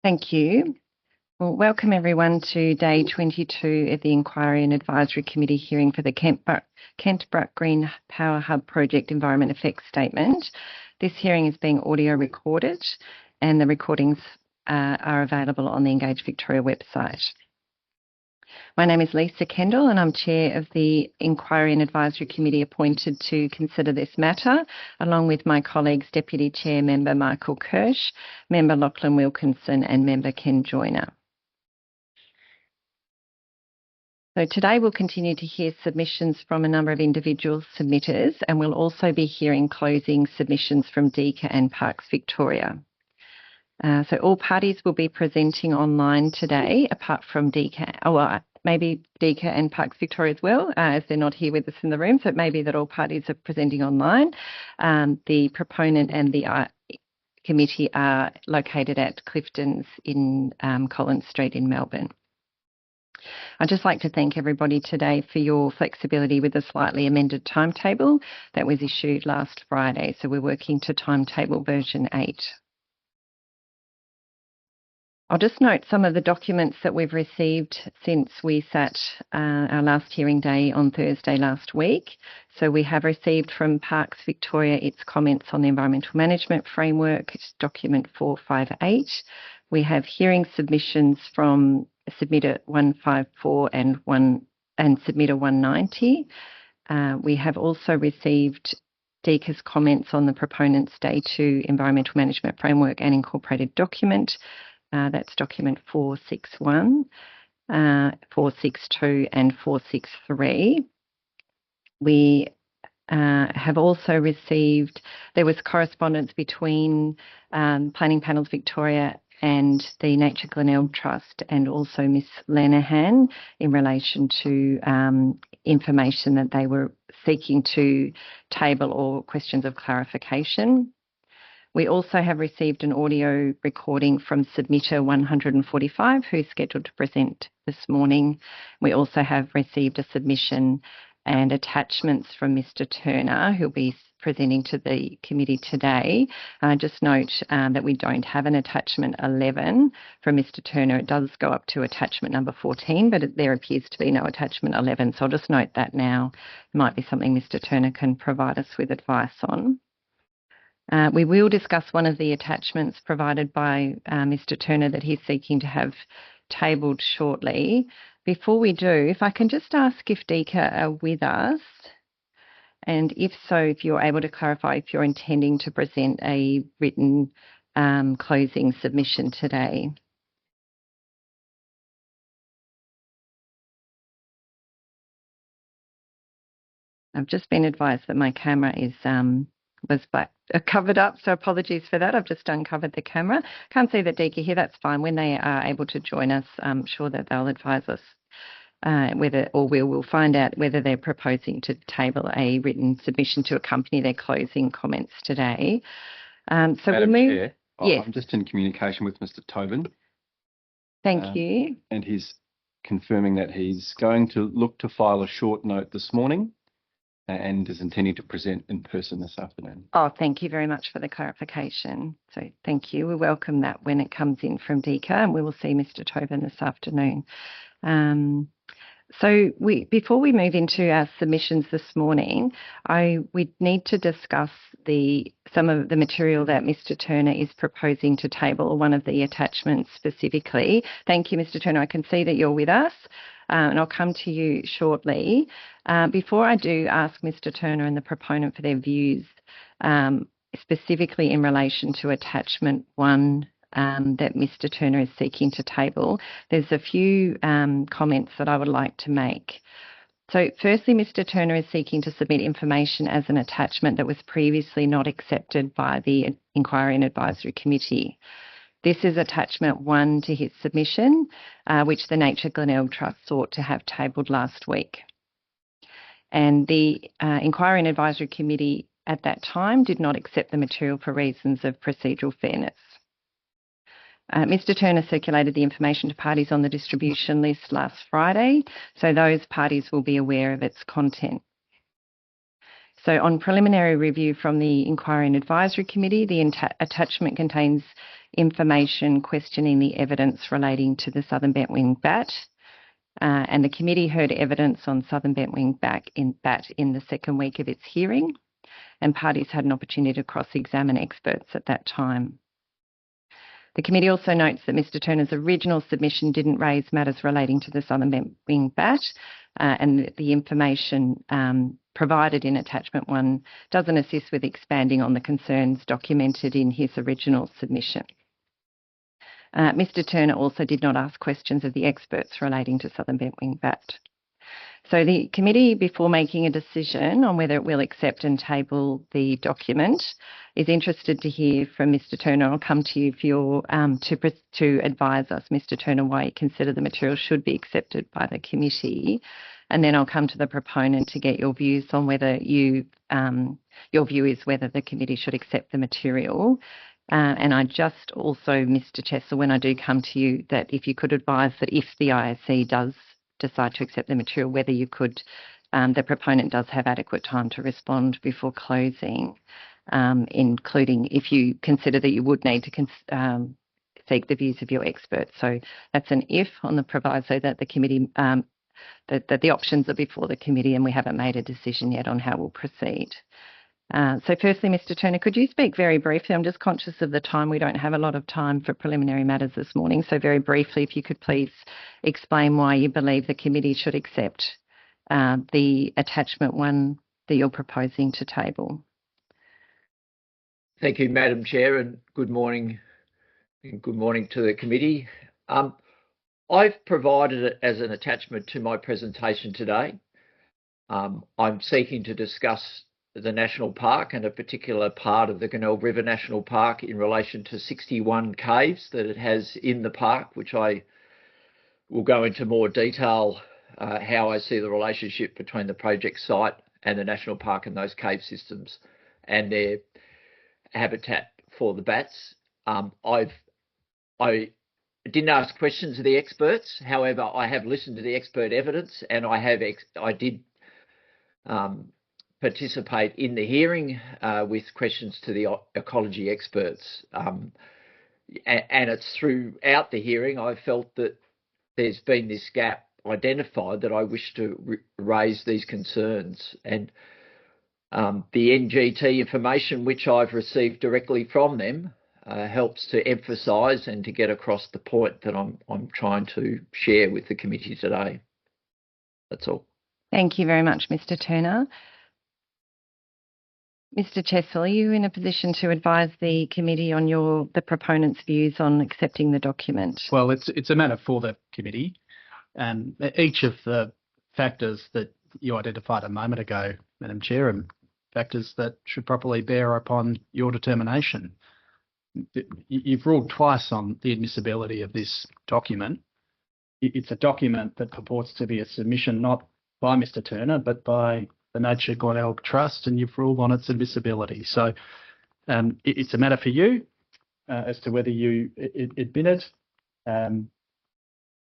Thank you. Well, welcome everyone to day 22 of the Inquiry and Advisory Committee hearing for the Kentbruck Green Power Hub Project Environment Effects Statement. This hearing is being audio recorded and the recordings are available on the Engage Victoria website. My name is Lisa Kendall and I'm Chair of the Inquiry and Advisory Committee appointed to consider this matter, along with my colleagues Deputy Chair Member Michael Kirsch, Member Lachlan Wilkinson and Member Ken Joyner. So today we'll continue to hear submissions from a number of individual submitters, and we'll also be hearing closing submissions from DECA and Parks Victoria. So all parties will be presenting online today, apart from DECA, maybe DECA and Parks Victoria as well, as they're not here with us in the room, so it may be that all parties are presenting online. The proponent and the committee are located at Clifton's in Collins Street in Melbourne. I'd just like to thank everybody today for your flexibility with the slightly amended timetable that was issued last Friday. So we're working to timetable version 8. I'll just note some of the documents that we've received since we sat our last hearing day on Thursday last week. So we have received from Parks Victoria its comments on the Environmental Management Framework, it's document 458. We have hearing submissions from submitter 154 and submitter 190. We have also received DECA's comments on the proponent's Day 2 Environmental Management Framework and Incorporated Document. That's document 461, 462 and 463. We have also received, there was correspondence between Planning Panels Victoria and the Nature Glenelg Trust and also Miss Lenihan in relation to information that they were seeking to table or questions of clarification. We also have received an audio recording from submitter 145, who's scheduled to present this morning. We also have received a submission and attachments from Mr. Turner, who'll be presenting to the committee today. Just note that we don't have an attachment 11 from Mr. Turner. It does go up to attachment number 14, but there appears to be no attachment 11. So I'll just note that now. It might be something Mr. Turner can provide us with advice on. We will discuss one of the attachments provided by Mr. Turner that he's seeking to have tabled shortly. Before we do, if I can just ask if DECA are with us, and if so, if you're able to clarify if you're intending to present a written closing submission today. I've just been advised that my camera is was covered up, so apologies for that. I've just uncovered the camera. Can't see the DECA here, that's fine. When they are able to join us, I'm sure that they'll advise us we'll find out whether they're proposing to table a written submission to accompany their closing comments today. So Madam we'll move. Chair, yes. I'm just in communication with Mr. Tobin. Thank you. And he's confirming that he's going to look to file a short note this morning and is intending to present in person this afternoon. Oh, thank you very much for the clarification. So thank you. We welcome that when it comes in from DECA, and we will see Mr. Tobin this afternoon. So before we move into our submissions this morning, we need to discuss some of the material that Mr. Turner is proposing to table, one of the attachments specifically. Thank you, Mr. Turner. I can see that you're with us, and I'll come to you shortly. Before I do ask Mr. Turner and the proponent for their views, specifically in relation to attachment 1, that Mr. Turner is seeking to table, there's a few comments that I would like to make. So firstly, Mr. Turner is seeking to submit information as an attachment that was previously not accepted by the Inquiry and Advisory Committee. This is attachment 1 to his submission, which the Nature Glenelg Trust sought to have tabled last week. And the Inquiry and Advisory Committee at that time did not accept the material for reasons of procedural fairness. Mr. Turner circulated the information to parties on the distribution list last Friday, so those parties will be aware of its content. So on preliminary review from the Inquiry and Advisory Committee, the attachment contains information questioning the evidence relating to the southern bentwing bat. And the committee heard evidence on southern bentwing bat in the second week of its hearing, and parties had an opportunity to cross-examine experts at that time. The committee also notes that Mr Turner's original submission didn't raise matters relating to the southern bentwing bat, and the information provided in attachment 1 doesn't assist with expanding on the concerns documented in his original submission. Mr Turner also did not ask questions of the experts relating to southern bentwing bat. So the committee, before making a decision on whether it will accept and table the document, is interested to hear from Mr Turner. I'll come to you for your, to advise us, Mr Turner, why you consider the material should be accepted by the committee. And then I'll come to the proponent to get your views on whether your view is whether the committee should accept the material. And I just also, Mr Chessel, when I do come to you, that if you could advise that if the ISC does decide to accept the material, whether you could, the proponent does have adequate time to respond before closing, including if you consider that you would need to seek the views of your experts. So that's an if on the proviso that the committee, that the options are before the committee and we haven't made a decision yet on how we'll proceed. So firstly, Mr Turner, could you speak very briefly? I'm just conscious of the time. We don't have a lot of time for preliminary matters this morning. So very briefly, if you could please explain why you believe the committee should accept the attachment 1 that you're proposing to table. Thank you, Madam Chair, and good morning to the committee. I've provided it as an attachment to my presentation today. I'm seeking to discuss the National Park and a particular part of the Glenelg River National Park in relation to 61 caves that it has in the park, which I will go into more detail how I see the relationship between the project site and the National Park and those cave systems and their habitat for the bats. I didn't ask questions of the experts. However, I have listened to the expert evidence and I did participate in the hearing with questions to the ecology experts. And it's throughout the hearing I felt that there's been this gap identified that I wish to raise these concerns. And the NGT information which I've received directly from them helps to emphasise and to get across the point that I'm trying to share with the committee today. That's all. Thank you very much, Mr Turner. Mr Chessel, are you in a position to advise the committee on the proponent's views on accepting the document? Well, it's a matter for the committee. Each of the factors that you identified a moment ago, Madam Chair, and factors that should properly bear upon your determination. You've ruled twice on the admissibility of this document. It's a document that purports to be a submission not by Mr Turner, but by the Nature Glenelg Trust, and you've ruled on its admissibility. So it's a matter for you as to whether you admit it.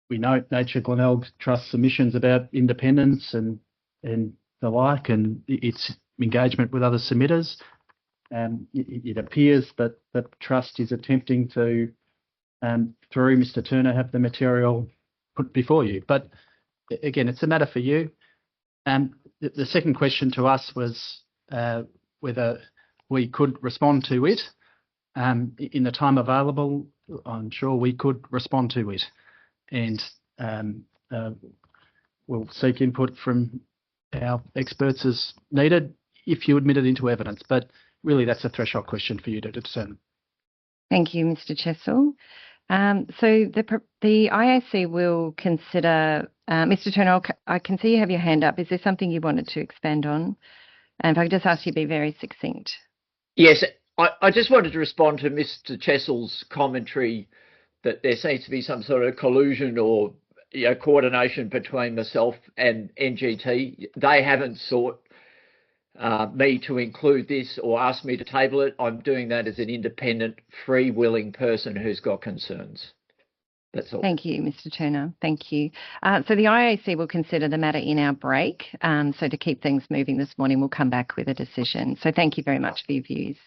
We know Nature Glenelg Trust submissions about independence and the like, and its engagement with other submitters. It appears that the Trust is attempting to, through Mr Turner, have the material put before you. But again, it's a matter for you. The second question to us was whether we could respond to it. In the time available, I'm sure we could respond to it. And we'll seek input from our experts as needed if you admit it into evidence. But really, that's a threshold question for you to determine. Thank you, Mr Chessel. So the IAC will consider, Mr Turner, I can see you have your hand up. Is there something you wanted to expand on? And if I could just ask you to be very succinct. Yes, I just wanted to respond to Mr Chessel's commentary that there seems to be some sort of collusion or coordination between myself and NGT. They haven't sought me to include this or ask me to table it. I'm doing that as an independent, free-willing person who's got concerns. That's all. Thank you, Mr. Turner. Thank you. So the IAC will consider the matter in our break. So to keep things moving this morning, we'll come back with a decision. So thank you very much for your views.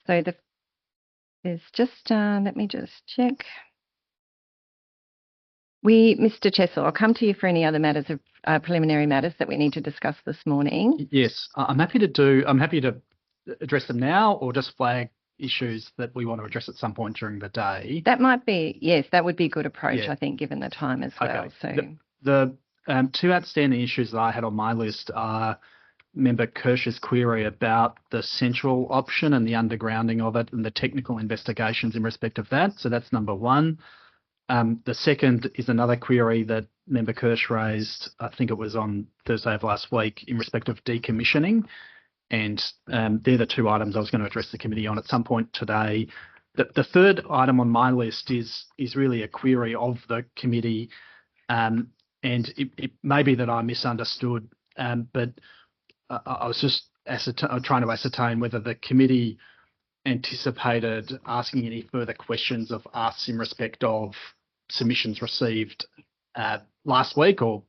So there's just, let me just check. Mr. Chessel, I'll come to you for any other matters of preliminary matters that we need to discuss this morning. Yes, I'm happy to address them now, or just flag issues that we want to address at some point during the day. That might be, yes, that would be a good approach, Yeah. I think, given the time as well. Okay. So The two outstanding issues that I had on my list are Member Kirsch's query about the central option and the undergrounding of it and the technical investigations in respect of that. So that's number one. The second is another query that Member Kirsch raised, I think it was on Thursday of last week, in respect of decommissioning. And they're the two items I was going to address the committee on at some point today. The third item on my list is really a query of the committee, and it may be that I misunderstood, but I was just trying to ascertain whether the committee anticipated asking any further questions of us in respect of submissions received last week, or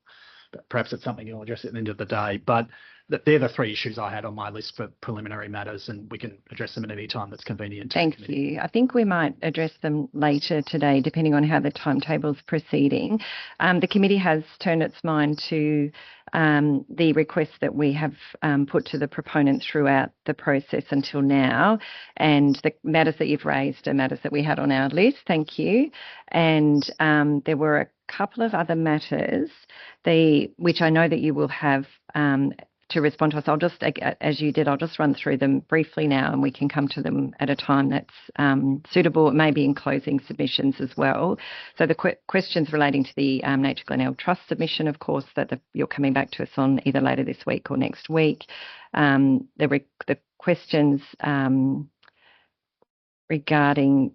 perhaps it's something you'll address at the end of the day. But they're the three issues I had on my list for preliminary matters, and we can address them at any time that's convenient to the thank committee. you. I think we might address them later today, depending on how the timetable's proceeding. The committee has turned its mind to the requests that we have put to the proponent throughout the process until now, and the matters that you've raised are matters that we had on our list. Thank you. And there were a couple of other matters, which I know that you will have to respond to us. I'll just, as you did, I'll just run through them briefly now, and we can come to them at a time that's suitable, maybe in closing submissions as well. So the questions relating to the Nature Glenelg Trust submission, of course, that you're coming back to us on either later this week or next week. The questions regarding,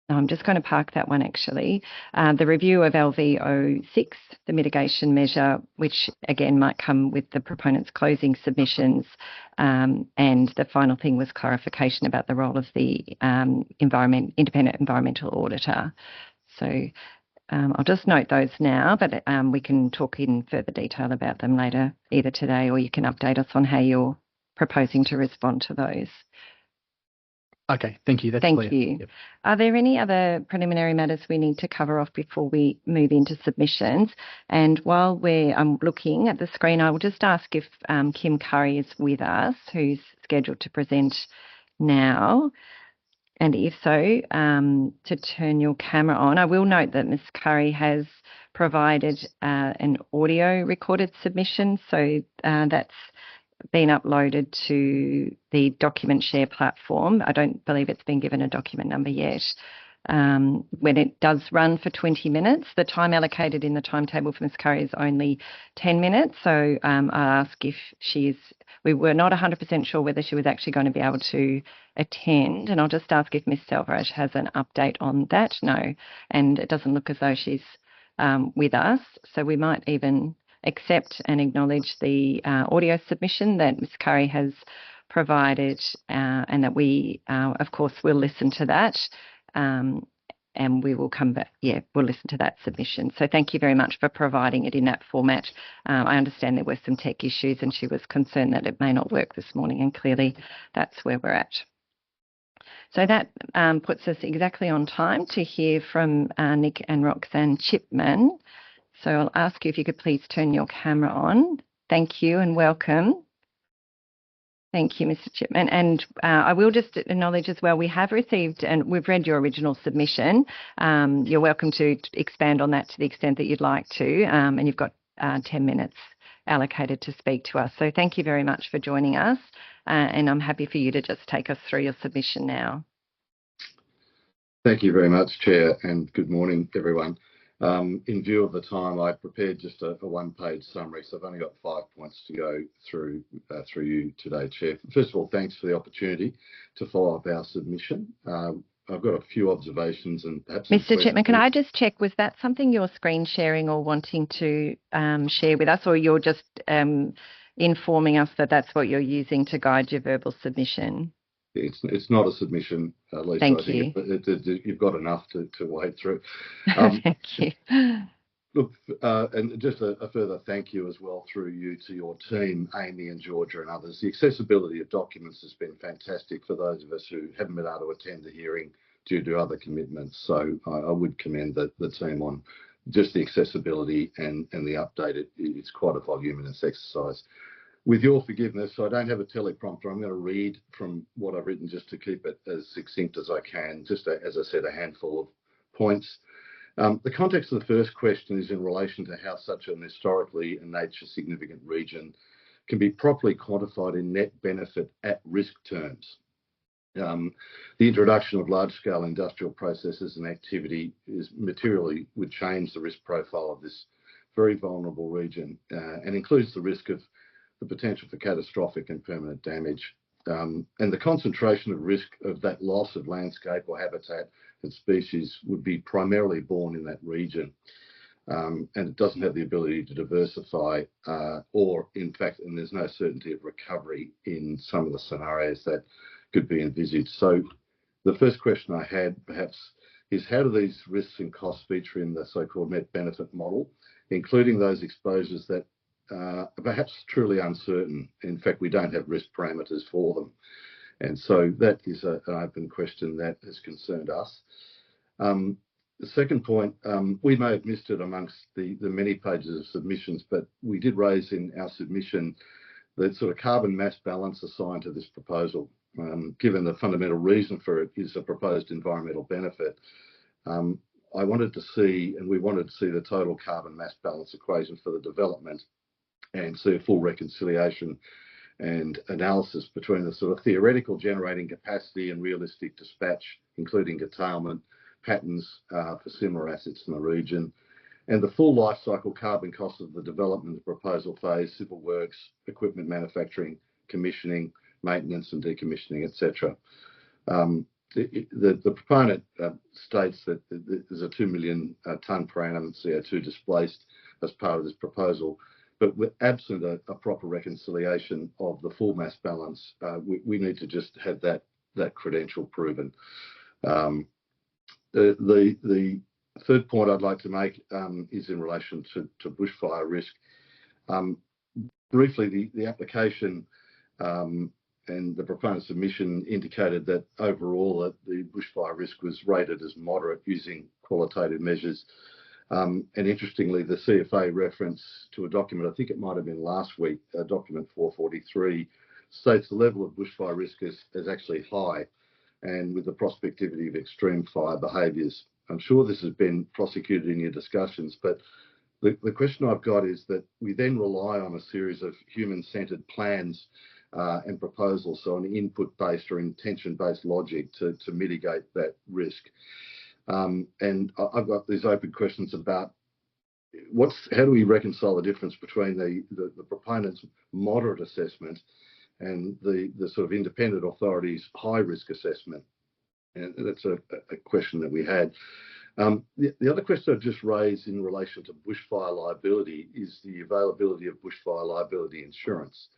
I'm just going to park that one actually. The review of LV06, the mitigation measure, which again might come with the proponent's closing submissions. And the final thing was clarification about the role of the independent environmental auditor. So I'll just note those now, but we can talk in further detail about them later, either today, or you can update us on how you're proposing to respond to those. Okay, thank you. That's Thank clear. you. Yep. Are there any other preliminary matters we need to cover off before we move into submissions? And while I'm looking at the screen, I will just ask if Kim Curry is with us, who's scheduled to present now. And if so, to turn your camera on. I will note that Ms. Curry has provided an audio recorded submission, so that's been uploaded to the document share platform. I don't believe it's been given a document number yet. When it does run for 20 minutes, the time allocated in the timetable for Ms. Curry is only 10 minutes. So I'll ask if we were not 100% sure whether she was actually going to be able to attend. And I'll just ask if Ms. Selvaraj has an update on that. No, and it doesn't look as though she's with us. So we might even accept and acknowledge the audio submission that Ms. Curry has provided, and that we, of course, will listen to that, and we will come back. Yeah, we'll listen to that submission. So thank you very much for providing it in that format. I understand there were some tech issues, and she was concerned that it may not work this morning, and clearly that's where we're at. So that puts us exactly on time to hear from Nick and Roxanne Chipman. So I'll ask you if you could please turn your camera on. Thank you and welcome. Thank you, Mr. Chipman. And I will just acknowledge as well, we have received, and we've read your original submission. You're welcome to expand on that to the extent that you'd like to. And you've got 10 minutes allocated to speak to us. So thank you very much for joining us. And I'm happy for you to just take us through your submission now. Thank you very much, Chair, and good morning, everyone. In view of the time, I prepared just a one-page summary, so I've only got 5 points to go through you today, Chair. First of all, thanks for the opportunity to follow up our submission. I've got a few observations and perhaps... Mr. Chipman, can I just check, was that something you're screen sharing or wanting to share with us, or you're just informing us that that's what you're using to guide your verbal submission? it's not a submission, Lisa. Thank I think you've got enough to wade through. Thank you. Look, and just a further thank you as well through you to your team, Amy and Georgia and others. The accessibility of documents has been fantastic for those of us who haven't been able to attend the hearing due to other commitments. So I would commend the team on just the accessibility and the update. It's quite a voluminous exercise. With your forgiveness, I don't have a teleprompter. I'm going to read from what I've written just to keep it as succinct as I can, just as I said, a handful of points. The context of the first question is in relation to how such an historically and nature significant region can be properly quantified in net benefit at risk terms. The introduction of large-scale industrial processes and activity materially would change the risk profile of this very vulnerable region and includes the risk of the potential for catastrophic and permanent damage. And the concentration of risk of that loss of landscape or habitat and species would be primarily borne in that region. And it doesn't have the ability to diversify or, in fact, and there's no certainty of recovery in some of the scenarios that could be envisaged. So the first question I had perhaps is how do these risks and costs feature in the so-called net benefit model, including those exposures that are perhaps truly uncertain. In fact, we don't have risk parameters for them. And so that is an open question that has concerned us. The second point, we may have missed it amongst the many pages of submissions, but we did raise in our submission the sort of carbon mass balance assigned to this proposal, given the fundamental reason for it is a proposed environmental benefit. I wanted to see, and we wanted to see the total carbon mass balance equation for the development and see a full reconciliation and analysis between the sort of theoretical generating capacity and realistic dispatch, including curtailment patterns for similar assets in the region, and the full life cycle carbon cost of the development of the proposal phase, civil works, equipment manufacturing, commissioning, maintenance and decommissioning, etc. The proponent states that there's a 2 million tonne per annum CO2 displaced as part of this proposal, but with absent a proper reconciliation of the full mass balance, we need to just have that credential proven. The third point I'd like to make is in relation to bushfire risk. Briefly, the application and the proponent submission indicated that overall that the bushfire risk was rated as moderate using qualitative measures. And interestingly, the CFA reference to a document, I think it might have been last week, document 443, states the level of bushfire risk is actually high and with the prospectivity of extreme fire behaviours. I'm sure this has been prosecuted in your discussions, but the question I've got is that we then rely on a series of human-centred plans and proposals, so an input-based or intention-based logic to mitigate that risk. And I've got these open questions about how do we reconcile the difference between the proponent's moderate assessment and the sort of independent authority's high risk assessment? And that's a question that we had. The other question I've just raised in relation to bushfire liability is the availability of bushfire liability insurance.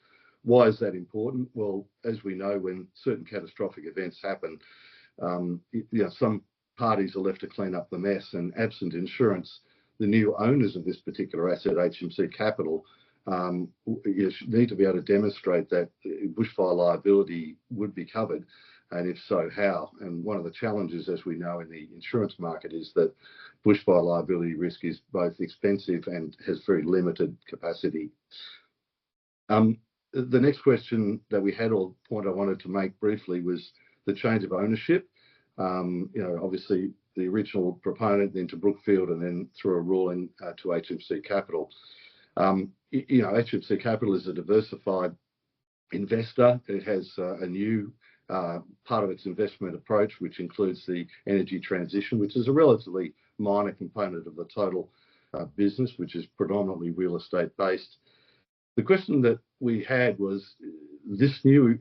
Why is that important? Well, as we know, when certain catastrophic events happen, some parties are left to clean up the mess, and absent insurance, the new owners of this particular asset, HMC Capital, need to be able to demonstrate that bushfire liability would be covered, and if so, how? And one of the challenges, as we know in the insurance market, is that bushfire liability risk is both expensive and has very limited capacity. The next question that we had, or point I wanted to make briefly, was the change of ownership. Obviously the original proponent, then to Brookfield, and then through a ruling to HMC Capital. HMC Capital is a diversified investor. It has a new part of its investment approach, which includes the energy transition, which is a relatively minor component of the total business, which is predominantly real estate based. The question that we had was this new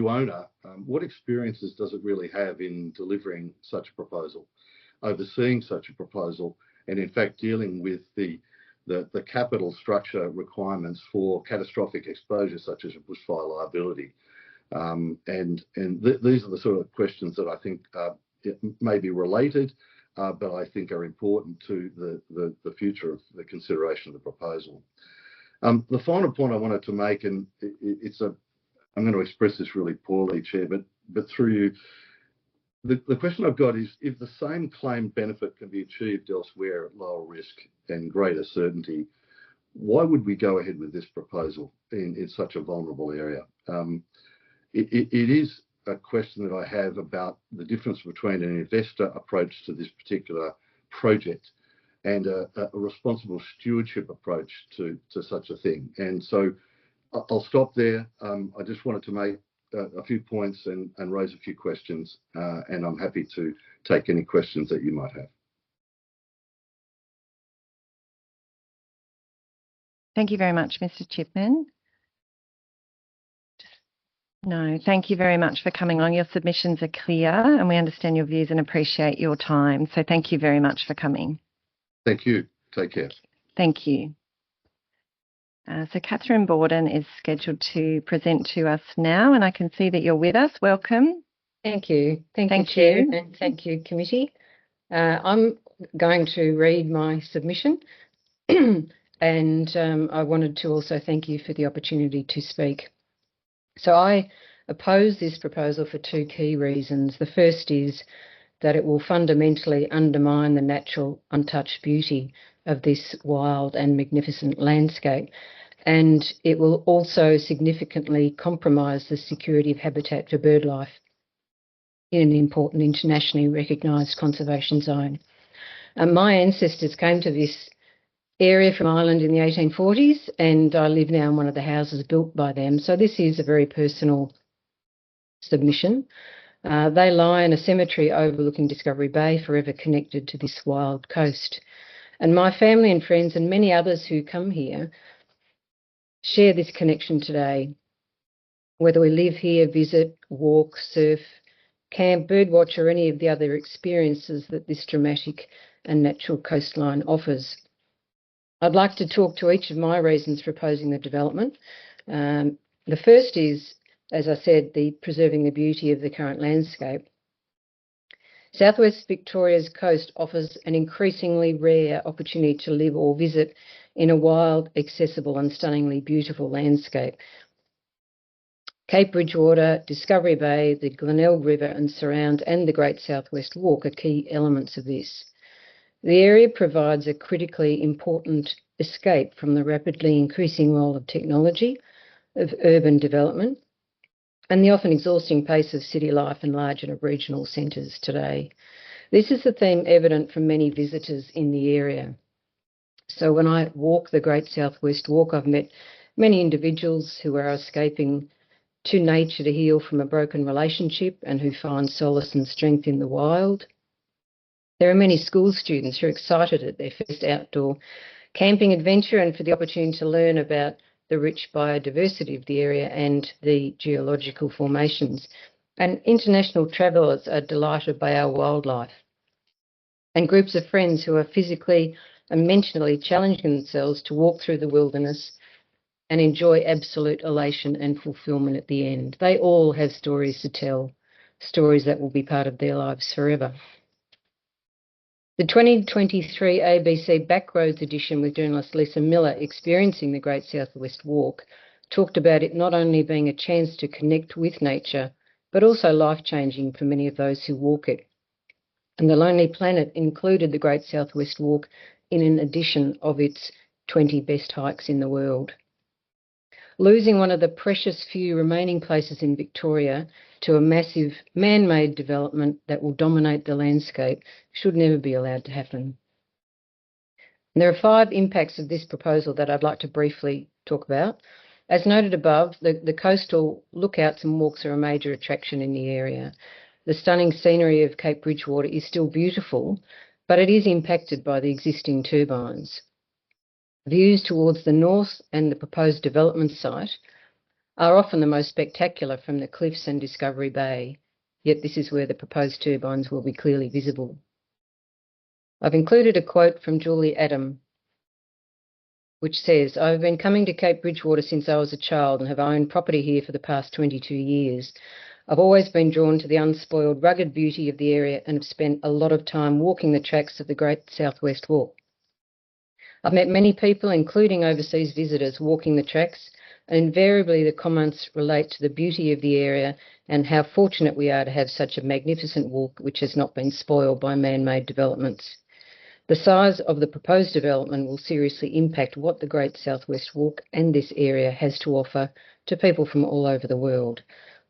owner, what experiences does it really have in delivering such a proposal, overseeing such a proposal, and in fact dealing with the capital structure requirements for catastrophic exposure such as a bushfire liability? These are the sort of questions that I think may be related, but I think are important to the future of the consideration of the proposal. The final point I wanted to make, and I'm going to express this really poorly, Chair, but through you, the question I've got is, if the same claimed benefit can be achieved elsewhere at lower risk and greater certainty, why would we go ahead with this proposal in such a vulnerable area? It is a question that I have about the difference between an investor approach to this particular project and a responsible stewardship approach to such a thing. And so I'll stop there. I just wanted to make a few points and raise a few questions, and I'm happy to take any questions that you might have. Thank you very much, Mr. Chipman. No, thank you very much for coming on. Your submissions are clear and we understand your views and appreciate your time. So thank you very much for coming. Thank you. Take care. Thank you. So Catherine Borden is scheduled to present to us now, and I can see that you're with us. Welcome. Thank you. Thank you, Thank Chair, you. and thank you, committee. I'm going to read my submission, and I wanted to also thank you for the opportunity to speak. So I oppose this proposal for two key reasons. The first is that it will fundamentally undermine the natural untouched beauty of this wild and magnificent landscape, and it will also significantly compromise the security of habitat for birdlife in an important internationally recognised conservation zone. My ancestors came to this area from Ireland in the 1840s, and I live now in one of the houses built by them. So this is a very personal submission. They lie in a cemetery overlooking Discovery Bay, forever connected to this wild coast. And my family and friends and many others who come here share this connection today. Whether we live here, visit, walk, surf, camp, birdwatch, or any of the other experiences that this dramatic and natural coastline offers. I'd like to talk to each of my reasons for opposing the development. The first is, as I said, the preserving the beauty of the current landscape. Southwest Victoria's coast offers an increasingly rare opportunity to live or visit in a wild, accessible and stunningly beautiful landscape. Cape Bridgewater, Discovery Bay, the Glenelg River and Surround and the Great Southwest Walk are key elements of this. The area provides a critically important escape from the rapidly increasing role of technology, of urban development, and the often exhausting pace of city life in large and regional centres today. This is the theme evident from many visitors in the area. So when I walk the Great Southwest Walk, I've met many individuals who are escaping to nature to heal from a broken relationship and who find solace and strength in the wild. There are many school students who are excited at their first outdoor camping adventure and for the opportunity to learn about the rich biodiversity of the area and the geological formations. And international travellers are delighted by our wildlife. And groups of friends who are physically and mentally challenging themselves to walk through the wilderness and enjoy absolute elation and fulfilment at the end. They all have stories to tell, stories that will be part of their lives forever. The 2023 ABC Backroads edition with journalist Lisa Miller experiencing the Great Southwest Walk talked about it not only being a chance to connect with nature, but also life-changing for many of those who walk it. And the Lonely Planet included the Great Southwest Walk in an edition of its 20 best hikes in the world. Losing one of the precious few remaining places in Victoria to a massive man-made development that will dominate the landscape should never be allowed to happen. And there are 5 impacts of this proposal that I'd like to briefly talk about. As noted above, the coastal lookouts and walks are a major attraction in the area. The stunning scenery of Cape Bridgewater is still beautiful, but it is impacted by the existing turbines. Views towards the north and the proposed development site are often the most spectacular from the cliffs and Discovery Bay, yet this is where the proposed turbines will be clearly visible. I've included a quote from Julie Adam. which says, "I've been coming to Cape Bridgewater since I was a child and have owned property here for the past 22 years. I've always been drawn to the unspoiled, rugged beauty of the area and have spent a lot of time walking the tracks of the Great Southwest Walk. I've met many people, including overseas visitors, walking the tracks, and invariably the comments relate to the beauty of the area and how fortunate we are to have such a magnificent walk which has not been spoiled by man-made developments. The size of the proposed development will seriously impact what the Great Southwest Walk and this area has to offer to people from all over the world.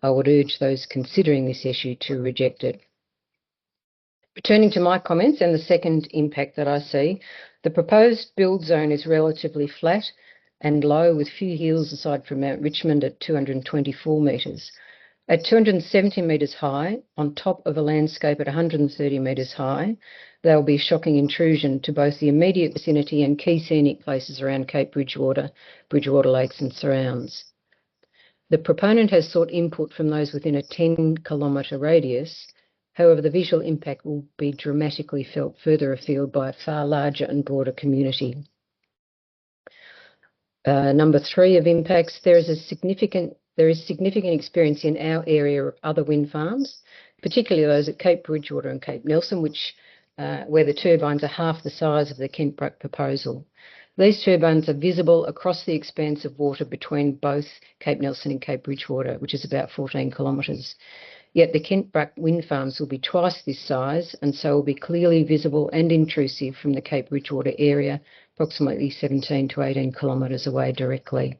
I would urge those considering this issue to reject it." Returning to my comments and the second impact that I see, the proposed build zone is relatively flat and low with few hills aside from Mount Richmond at 224 metres. At 270 metres high, on top of a landscape at 130 metres high, there will be a shocking intrusion to both the immediate vicinity and key scenic places around Cape Bridgewater, Bridgewater Lakes and surrounds. The proponent has sought input from those within a 10-kilometre radius. However, the visual impact will be dramatically felt further afield by a far larger and broader community. Number 3 of impacts, there is significant experience in our area of other wind farms, particularly those at Cape Bridgewater and Cape Nelson, where the turbines are half the size of the Kentbruck proposal. These turbines are visible across the expanse of water between both Cape Nelson and Cape Bridgewater, which is about 14 kilometres. Yet the Kentbruck wind farms will be twice this size and so will be clearly visible and intrusive from the Cape Bridgewater area, approximately 17 to 18 kilometres away directly.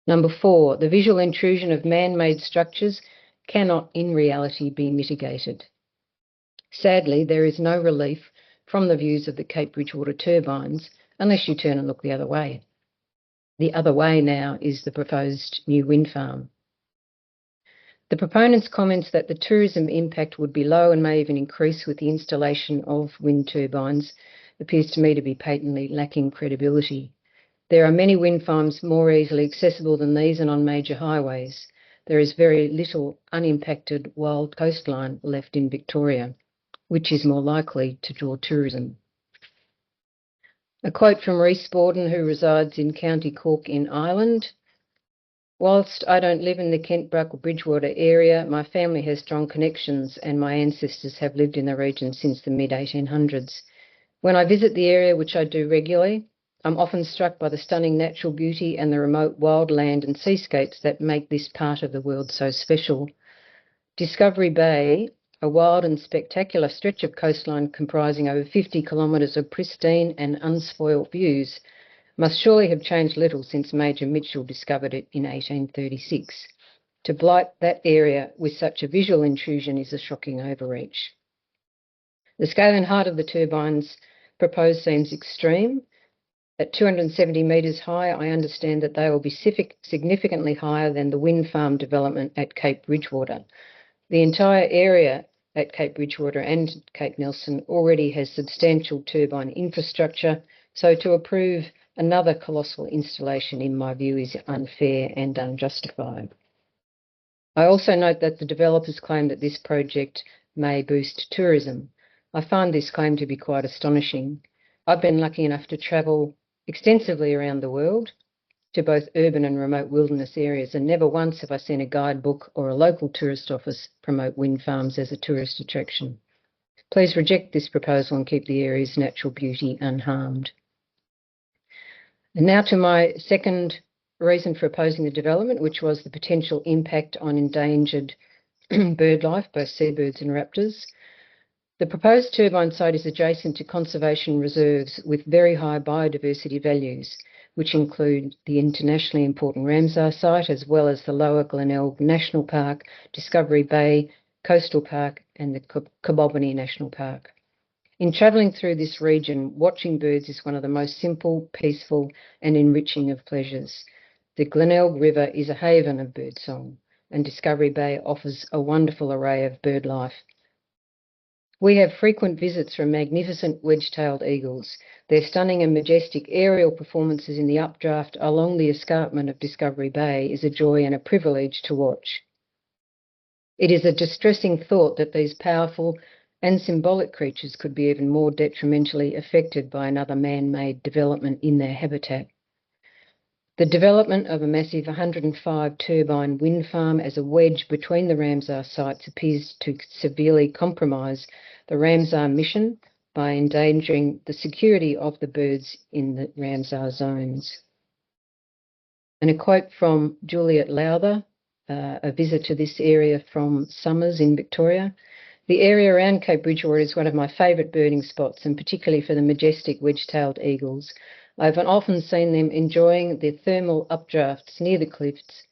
Number 4, the visual intrusion of man-made structures cannot in reality be mitigated. Sadly, there is no relief from the views of the Cape Bridgewater turbines unless you turn and look the other way. The other way now is the proposed new wind farm. The proponents' comments that the tourism impact would be low and may even increase with the installation of wind turbines appears to me to be patently lacking credibility. There are many wind farms more easily accessible than these and on major highways. There is very little unimpacted wild coastline left in Victoria, which is more likely to draw tourism. A quote from Rhys Borden, who resides in County Cork in Ireland. "Whilst I don't live in the Kentbruck or Bridgewater area, my family has strong connections and my ancestors have lived in the region since the mid-1800s. When I visit the area, which I do regularly, I'm often struck by the stunning natural beauty and the remote wild land and seascapes that make this part of the world so special. Discovery Bay, a wild and spectacular stretch of coastline comprising over 50 kilometres of pristine and unspoilt views, must surely have changed little since Major Mitchell discovered it in 1836. To blight that area with such a visual intrusion is a shocking overreach. The scale and height of the turbines proposed seems extreme. At 270 metres high, I understand that they will be significantly higher than the wind farm development at Cape Bridgewater. The entire area at Cape Bridgewater and Cape Nelson already has substantial turbine infrastructure, so to approve another colossal installation, in my view, is unfair and unjustified. I also note that the developers claim that this project may boost tourism. I find this claim to be quite astonishing. I've been lucky enough to travel extensively around the world to both urban and remote wilderness areas, and never once have I seen a guidebook or a local tourist office promote wind farms as a tourist attraction. Please reject this proposal and keep the area's natural beauty unharmed. And now to my second reason for opposing the development, which was the potential impact on endangered bird life, both seabirds and raptors. The proposed turbine site is adjacent to conservation reserves with very high biodiversity values, which include the internationally important Ramsar site, as well as the Lower Glenelg National Park, Discovery Bay Coastal Park, and the Koboboni National Park. In travelling through this region, watching birds is one of the most simple, peaceful, and enriching of pleasures. The Glenelg River is a haven of birdsong, and Discovery Bay offers a wonderful array of bird life. We have frequent visits from magnificent wedge-tailed eagles. Their stunning and majestic aerial performances in the updraft along the escarpment of Discovery Bay is a joy and a privilege to watch. It is a distressing thought that these powerful and symbolic creatures could be even more detrimentally affected by another man-made development in their habitat. The development of a massive 105 turbine wind farm as a wedge between the Ramsar sites appears to severely compromise the Ramsar mission by endangering the security of the birds in the Ramsar zones. And a quote from Juliet Lowther, a visit to this area from Summers in Victoria. The area around Cape Bridgewater is one of my favourite birding spots, and particularly for the majestic wedge-tailed eagles. I've often seen them enjoying the thermal updrafts near the cliffs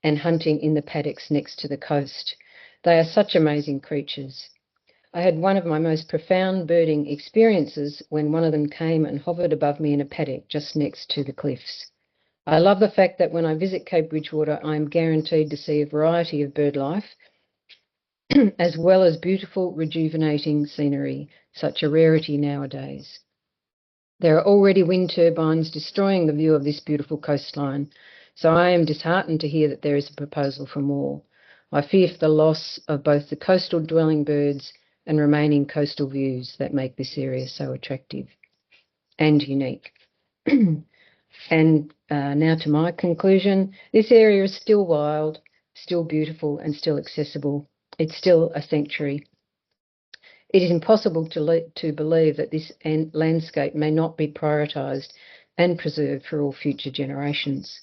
and hunting in the paddocks next to the coast. They are such amazing creatures. I had one of my most profound birding experiences when one of them came and hovered above me in a paddock just next to the cliffs. I love the fact that when I visit Cape Bridgewater, I am guaranteed to see a variety of bird life, as well as beautiful, rejuvenating scenery, such a rarity nowadays. There are already wind turbines destroying the view of this beautiful coastline, so I am disheartened to hear that there is a proposal for more. I fear for the loss of both the coastal dwelling birds and remaining coastal views that make this area so attractive and unique. And now to my conclusion. This area is still wild, still beautiful, and still accessible. It's still a sanctuary. It is impossible to believe that this landscape may not be prioritised and preserved for all future generations.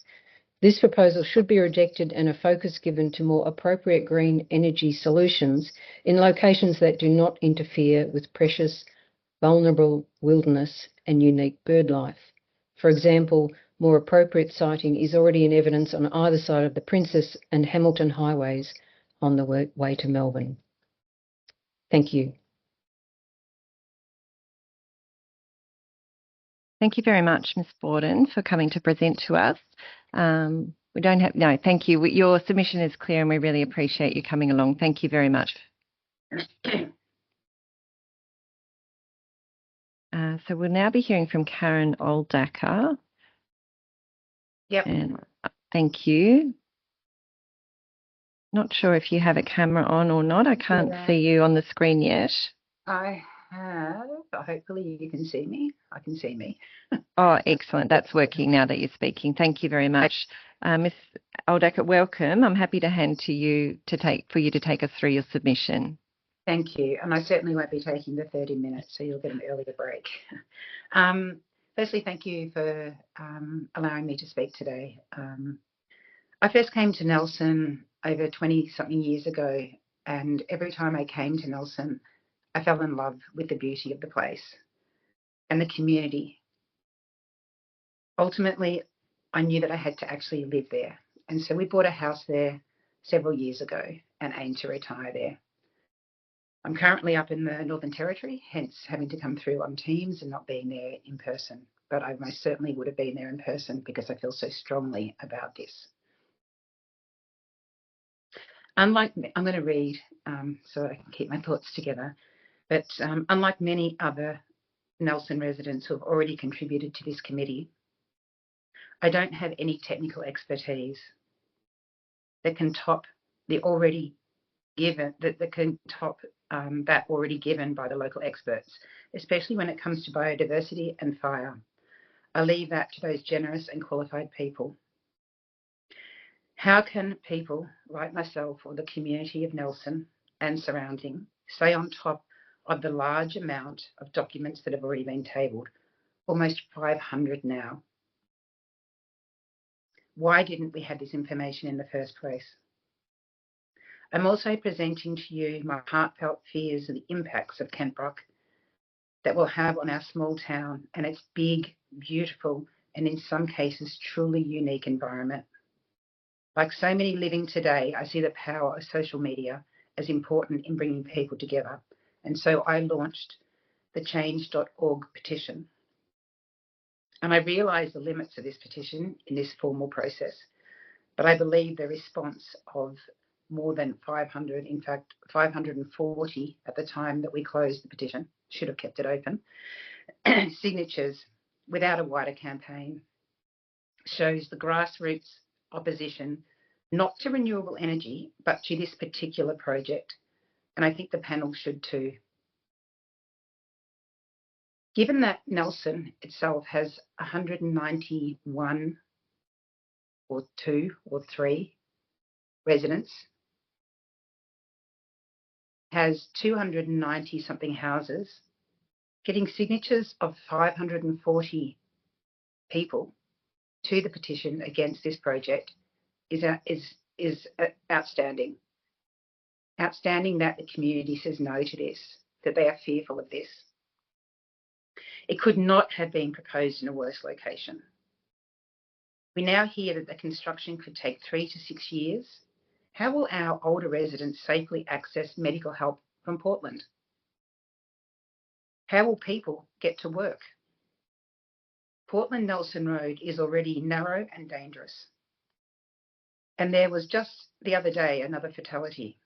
This proposal should be rejected and a focus given to more appropriate green energy solutions in locations that do not interfere with precious, vulnerable wilderness and unique bird life. For example, more appropriate siting is already in evidence on either side of the Princess and Hamilton highways on the way to Melbourne. Thank you. Thank you very much, Ms. Borden, for coming to present to us. Thank you. Your submission is clear and we really appreciate you coming along. Thank you very much. So we'll now be hearing from Karen Oldacker. Yep. And thank you. Not sure if you have a camera on or not. I can't see you on the screen yet. I have. Hopefully you can see me. I can see me. Oh, excellent. That's working now that you're speaking. Thank you very much. Ms. Oldacker, welcome. I'm happy to hand to you for you to take us through your submission. Thank you. And I certainly won't be taking the 30 minutes, so you'll get an earlier break. Firstly, thank you for allowing me to speak today. I first came to Nelson over 20-something years ago, and every time I came to Nelson, I fell in love with the beauty of the place and the community. Ultimately, I knew that I had to actually live there. And so we bought a house there several years ago and aim to retire there. I'm currently up in the Northern Territory, hence having to come through on Teams and not being there in person. But I most certainly would have been there in person because I feel so strongly about this. I'm going to read so I can keep my thoughts together. But unlike many other Nelson residents who have already contributed to this committee, I don't have any technical expertise that can top the already given that already given by the local experts, especially when it comes to biodiversity and fire. I leave that to those generous and qualified people. How can people like myself or the community of Nelson and surrounding stay on top of the large amount of documents that have already been tabled, almost 500 now? Why didn't we have this information in the first place? I'm also presenting to you my heartfelt fears of the impacts of Kentbruck that will have on our small town and its big, beautiful, and in some cases truly unique environment. Like so many living today, I see the power of social media as important in bringing people together. And so I launched the change.org petition. And I realise the limits of this petition in this formal process, but I believe the response of more than 500, in fact 540 at the time that we closed the petition, should have kept it open, signatures without a wider campaign shows the grassroots opposition not to renewable energy but to this particular project, and I think the panel should too. Given that Nelson itself has 191 or 2 or 3 residents, has 290 something houses, getting signatures of 540 people to the petition against this project is outstanding. Outstanding that the community says no to this, that they are fearful of this. It could not have been proposed in a worse location. We now hear that the construction could take 3 to 6 years. How will our older residents safely access medical help from Portland? How will people get to work? Portland Nelson Road is already narrow and dangerous. And there was just the other day another fatality.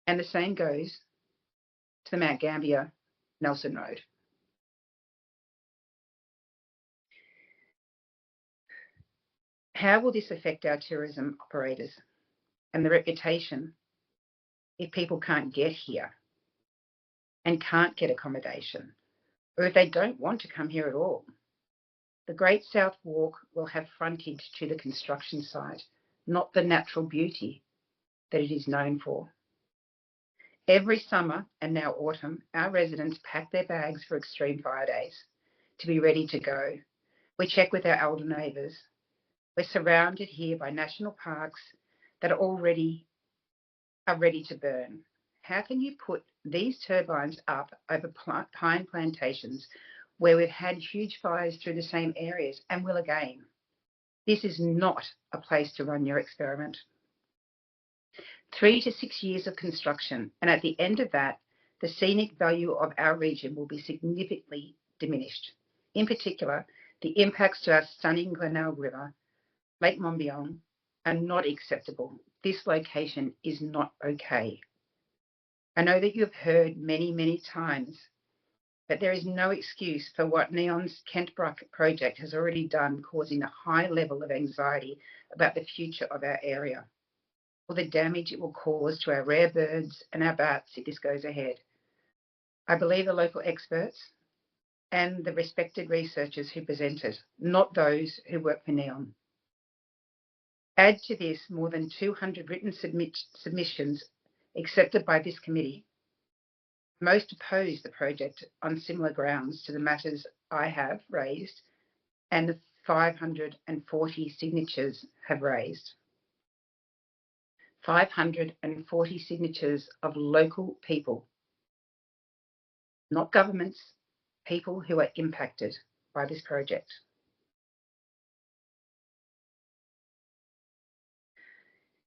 And the same goes to the Mount Gambier Nelson Road. How will this affect our tourism operators and the reputation if people can't get here and can't get accommodation, or if they don't want to come here at all? The Great South Walk will have frontage to the construction site, not the natural beauty that it is known for. Every summer and now autumn, our residents pack their bags for extreme fire days to be ready to go. We check with our elder neighbours. We're surrounded here by national parks that are ready to burn. How can you put these turbines up over pine plantations where we've had huge fires through the same areas and will again? This is not a place to run your experiment. 3 to 6 years of construction, and at the end of that, the scenic value of our region will be significantly diminished. In particular, the impacts to our stunning Glenelg River, Lake Monbiong, are not acceptable. This location is not okay. I know that you've heard many, many times that there is no excuse for what Neon's Kentbruck project has already done, causing a high level of anxiety about the future of our area, or the damage it will cause to our rare birds and our bats if this goes ahead. I believe the local experts and the respected researchers who presented, not those who work for Neon. Add to this more than 200 written submissions accepted by this committee. Most oppose the project on similar grounds to the matters I have raised and the 540 signatures have raised. 540 signatures of local people, not governments, people who are impacted by this project.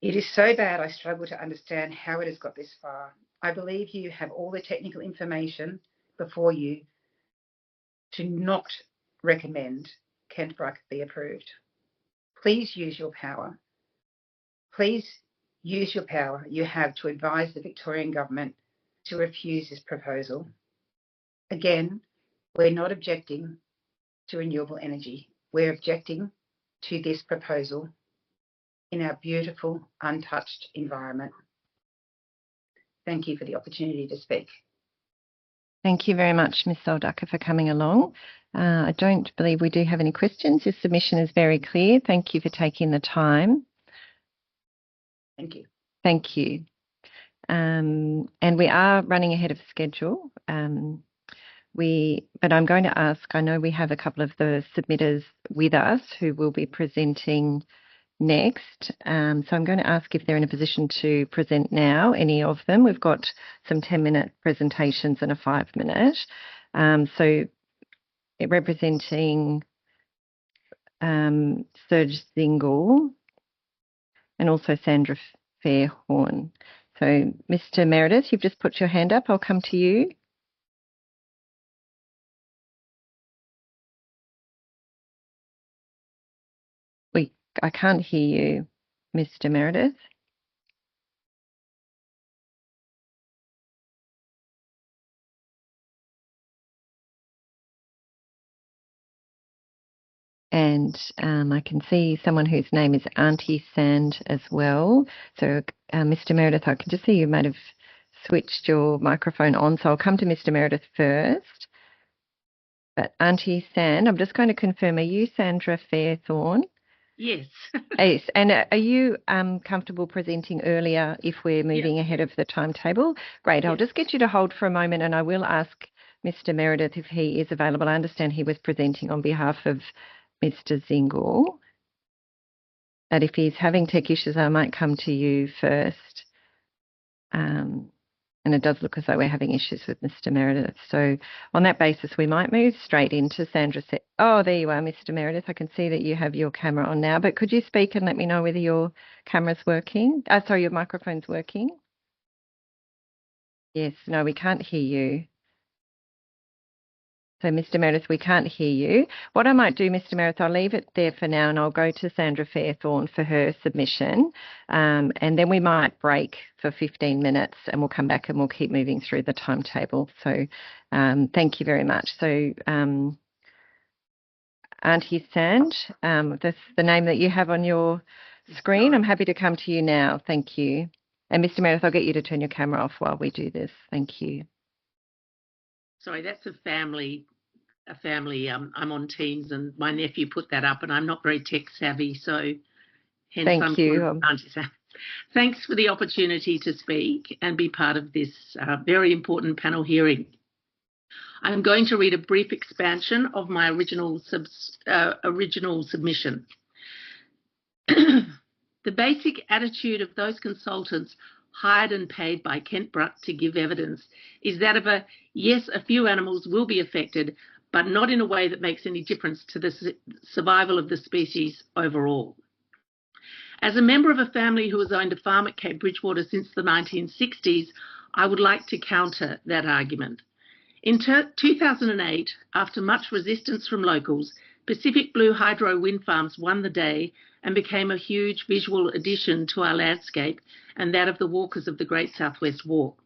It is so bad I struggle to understand how it has got this far. I believe you have all the technical information before you to not recommend Kentbruck be approved. Please use your power. Please use your power you have to advise the Victorian government to refuse this proposal. Again, we're not objecting to renewable energy. We're objecting to this proposal in our beautiful, untouched environment. Thank you for the opportunity to speak. Thank you very much, Ms. Solducker, for coming along. I don't believe we do have any questions. Your submission is very clear. Thank you for taking the time. Thank you. Thank you. And we are running ahead of schedule. But I'm going to ask, I know we have a couple of the submitters with us who will be presenting next. So I'm going to ask if they're in a position to present now, any of them. We've got some 10-minute presentations and a 5-minute. So representing Serge Zingle and also Sandra Fairhorn. So Mr. Meredith, you've just put your hand up. I'll come to you. I can't hear you, Mr. Meredith. And I can see someone whose name is Auntie Sand as well. So, Mr. Meredith, I can just see you might have switched your microphone on, so I'll come to Mr. Meredith first. But Auntie Sand, I'm just going to confirm, are you Sandra Fairthorn? Yes. Yes. And are you comfortable presenting earlier if we're moving ahead of the timetable? Great. I'll just get you to hold for a moment, and I will ask Mr. Meredith if he is available. I understand he was presenting on behalf of Mr. Zingle. But if he's having tech issues, I might come to you first. And it does look as though we're having issues with Mr. Meredith. So on that basis, we might move straight into Sandra. Oh, there you are, Mr. Meredith. I can see that you have your camera on now, but could you speak and let me know whether your camera's working? Sorry, your microphone's working? Yes, no, we can't hear you. So, Mr. Meredith, we can't hear you. What I might do, Mr. Meredith, I'll leave it there for now, and I'll go to Sandra Fairthorn for her submission, and then we might break for 15 minutes, and we'll come back and we'll keep moving through the timetable. So thank you very much. So Auntie Sand, that's the name that you have on your screen. I'm happy to come to you now. Thank you. And Mr. Meredith, I'll get you to turn your camera off while we do this. Thank you. Sorry, that's a family. I'm on Teams, and my nephew put that up, and I'm not very tech savvy, so hence Thank you. Thanks for the opportunity to speak and be part of this very important panel hearing. I'm going to read a brief expansion of my original submission. The basic attitude of those consultants hired and paid by Kentbruck to give evidence is that of yes, a few animals will be affected, but not in a way that makes any difference to the survival of the species overall. As a member of a family who has owned a farm at Cape Bridgewater since the 1960s, I would like to counter that argument. In 2008, after much resistance from locals, Pacific Blue Hydro wind farms won the day and became a huge visual addition to our landscape and that of the walkers of the Great Southwest Walk.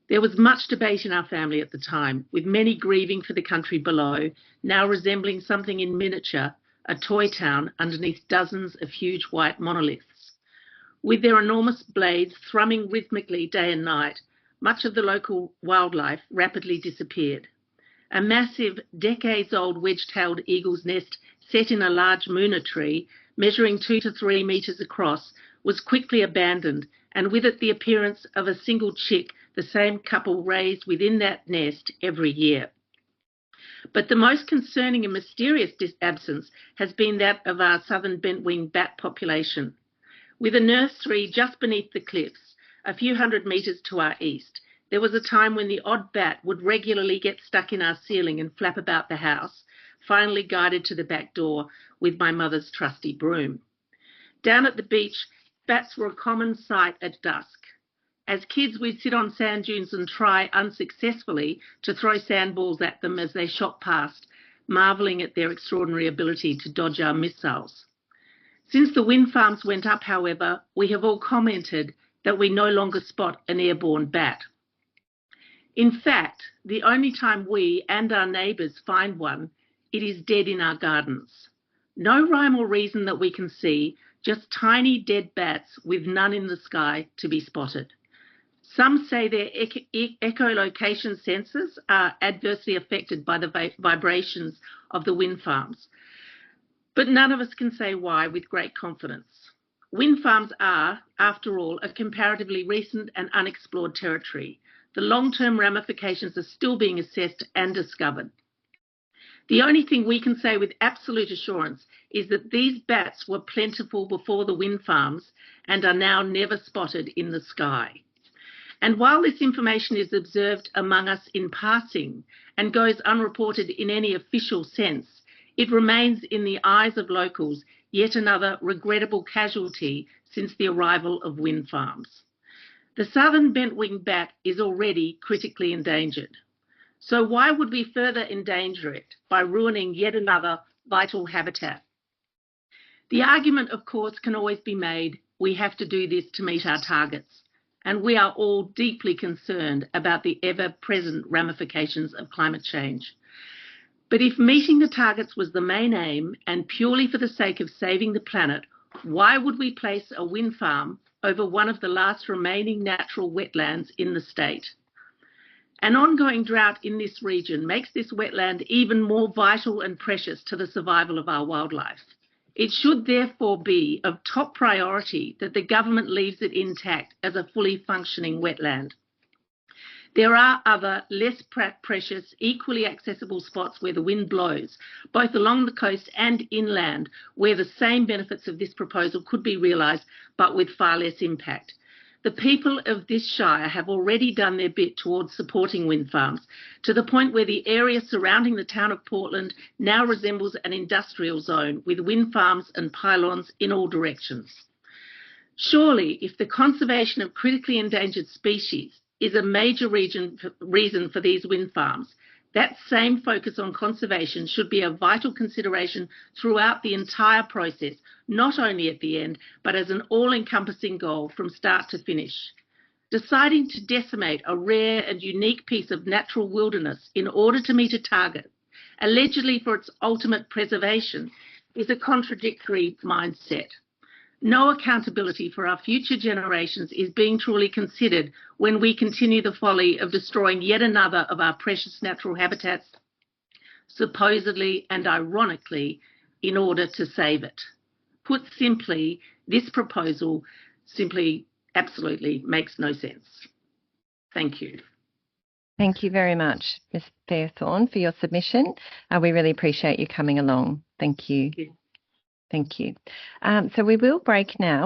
There was much debate in our family at the time, with many grieving for the country below, now resembling something in miniature, a toy town underneath dozens of huge white monoliths. With their enormous blades thrumming rhythmically day and night, much of the local wildlife rapidly disappeared. A massive, decades-old wedge-tailed eagle's nest set in a large moona tree, measuring 2 to 3 metres across, was quickly abandoned, and with it the appearance of a single chick the same couple raised within that nest every year. But the most concerning and mysterious absence has been that of our southern bent-winged bat population. With a nursery just beneath the cliffs, a few hundred metres to our east, there was a time when the odd bat would regularly get stuck in our ceiling and flap about the house, finally guided to the back door with my mother's trusty broom. Down at the beach, bats were a common sight at dusk. As kids, we'd sit on sand dunes and try unsuccessfully to throw sandballs at them as they shot past, marvelling at their extraordinary ability to dodge our missiles. Since the wind farms went up, however, we have all commented that we no longer spot an airborne bat. In fact, the only time we and our neighbours find one, it is dead in our gardens. No rhyme or reason that we can see, just tiny dead bats with none in the sky to be spotted. Some say their echolocation sensors are adversely affected by the vibrations of the wind farms, but none of us can say why with great confidence. Wind farms are, after all, a comparatively recent and unexplored territory. The long-term ramifications are still being assessed and discovered. The only thing we can say with absolute assurance is that these bats were plentiful before the wind farms and are now never spotted in the sky. And while this information is observed among us in passing and goes unreported in any official sense, it remains in the eyes of locals yet another regrettable casualty since the arrival of wind farms. The southern bent-winged bat is already critically endangered. So why would we further endanger it by ruining yet another vital habitat? The argument, of course, can always be made, we have to do this to meet our targets. And we are all deeply concerned about the ever-present ramifications of climate change. But if meeting the targets was the main aim and purely for the sake of saving the planet, why would we place a wind farm over one of the last remaining natural wetlands in the state. An ongoing drought in this region makes this wetland even more vital and precious to the survival of our wildlife. It should therefore be of top priority that the government leaves it intact as a fully functioning wetland. There are other less precious, equally accessible spots where the wind blows, both along the coast and inland, where the same benefits of this proposal could be realised, but with far less impact. The people of this shire have already done their bit towards supporting wind farms, to the point where the area surrounding the town of Portland now resembles an industrial zone with wind farms and pylons in all directions. Surely, if the conservation of critically endangered species is a major reason for these wind farms, that same focus on conservation should be a vital consideration throughout the entire process, not only at the end, but as an all-encompassing goal from start to finish. Deciding to decimate a rare and unique piece of natural wilderness in order to meet a target, allegedly for its ultimate preservation, is a contradictory mindset. No accountability for our future generations is being truly considered when we continue the folly of destroying yet another of our precious natural habitats, supposedly and ironically, in order to save it. Put simply, this proposal simply absolutely makes no sense. Thank you. Thank you very much, Ms Fairthorne, for your submission. We really appreciate you coming along. Thank you. Thank you. Thank you. So we will break now.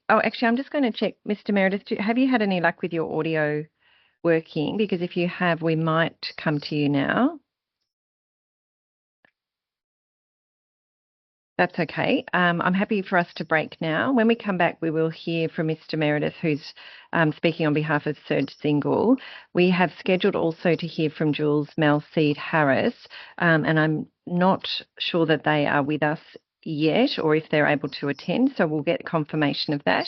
Actually, I'm just going to check, Mr Meredith, have you had any luck with your audio working? Because if you have, we might come to you now. That's okay. I'm happy for us to break now. When we come back, we will hear from Mr Meredith, who's speaking on behalf of Surge Single. We have scheduled also to hear from Jules Malseed Harris, and I'm not sure that they are with us yet or if they're able to attend, so we'll get confirmation of that.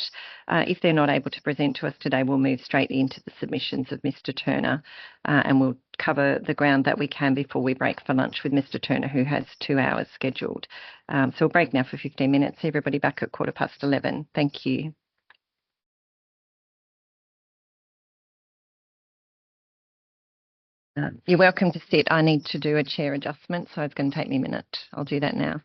If they're not able to present to us today, we'll move straight into the submissions of Mr Turner, and we'll cover the ground that we can before we break for lunch with Mr Turner, who has 2 hours scheduled. So we'll break now for 15 minutes. Everybody back at 11:15. Thank you. You're welcome to sit. I need to do a chair adjustment, so it's going to take me a minute. I'll do that now.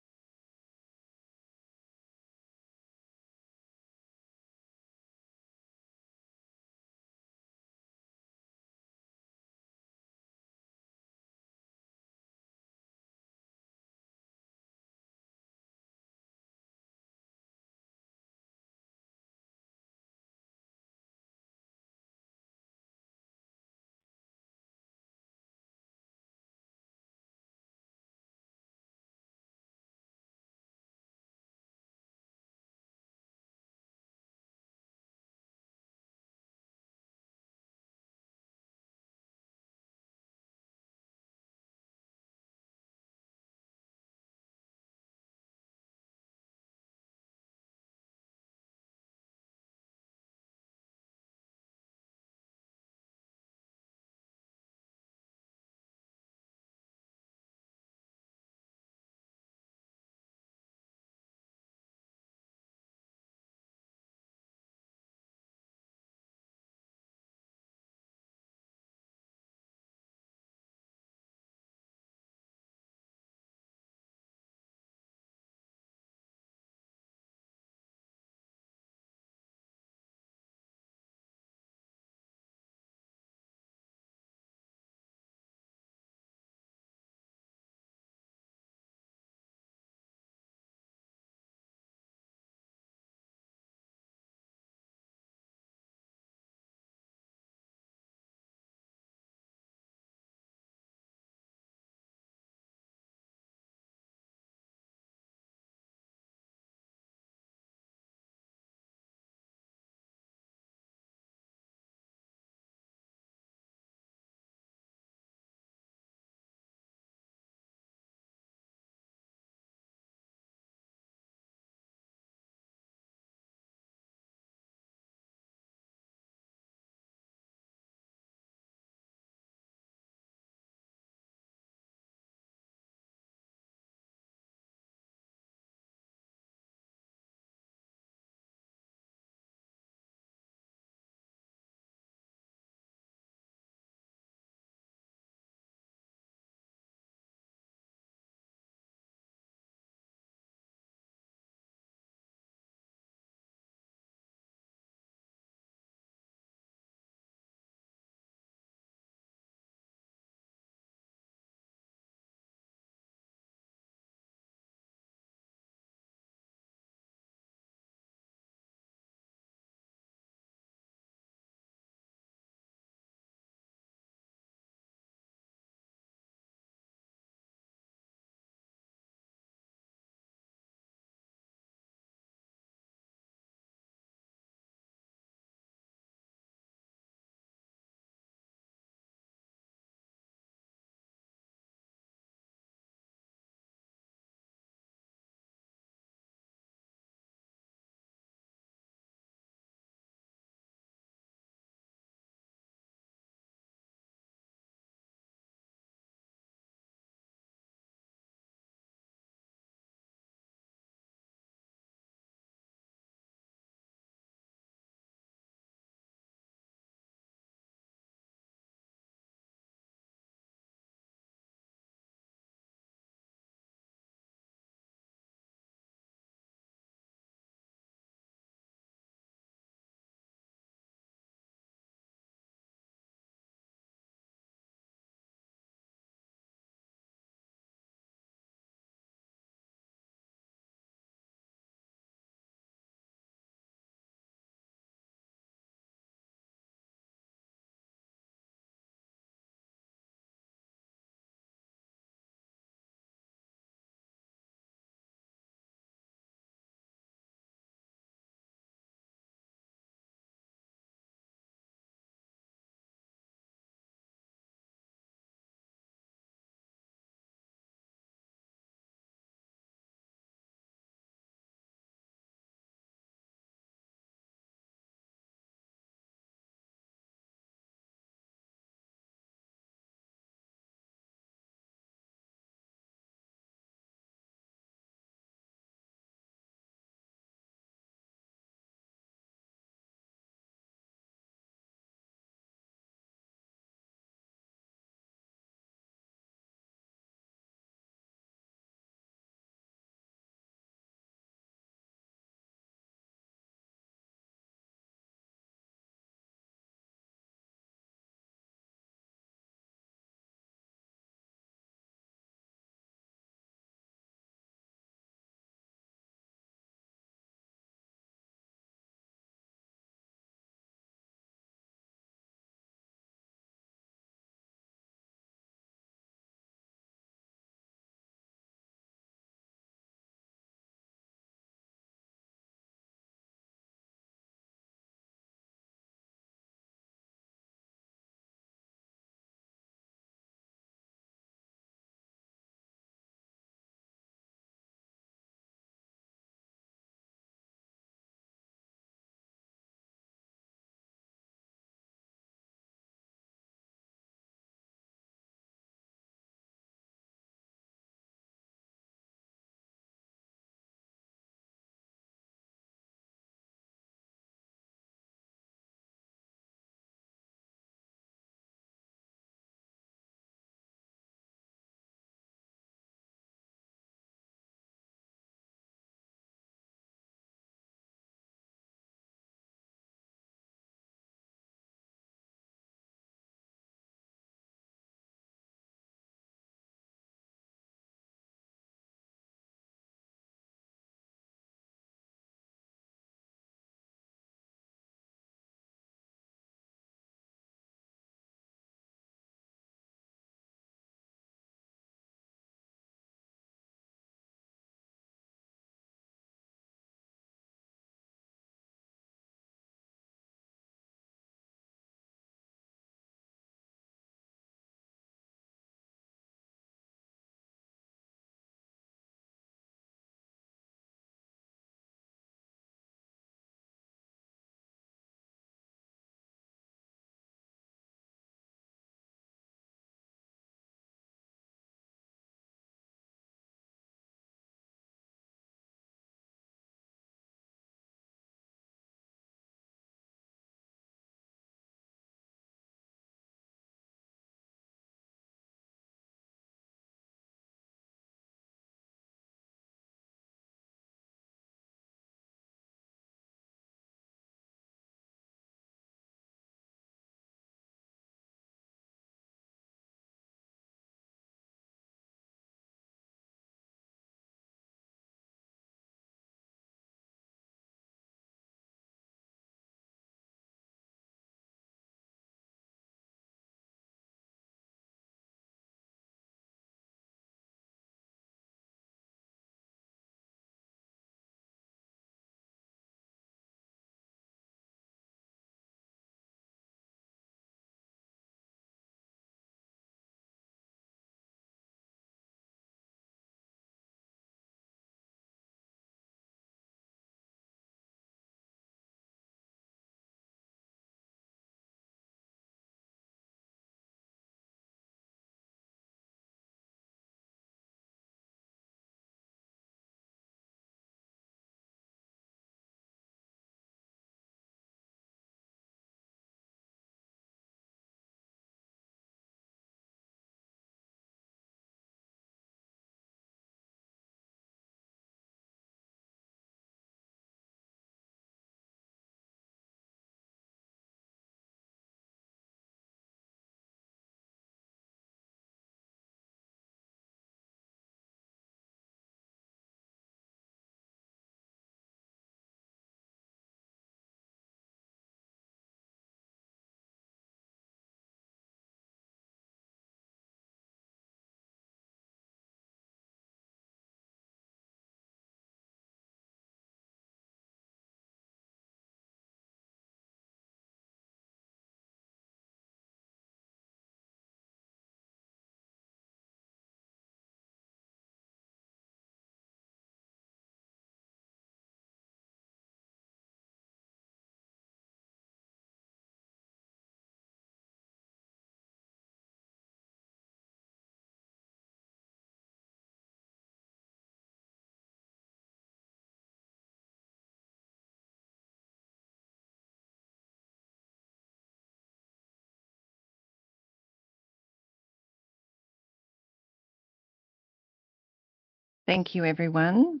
Thank you, everyone.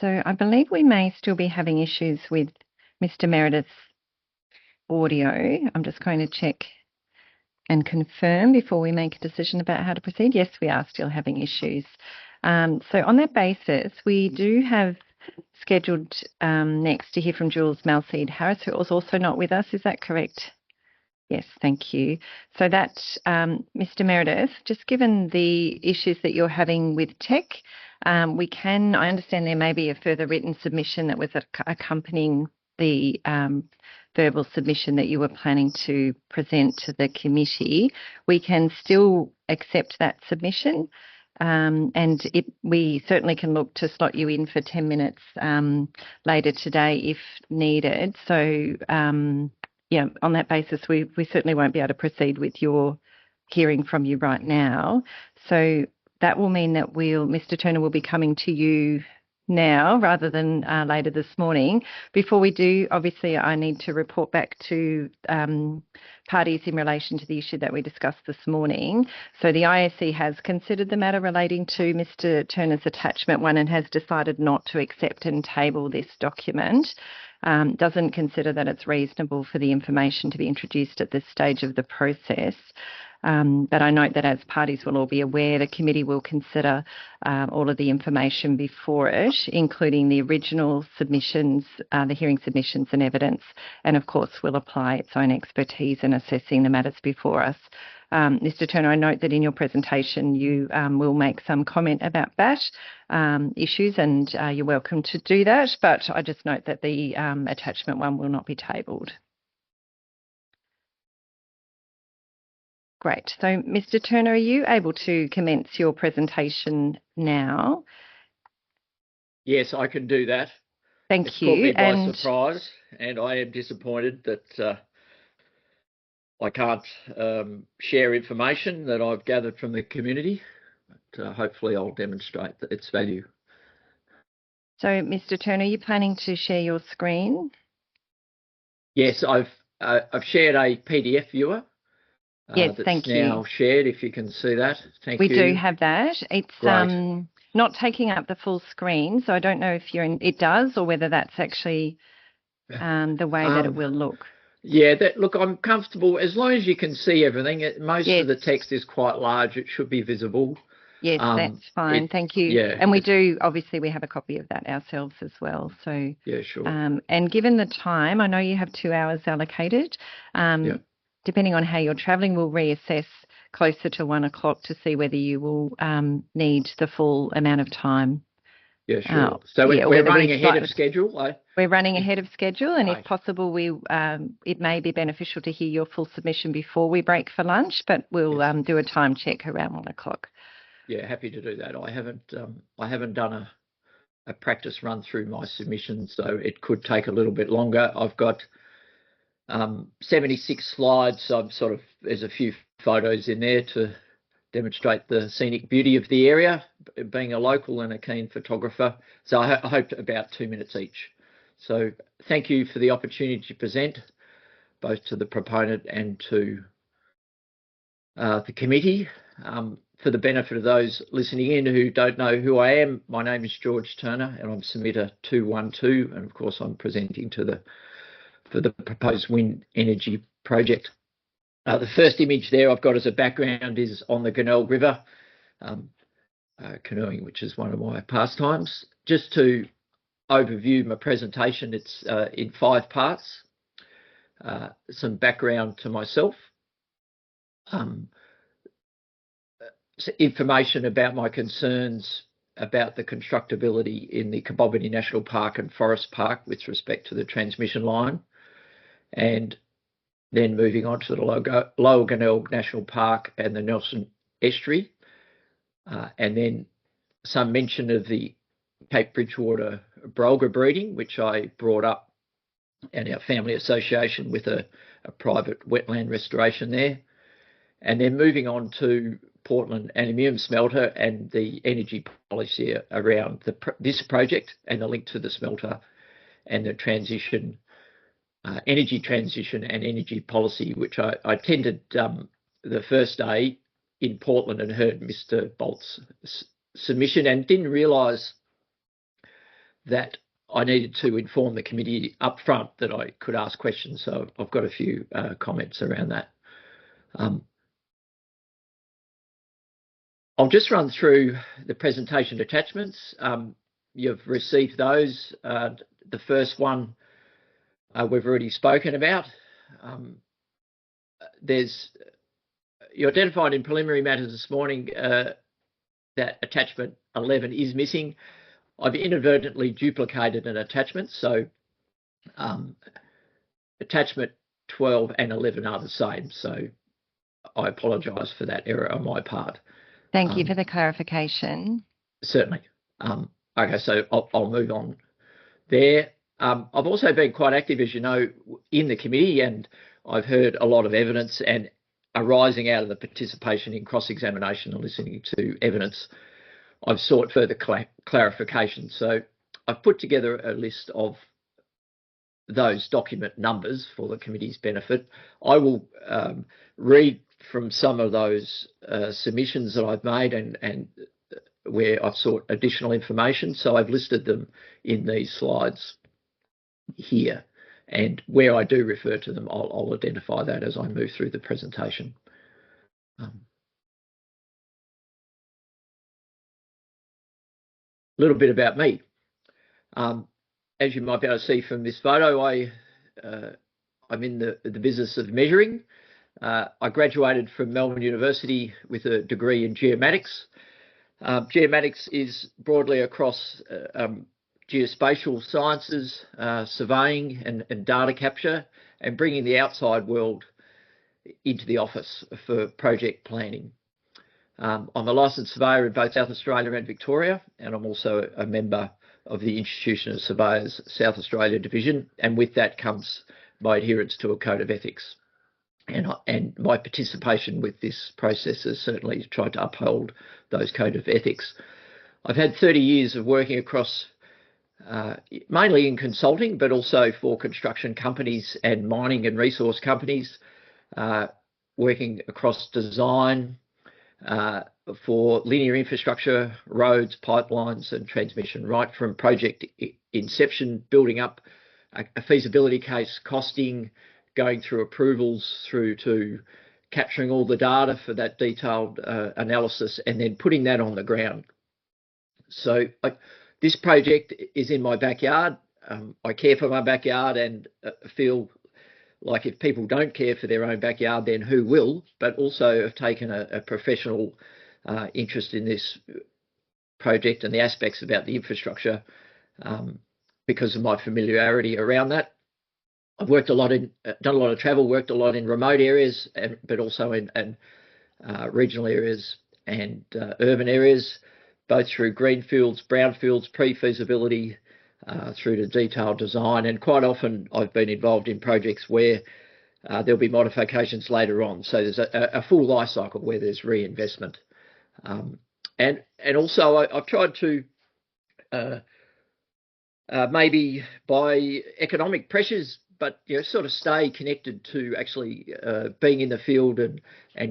So I believe we may still be having issues with Mr. Meredith's audio. I'm just going to check and confirm before we make a decision about how to proceed. Yes, we are still having issues. So on that basis, we do have scheduled next to hear from Jules Malseed Harris, who was also not with us. Is that correct? Yes, thank you. So that, Mr. Meredith, just given the issues that you're having with tech, I understand there may be a further written submission that was accompanying the verbal submission that you were planning to present to the committee. We can still accept that submission. And we certainly can look to slot you in for 10 minutes later today if needed. So, yeah, on that basis, we certainly won't be able to proceed with your hearing from you right now. So that will mean that Mr. Turner will be coming to you now rather than later this morning. Before we do, obviously, I need to report back to parties in relation to the issue that we discussed this morning. So the ISC has considered the matter relating to Mr. Turner's attachment 1 and has decided not to accept and table this document. Doesn't consider that it's reasonable for the information to be introduced at this stage of the process. But I note that as parties will all be aware, the committee will consider all of the information before it, including the original submissions, the hearing submissions and evidence, and of course will apply its own expertise in assessing the matters before us. Mr. Turner, I note that in your presentation you will make some comment about that issues, and you're welcome to do that, but I just note that the attachment 1 will not be tabled. Great. So, Mr. Turner, are you able to commence your presentation now? Yes, I can do that. Thank you. Caught me by surprise, and I am disappointed that I can't share information that I've gathered from the community, but hopefully I'll demonstrate its value. So, Mr. Turner, are you planning to share your screen? Yes, I've shared a PDF viewer. Yes, that's thank you. now shared, if you can see that. Thank you. We do have that. It's Great. not taking up the full screen, so I don't know if it does or whether that's actually the way that it will look. Yeah, look, I'm comfortable as long as you can see everything. Most Yes. of the text is quite large. It should be visible. Yes, that's fine. Thank you. Yeah, and we have a copy of that ourselves as well. So yeah, sure. And given the time, I know you have 2 hours allocated. Yeah. Depending on how you're travelling, we'll reassess closer to 1 o'clock to see whether you will need the full amount of time. Yeah, sure. So we're running ahead of schedule. We're running ahead of schedule, and Right. if possible, it may be beneficial to hear your full submission before we break for lunch, but we'll do a time check around 1 o'clock. Yeah, happy to do that. I haven't done a practice run through my submission, so it could take a little bit longer. I've got 76 slides, so there's a few photos in there to demonstrate the scenic beauty of the area, being a local and a keen photographer. So I hope about 2 minutes each. So thank you for the opportunity to present, both to the proponent and to the committee. For the benefit of those listening in who don't know who I am, my name is George Turner and I'm submitter 212, and of course I'm presenting for the proposed wind energy project. The first image there I've got as a background is on the Glenelg River, canoeing, which is one of my pastimes. Just to overview my presentation, it's in 5 parts. Some background to myself, information about my concerns about the constructability in the Kembruck National Park and Forest Park with respect to the transmission line, and then moving on to the Lower Glenelg National Park and the Nelson Estuary, and then some mention of the Cape Bridgewater brolga breeding, which I brought up, and our family association with a private wetland restoration there, and then moving on to Portland aluminium smelter and the energy policy around this project and the link to the smelter and the transition, energy transition and energy policy, which I attended the first day in Portland and heard Mr. Bolt's submission and didn't realise that I needed to inform the committee up front that I could ask questions. So I've got a few comments around that. I'll just run through the presentation attachments. You've received those. The first one we've already spoken about. You identified in preliminary matters this morning that attachment 11 is missing. I've inadvertently duplicated an attachment, so attachment 12 and 11 are the same. So I apologise for that error on my part. Thank you for the clarification. Certainly. Okay, so I'll move on there. I've also been quite active, as you know, in the committee, and I've heard a lot of evidence and arising out of the participation in cross-examination and listening to evidence. I've sought further clarification. So I've put together a list of those document numbers for the committee's benefit. I will read from some of those submissions that I've made and where I've sought additional information. So I've listed them in these slides here. And where I do refer to them, I'll identify that as I move through the presentation. A little bit about me. As you might be able to see from this photo, I'm in the business of measuring. I graduated from Melbourne University with a degree in geomatics. Geomatics is broadly across geospatial sciences, surveying and data capture, and bringing the outside world into the office for project planning. I'm a licensed surveyor in both South Australia and Victoria, and I'm also a member of the Institution of Surveyors South Australia Division, and with that comes my adherence to a code of ethics. And my participation with this process has certainly tried to uphold those code of ethics. I've had 30 years of working across mainly in consulting, but also for construction companies and mining and resource companies, working across design for linear infrastructure, roads, pipelines and transmission, right from project inception, building up a feasibility case, costing, going through approvals, through to capturing all the data for that detailed analysis and then putting that on the ground. So this project is in my backyard. I care for my backyard and feel like if people don't care for their own backyard, then who will? But also have taken a professional interest in this project and the aspects about the infrastructure because of my familiarity around that. I've worked a lot done a lot of travel, worked a lot in remote areas, but also in regional areas and urban areas, both through greenfields, brownfields, pre-feasibility, through to detailed design. And quite often I've been involved in projects where there'll be modifications later on. So there's a full life cycle where there's reinvestment. And also I've tried to maybe by economic pressures, but sort of stay connected to actually being in the field and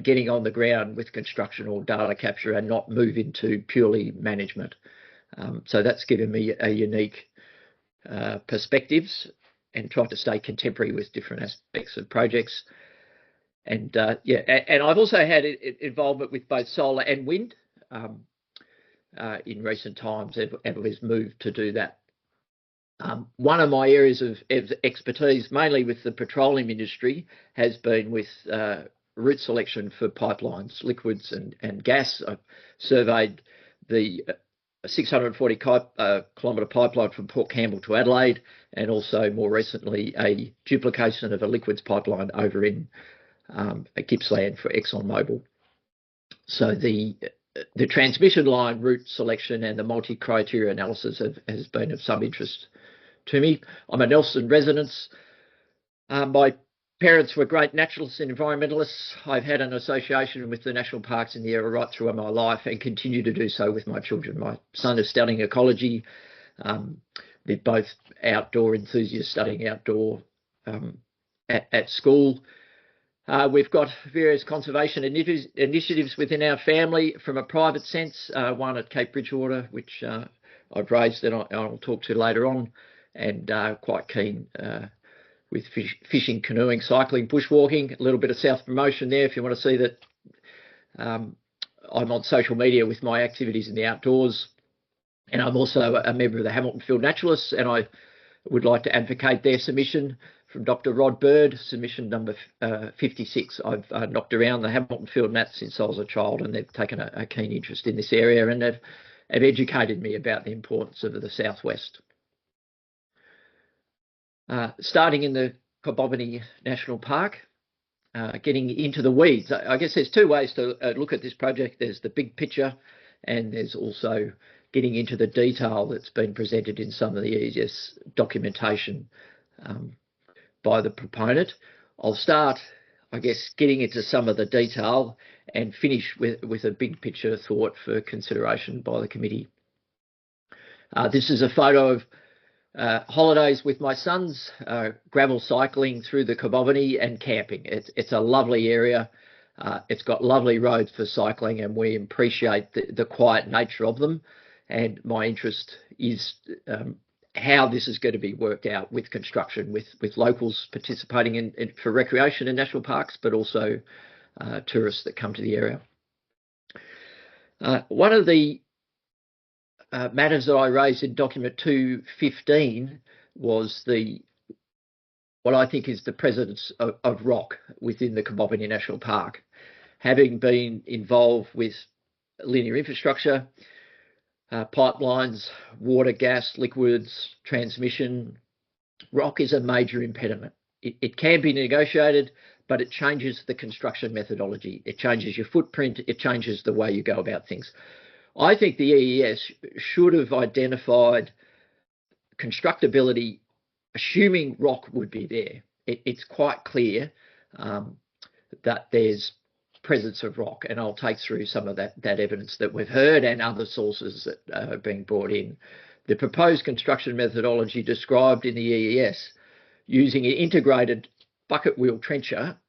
getting on the ground with construction or data capture and not move into purely management. So that's given me a unique perspectives and trying to stay contemporary with different aspects of projects. And and I've also had involvement with both solar and wind in recent times, and was moved to do that. One of my areas of expertise, mainly with the petroleum industry, has been with route selection for pipelines, liquids and gas. I've surveyed the 640 kilometre pipeline from Port Campbell to Adelaide, and also more recently a duplication of a liquids pipeline over in Gippsland for ExxonMobil. So the transmission line route selection and the multi-criteria analysis has been of some interest to me. I'm a Nelson resident. My parents were great naturalists and environmentalists. I've had an association with the national parks in the area right through my life and continue to do so with my children. My son is studying ecology. They're both outdoor enthusiasts studying outdoor at school. We've got various conservation initiatives within our family from a private sense, one at Cape Bridgewater, which I've raised and I'll talk to later on, and quite keen with fishing, canoeing, cycling, bushwalking, a little bit of self-promotion there if you want to see that I'm on social media with my activities in the outdoors. And I'm also a member of the Hamilton Field Naturalists, and I would like to advocate their submission from Dr. Rod Bird, submission number 56. I've knocked around the Hamilton Field Nats since I was a child, and they've taken a keen interest in this area, and have educated me about the importance of the southwest. Starting in the Cobbobany National Park, getting into the weeds. I guess there's two ways to look at this project. There's the big picture, and there's also getting into the detail that's been presented in some of the EES documentation by the proponent. I'll start, I guess, getting into some of the detail and finish with a big picture thought for consideration by the committee. This is a photo of holidays with my sons, gravel cycling through the Cobbobany and camping. It's a lovely area. It's got lovely roads for cycling, and we appreciate the quiet nature of them. And my interest is how this is going to be worked out with construction, with locals participating in for recreation in national parks, but also tourists that come to the area. One of the matters that I raised in document 215 was what I think is the presence of rock within the Cobbobany National Park. Having been involved with linear infrastructure, pipelines, water, gas, liquids, transmission, rock is a major impediment. It can be negotiated, but it changes the construction methodology. It changes your footprint. It changes the way you go about things. I think the EES should have identified constructability, assuming rock would be there. It's quite clear that there's presence of rock, and I'll take through some of that evidence that we've heard and other sources that are being brought in. The proposed construction methodology described in the EES using an integrated bucket wheel trencher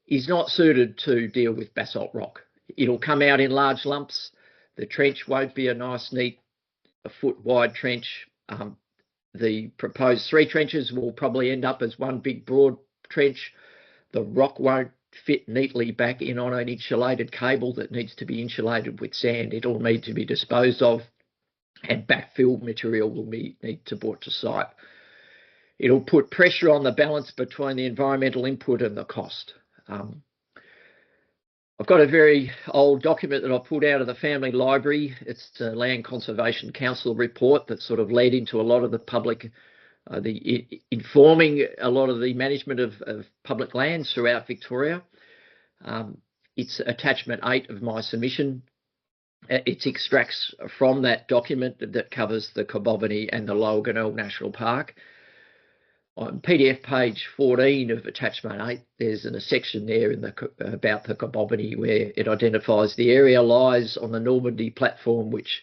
is not suited to deal with basalt rock. It'll come out in large lumps. The trench won't be a nice, neat, a foot wide trench. The proposed 3 trenches will probably end up as one big broad trench. The rock won't fit neatly back in on an insulated cable that needs to be insulated with sand. It'll need to be disposed of, and backfill material will need to be brought to site. It'll put pressure on the balance between the environmental input and the cost. I've got a very old document that I pulled out of the family library. It's the Land Conservation Council report that sort of led into a lot of the public, informing a lot of the management of public lands throughout Victoria. It's attachment 8 of my submission. It extracts from that document that covers the Cobbobany and the Lower Gurnell National Park. On PDF page 14 of attachment 8, there's a section there about the Cobbobany where it identifies the area lies on the Normandy platform, which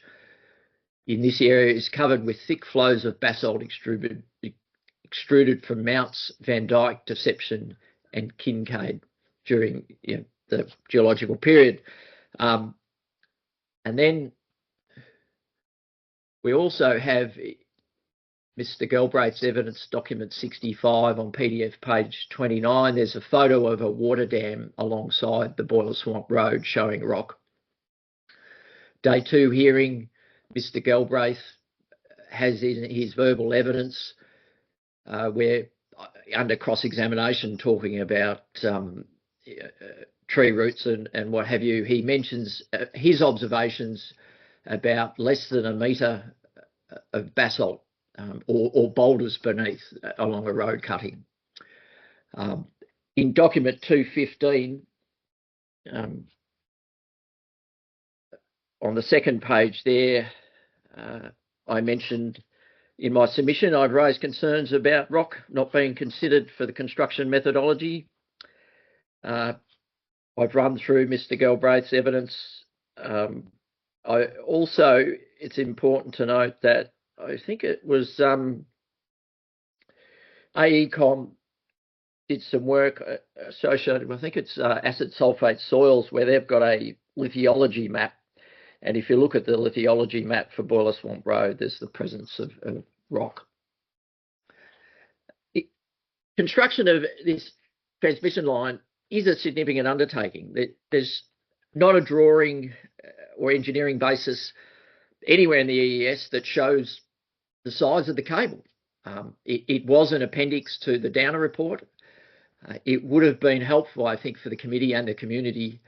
in this area is covered with thick flows of basalt extruded from Mounts Van Dyke, Deception and Kincaid during the geological period. And then we also have Mr. Galbraith's evidence document 65 on PDF page 29. There's a photo of a water dam alongside the Boiler Swamp Road showing rock. Day 2 hearing, Mr. Galbraith has in his verbal evidence where under cross-examination talking about tree roots and what have you, he mentions his observations about less than a metre of basalt or boulders beneath along a road cutting. In document 215, on the second page there, I mentioned in my submission I've raised concerns about rock not being considered for the construction methodology. I've run through Mr. Galbraith's evidence. It's important to note that I think it was AECOM did some work associated with, I think it's acid sulfate soils, where they've got a lithiology map. And if you look at the lithiology map for Boiler Swamp Road, there's the presence of rock. Construction of this transmission line is a significant undertaking. There's not a drawing or engineering basis anywhere in the EES that shows the size of the cable. It was an appendix to the Downer report. It would have been helpful, I think, for the committee and the community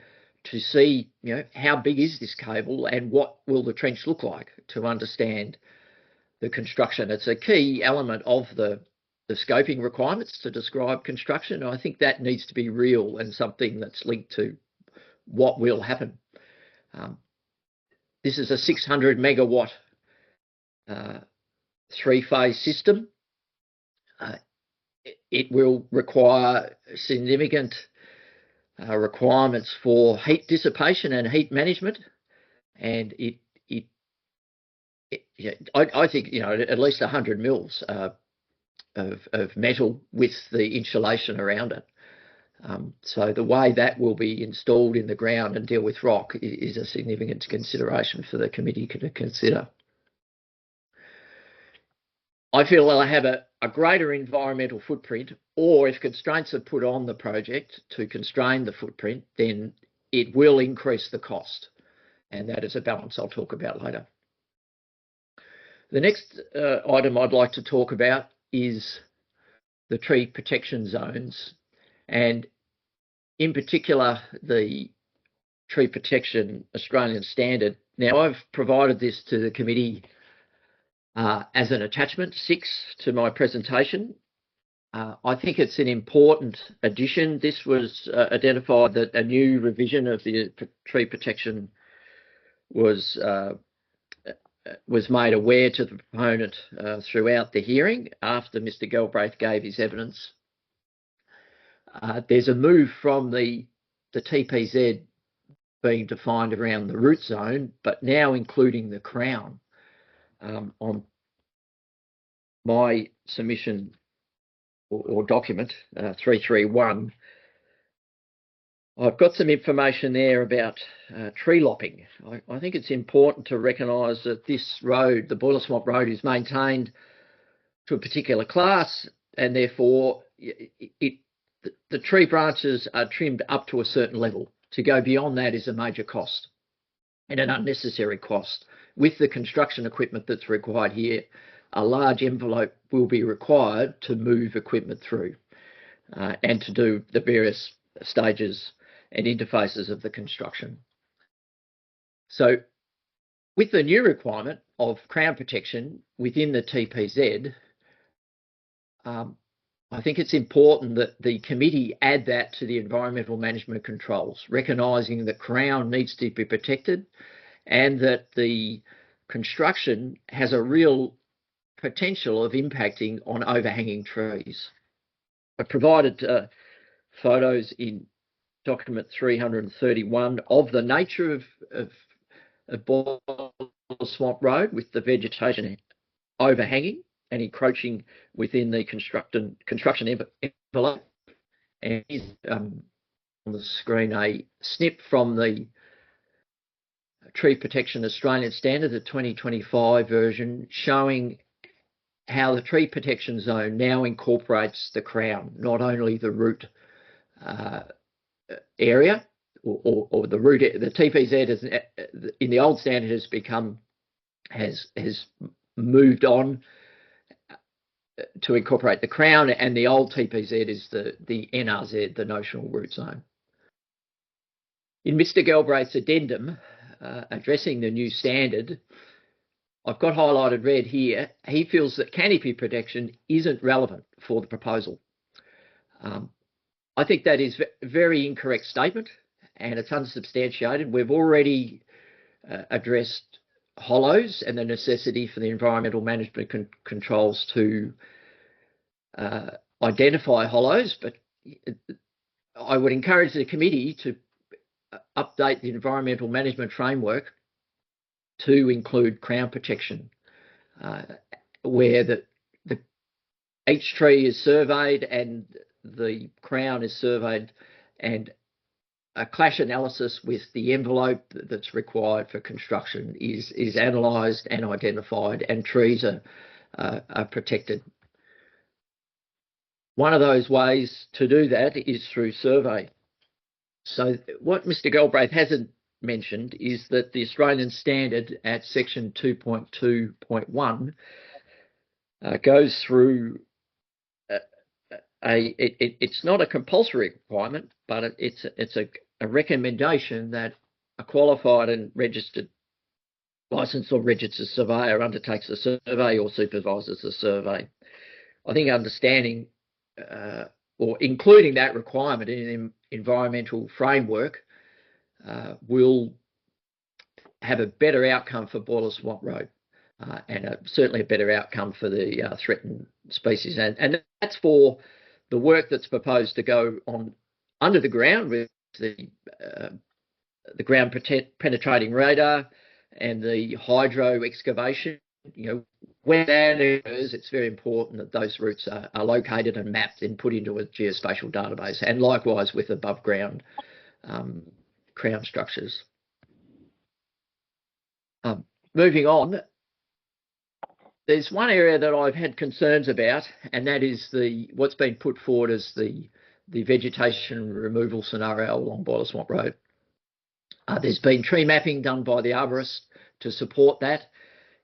to see, how big is this cable and what will the trench look like, to understand the construction. It's a key element of the scoping requirements to describe construction. I think that needs to be real and something that's linked to what will happen. This is a 600 megawatt three-phase system. It will require significant requirements for heat dissipation and heat management, and I think at least 100 mils of metal with the insulation around it. So the way that will be installed in the ground and deal with rock is a significant consideration for the committee to consider. I feel they'll have a greater environmental footprint, or if constraints are put on the project to constrain the footprint, then it will increase the cost. And that is a balance I'll talk about later. The next item I'd like to talk about is the tree protection zones, and in particular the Tree Protection Australian Standard. Now, I've provided this to the committee as an attachment 6 to my presentation. I think it's an important addition. This was identified that a new revision of the tree protection was made aware to the proponent throughout the hearing after Mr. Galbraith gave his evidence. There's a move from the TPZ being defined around the root zone, but now including the crown. On my submission or document 331, I've got some information there about tree lopping. I think it's important to recognise that this road, the Boiler Swamp Road, is maintained to a particular class, and therefore the tree branches are trimmed up to a certain level. To go beyond that is a major cost and an unnecessary cost. With the construction equipment that's required here, a large envelope will be required to move equipment through and to do the various stages and interfaces of the construction. So with the new requirement of crown protection within the TPZ, I think it's important that the committee add that to the environmental management controls, recognising that crown needs to be protected and that the construction has a real potential of impacting on overhanging trees. I provided photos in document 331 of the nature of Boiler Swamp Road, with the vegetation overhanging and encroaching within the construction envelope. And here's on the screen a snip from the Tree Protection Australian Standard, the 2025 version, showing how the tree protection zone now incorporates the crown, not only the root area or the root. The TPZ in the old standard has moved on to incorporate the crown, and the old TPZ is the NRZ, the notional root zone. In Mr. Galbraith's addendum addressing the new standard, I've got highlighted red here. He feels that canopy protection isn't relevant for the proposal. I think that is a very incorrect statement, and it's unsubstantiated. We've already addressed hollows and the necessity for the environmental management controls to identify hollows, but I would encourage the committee to update the environmental management framework to include crown protection, where each tree is surveyed and the Crown is surveyed and a clash analysis with the envelope that's required for construction is analysed and identified, and trees are protected. One of those ways to do that is through survey. So what Mr. Galbraith hasn't mentioned is that the Australian standard at section 2.2.1 goes through it's not a compulsory requirement, but it's a recommendation that a qualified and registered licensed or registered surveyor undertakes the survey or supervises the survey. I think understanding or including that requirement in an environmental framework will have a better outcome for Boiler Swamp Road and certainly a better outcome for the threatened species. And that's for the work that's proposed to go on under the ground with the ground penetrating radar and the hydro excavation. You know, when that occurs, it's very important that those routes are located and mapped and put into a geospatial database, and likewise with above ground crown structures. Moving on, there's one area that I've had concerns about, and that is what's been put forward as the vegetation removal scenario along Boiler Swamp Road. There's been tree mapping done by the arborist to support that.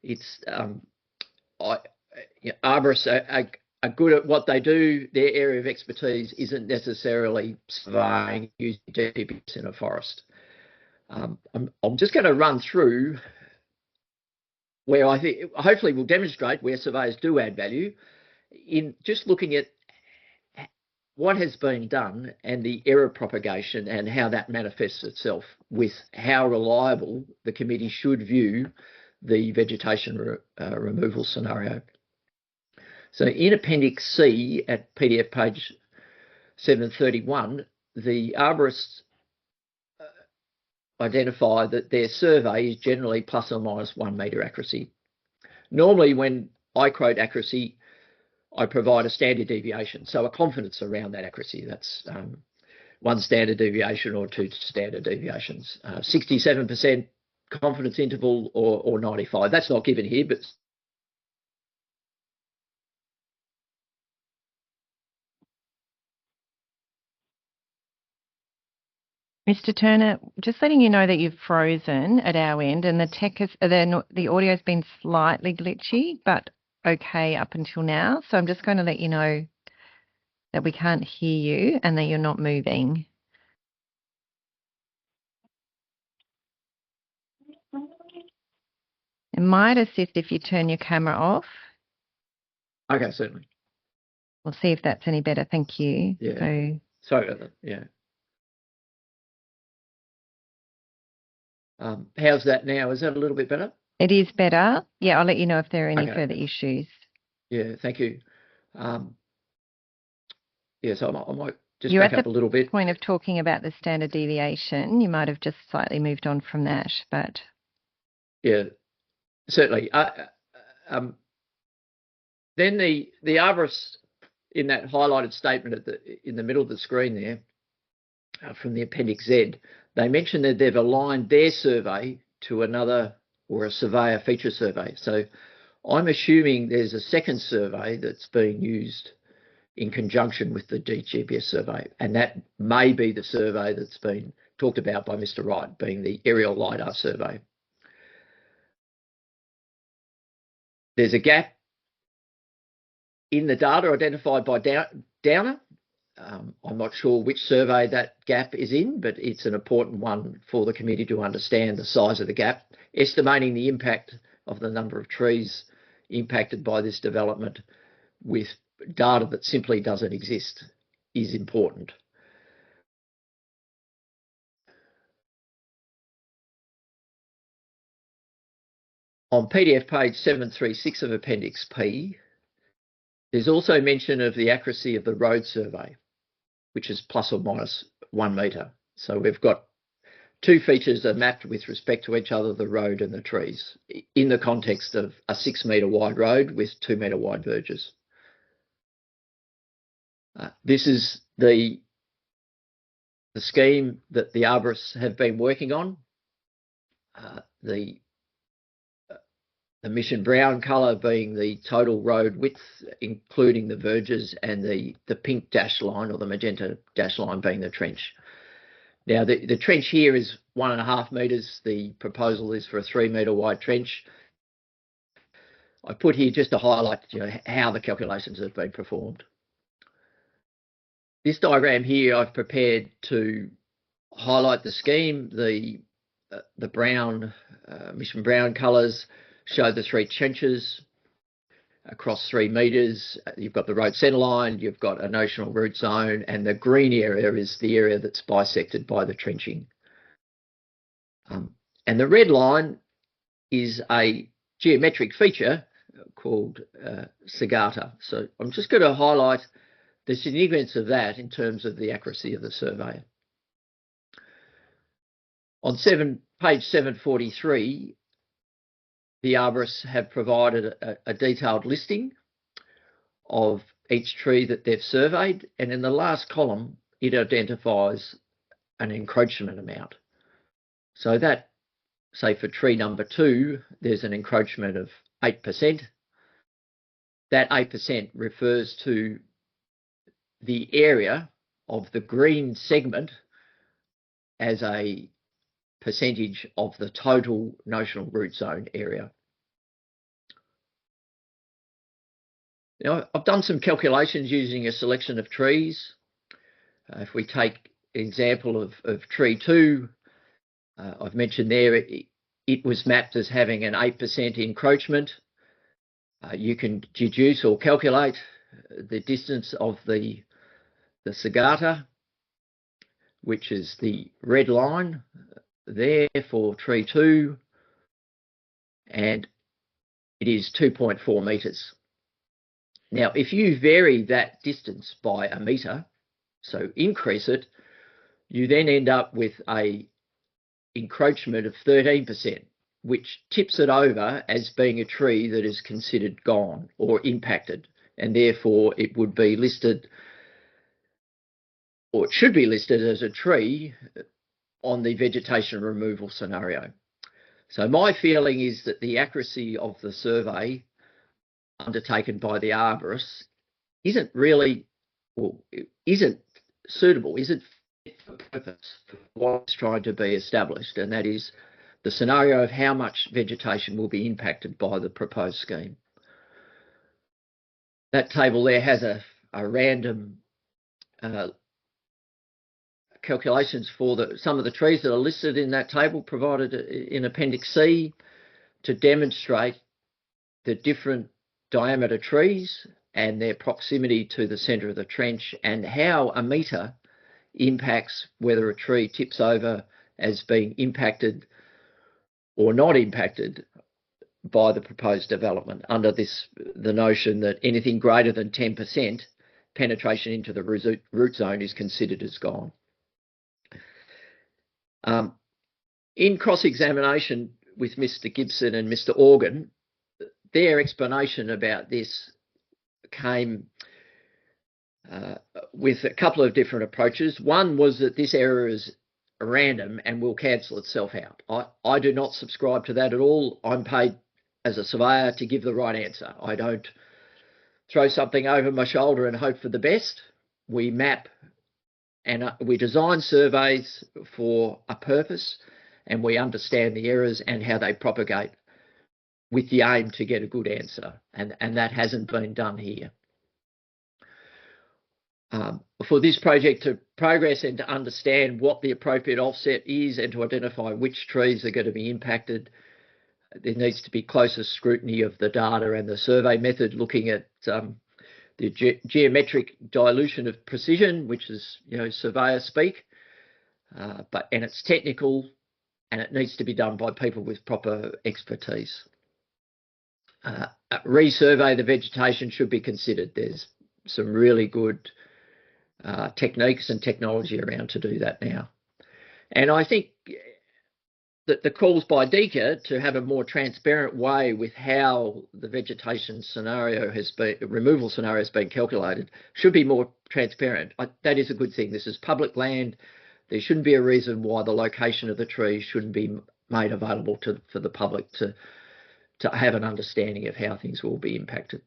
It's arborists are good at what they do. Their area of expertise isn't necessarily surveying using GPS in a forest. I'm just going to run through where I think hopefully will demonstrate where surveyors do add value in just looking at what has been done and the error propagation and how that manifests itself with how reliable the committee should view the vegetation removal scenario. So in Appendix C at PDF page 731, the arborists identify that their survey is generally plus or minus 1 metre accuracy. Normally when I quote accuracy, I provide a standard deviation, so a confidence around that accuracy. That's 1 standard deviation or 2 standard deviations. 67% confidence interval or 95. That's not given here, but Mr. Turner, just letting you know that you've frozen at our end, and the audio has been slightly glitchy, but okay up until now. So I'm just going to let you know that we can't hear you and that you're not moving. It might assist if you turn your camera off. okay, certainly. We'll see if that's any better. Thank you. Yeah. So, Sorry about that. Yeah. How's that now? Is that a little bit better? it is better. Yeah, I'll let you know if there are any Okay. further issues. Yeah, thank you. Yeah, so I might just You're back at up a little bit. Point of talking about the standard deviation, you might have just slightly moved on from that, but Yeah, certainly. Then the arborists in that highlighted statement in the middle of the screen there from the Appendix Z, they mention that they've aligned their survey to another or a surveyor feature survey. So I'm assuming there's a second survey that's being used in conjunction with the GPS survey, and that may be the survey that's been talked about by Mr. Wright, being the aerial LiDAR survey. There's a gap in the data identified by Downer. I'm not sure which survey that gap is in, but it's an important one for the committee to understand the size of the gap. Estimating the impact of the number of trees impacted by this development with data that simply doesn't exist is important. On PDF page 736 of Appendix P, there's also mention of the accuracy of the road survey, which is plus or minus 1 metre. So we've got 2 features that are mapped with respect to each other, the road and the trees, in the context of a 6 metre wide road with 2 metre wide verges. This is the scheme that the arborists have been working on. The mission brown colour being the total road width, including the verges, and the pink dash line or the magenta dash line being the trench. Now, the trench here is 1.5 metres. The proposal is for a 3 metre wide trench. I put here just to highlight how the calculations have been performed. This diagram here I've prepared to highlight the scheme. The brown, mission brown colours show the 3 trenches across 3 metres. You've got the road centre line, you've got a notional root zone, and the green area is the area that's bisected by the trenching. And the red line is a geometric feature called Sagata. So I'm just going to highlight the significance of that in terms of the accuracy of the surveyor. On page 743, the arborists have provided a detailed listing of each tree that they've surveyed, and in the last column, it identifies an encroachment amount. So that, say for tree number 2, there's an encroachment of 8%. That 8% refers to the area of the green segment as a percentage of the total notional root zone area. Now, I've done some calculations using a selection of trees. If we take an example of tree 2, I've mentioned there it was mapped as having an 8% encroachment. You can deduce or calculate the distance of the Sagata, which is the red line there for tree 2, and it is 2.4 metres. Now, if you vary that distance by a metre, so increase it, you then end up with a encroachment of 13%, which tips it over as being a tree that is considered gone or impacted, and therefore it would be listed, or it should be listed as a tree on the vegetation removal scenario. So my feeling is that the accuracy of the survey undertaken by the arborists isn't really, well, isn't suitable, isn't fit for purpose for what's trying to be established, and that is the scenario of how much vegetation will be impacted by the proposed scheme. That table there has a random calculations for some of the trees that are listed in that table provided in Appendix C to demonstrate the different diameter trees and their proximity to the centre of the trench, and how a metre impacts whether a tree tips over as being impacted or not impacted by the proposed development under the notion that anything greater than 10% penetration into the root zone is considered as gone. In cross-examination with Mr. Gibson and Mr. Organ, their explanation about this came with a couple of different approaches. One was that this error is random and will cancel itself out. I do not subscribe to that at all. I'm paid as a surveyor to give the right answer. I don't throw something over my shoulder and hope for the best. We map and we design surveys for a purpose, and we understand the errors and how they propagate with the aim to get a good answer, and that hasn't been done here. For this project to progress and to understand what the appropriate offset is and to identify which trees are going to be impacted, there needs to be closer scrutiny of the data and the survey method, looking at the geometric dilution of precision, which is, surveyor speak, and it's technical, and it needs to be done by people with proper expertise. Resurvey the vegetation should be considered. There's some really good techniques and technology around to do that now. And I think the calls by DECA to have a more transparent way with how the vegetation scenario removal scenario has been calculated should be more transparent. That is a good thing. This is public land. There shouldn't be a reason why the location of the trees shouldn't be made available for the public to have an understanding of how things will be impacted.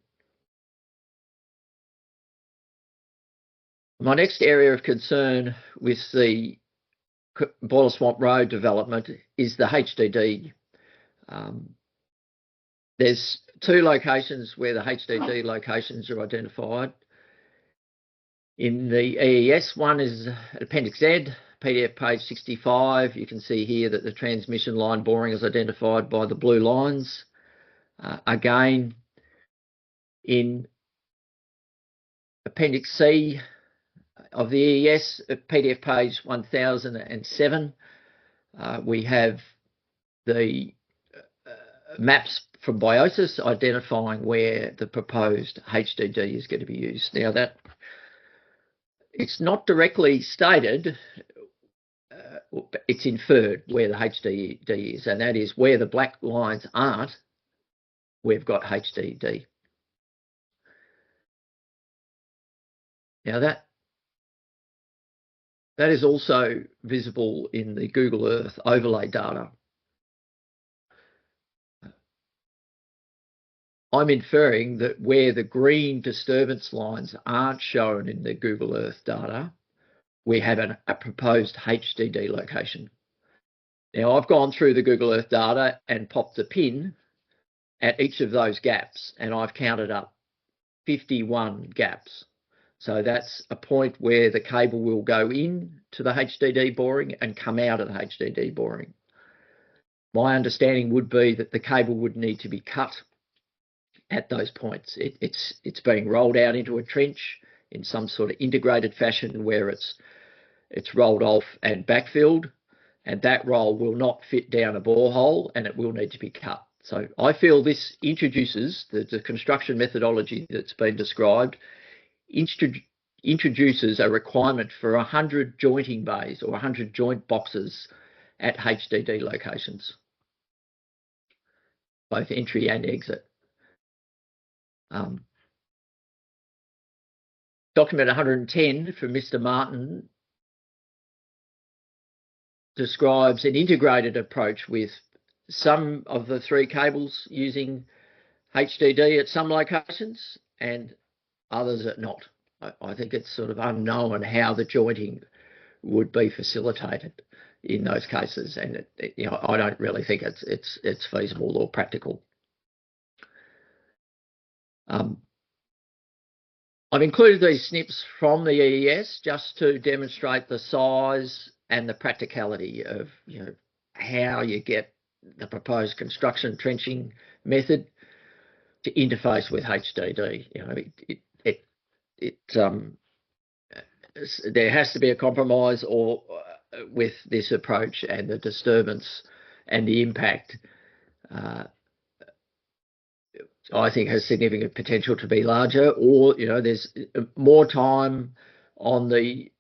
My next area of concern with the Boiler Swamp Road development is the HDD. There's 2 locations where the HDD locations are identified. In the EES, one is Appendix Z, PDF page 65. You can see here that the transmission line boring is identified by the blue lines. Again, in Appendix C of the EES, PDF page 1007, we have the maps from Biosis identifying where the proposed HDD is going to be used. Now, that it's not directly stated, it's inferred where the HDD is, and that is where the black lines aren't, we've got HDD. Now, that is also visible in the Google Earth overlay data. I'm inferring that where the green disturbance lines aren't shown in the Google Earth data, we have a proposed HDD location. Now, I've gone through the Google Earth data and popped a pin at each of those gaps, and I've counted up 51 gaps. So that's a point where the cable will go in to the HDD boring and come out of the HDD boring. My understanding would be that the cable would need to be cut at those points. It's being rolled out into a trench in some sort of integrated fashion where it's rolled off and backfilled, and that roll will not fit down a borehole and it will need to be cut. So I feel this introduces the construction methodology that's been described, introduces a requirement for 100 jointing bays or 100 joint boxes at HDD locations, both entry and exit. Document 110 from Mr. Martin describes an integrated approach with some of the 3 cables using HDD at some locations and others at not. I think it's sort of unknown how the jointing would be facilitated in those cases, and I don't really think it's feasible or practical. I've included these snips from the EES just to demonstrate the size and the practicality of how you get the proposed construction trenching method to interface with HDD. There has to be a compromise or with this approach, and the disturbance and the impact I think has significant potential to be larger, or there's more time on the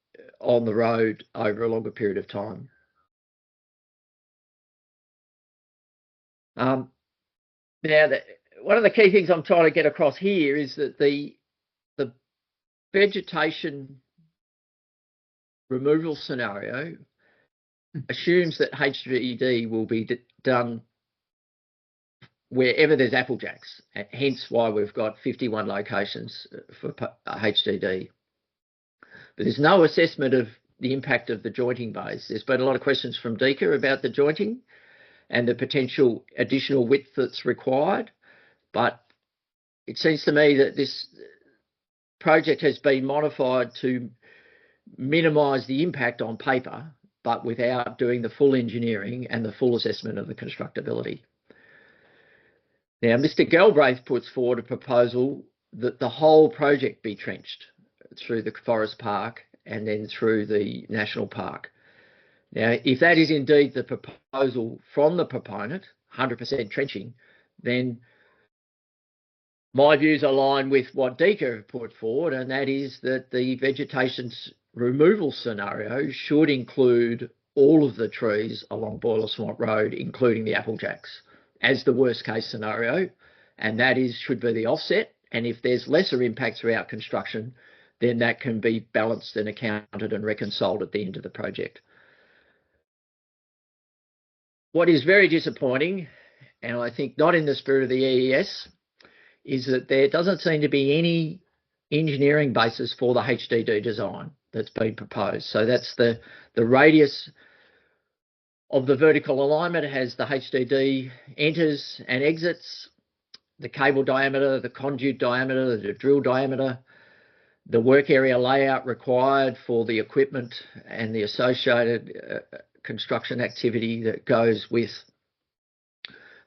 road over a longer period of time. Now, one of the key things I'm trying to get across here is that the vegetation removal scenario assumes that HDD will be done wherever there's applejacks, hence why we've got 51 locations for HDD. But there's no assessment of the impact of the jointing bays. There's been a lot of questions from DECA about the jointing and the potential additional width that's required, but it seems to me that this project has been modified to minimise the impact on paper, but without doing the full engineering and the full assessment of the constructability. Now, Mr. Galbraith puts forward a proposal that the whole project be trenched through the Forest Park and then through the National Park. Now, if that is indeed the proposal from the proponent, 100% trenching, then my views align with what DECA have put forward, and that is that the vegetation removal scenario should include all of the trees along Boiler Swamp Road, including the Applejacks, as the worst case scenario, and that should be the offset. And if there's lesser impact throughout construction, then that can be balanced and accounted and reconciled at the end of the project. What is very disappointing, and I think not in the spirit of the EES, is that there doesn't seem to be any engineering basis for the HDD design that's been proposed. So that's the radius of the vertical alignment has the HDD enters and exits, the cable diameter, the conduit diameter, the drill diameter, the work area layout required for the equipment and the associated construction activity that goes with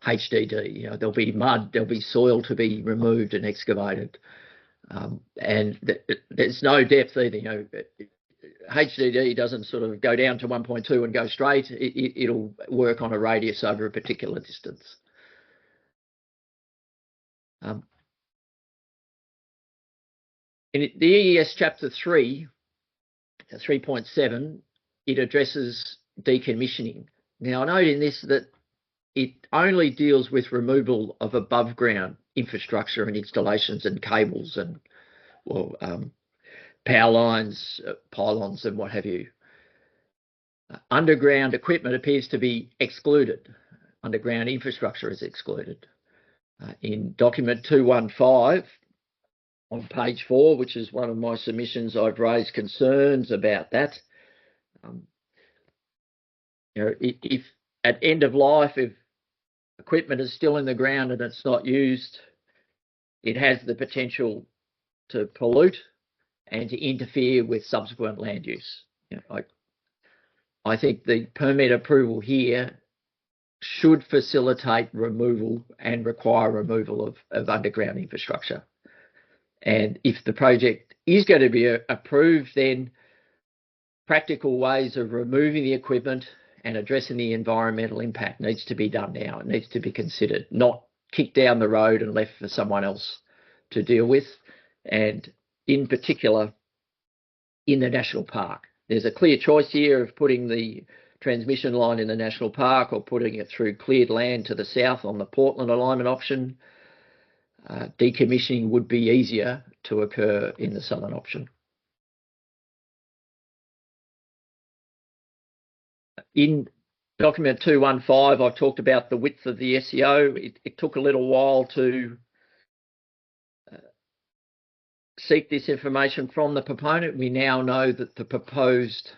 HDD. You know, there'll be mud, there'll be soil to be removed and excavated. And there's no depth either. You know, HDD doesn't sort of go down to 1.2 and go straight. It'll work on a radius over a particular distance. In the EES Chapter 3, 3.7, it addresses decommissioning. Now, I note in this that it only deals with removal of above ground infrastructure and installations and cables and power lines, pylons and what have you. Underground equipment appears to be excluded. Underground infrastructure is excluded. In document 215 on page 4, which is one of my submissions, I've raised concerns about that. You know, if at end of life, if equipment is still in the ground and it's not used, it has the potential to pollute and to interfere with subsequent land use. You know, I think the permit approval here should facilitate removal and require removal of underground infrastructure. And if the project is going to be approved, then practical ways of removing the equipment and addressing the environmental impact needs to be done now. It needs to be considered, not kicked down the road and left for someone else to deal with. And in particular, in the national park, there's a clear choice here of putting the transmission line in the national park or putting it through cleared land to the south on the Portland alignment option. Decommissioning would be easier to occur in the southern option. In document 215, I've talked about the width of the SEO. It took a little while to seek this information from the proponent. We now know that the proposed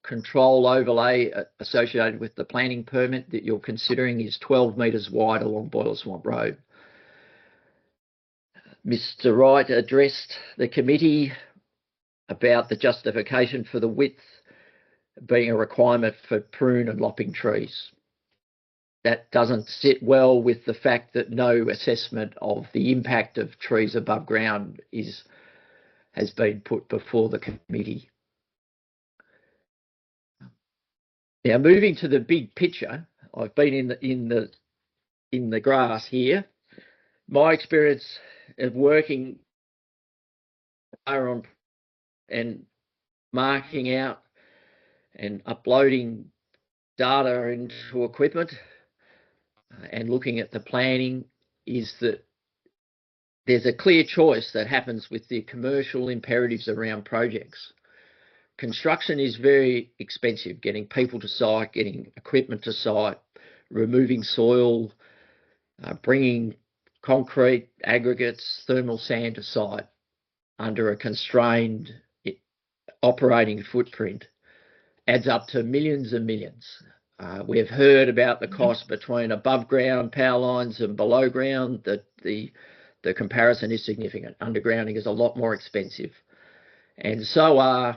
control overlay associated with the planning permit that you're considering is 12 metres wide along Boiler Swamp Road. Mr. Wright addressed the committee about the justification for the width being a requirement for prune and lopping trees. That doesn't sit well with the fact that no assessment of the impact of trees above ground has been put before the committee. Now, moving to the big picture, I've been in the grass here. My experience of working on and marking out and uploading data into equipment and looking at the planning is that there's a clear choice that happens with the commercial imperatives around projects. Construction is very expensive, getting people to site, getting equipment to site, removing soil, bringing concrete, aggregates, thermal sand to site under a constrained operating footprint adds up to millions and millions. We've heard about the cost between above ground power lines and below ground, that the comparison is significant. Undergrounding is a lot more expensive. And so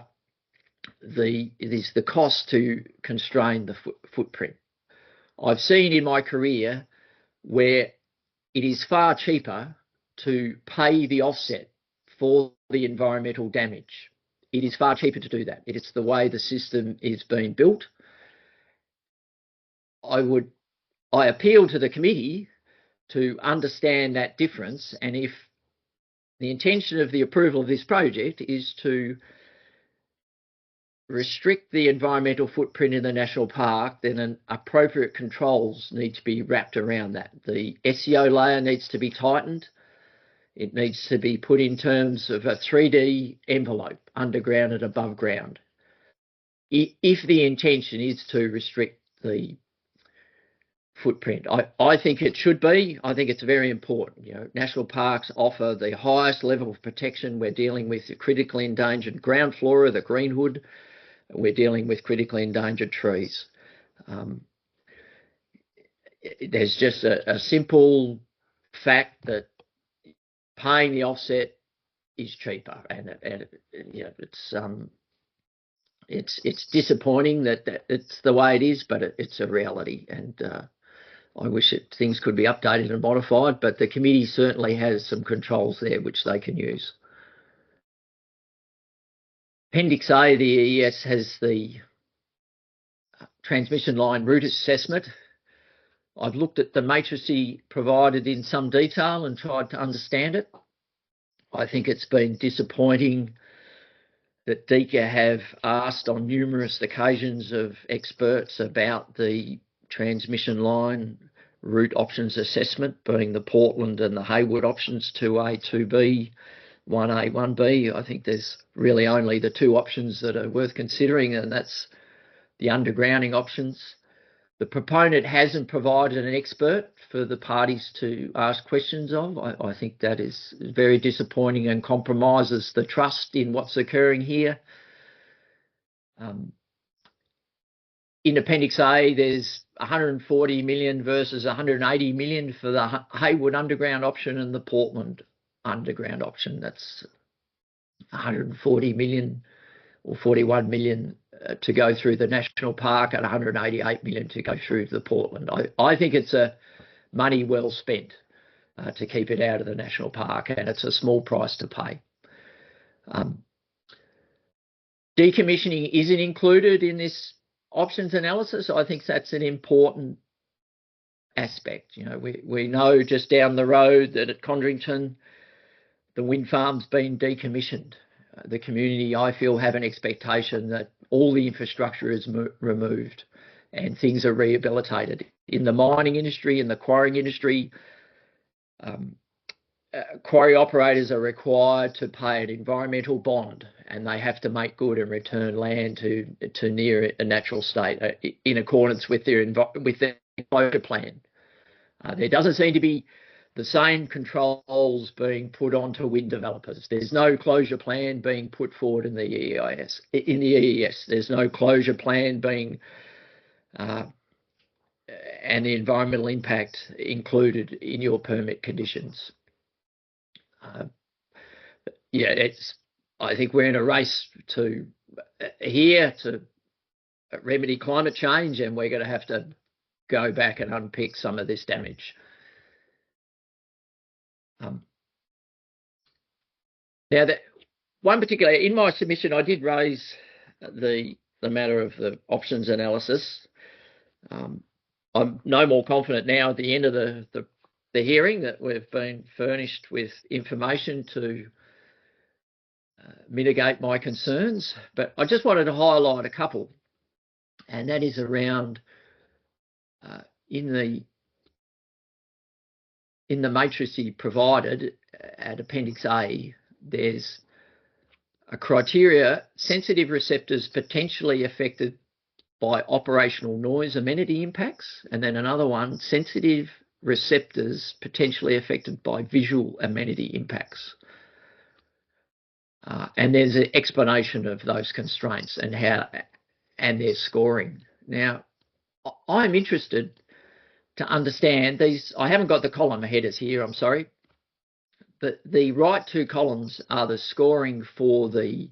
it is the cost to constrain the footprint. I've seen in my career where it is far cheaper to pay the offset for the environmental damage. It is far cheaper to do that. It's the way the system is being built. I appeal to the committee to understand that difference, and if the intention of the approval of this project is to restrict the environmental footprint in the national park, then appropriate controls need to be wrapped around that. The SEO layer needs to be tightened. It needs to be put in terms of a 3D envelope, underground and above ground, if the intention is to restrict the footprint. I think it should be. I think it's very important. You know, national parks offer the highest level of protection. We're dealing with the critically endangered ground flora, the greenwood. We're dealing with critically endangered trees. There's just a simple fact that paying the offset is cheaper, and you know, it's disappointing that it's the way it is, but it's a reality, and I wish things could be updated and modified, but the committee certainly has some controls there which they can use. Appendix A of the EES has the transmission line route assessment. I've looked at the matrices provided in some detail and tried to understand it. I think it's been disappointing that DECA have asked on numerous occasions of experts about the transmission line route options assessment, being the Portland and the Haywood options 2A, 2B, 1A, 1B. I think there's really only the two options that are worth considering, and that's the undergrounding options. The proponent hasn't provided an expert for the parties to ask questions of. I think that is very disappointing and compromises the trust in what's occurring here. In Appendix A, there's 140 million versus 180 million for the Haywood underground option and the Portland underground option. That's 140 million or 41 million to go through the national park and 188 million to go through the Portland. I think it's a money well spent to keep it out of the national park, and it's a small price to pay. Decommissioning isn't included in this options analysis. I think that's an important aspect. You know, we know just down the road that at Condrington, the wind farm's been decommissioned. The community, I feel, have an expectation that all the infrastructure is removed and things are rehabilitated. In the mining industry, in the quarrying industry, quarry operators are required to pay an environmental bond, and they have to make good and return land to near a natural state in accordance with their closure plan. There doesn't seem to be the same controls being put onto wind developers. There's no closure plan being put forward in the EIS. In the EES, there's no closure plan being and the environmental impact included in your permit conditions. I think we're in a race to remedy climate change, and we're going to have to go back and unpick some of this damage. Now, that one particular, in my submission, I did raise the matter of the options analysis. I'm no more confident now at the end of the hearing that we've been furnished with information to mitigate my concerns, but I just wanted to highlight a couple, and that is around in the matrices provided at Appendix A, there's a criteria: sensitive receptors potentially affected by operational noise amenity impacts, and then another one, sensitive receptors potentially affected by visual amenity impacts. And there's an explanation of those constraints and their scoring. Now, I'm interested to understand these. I haven't got the column headers here, I'm sorry. But the right two columns are the scoring for the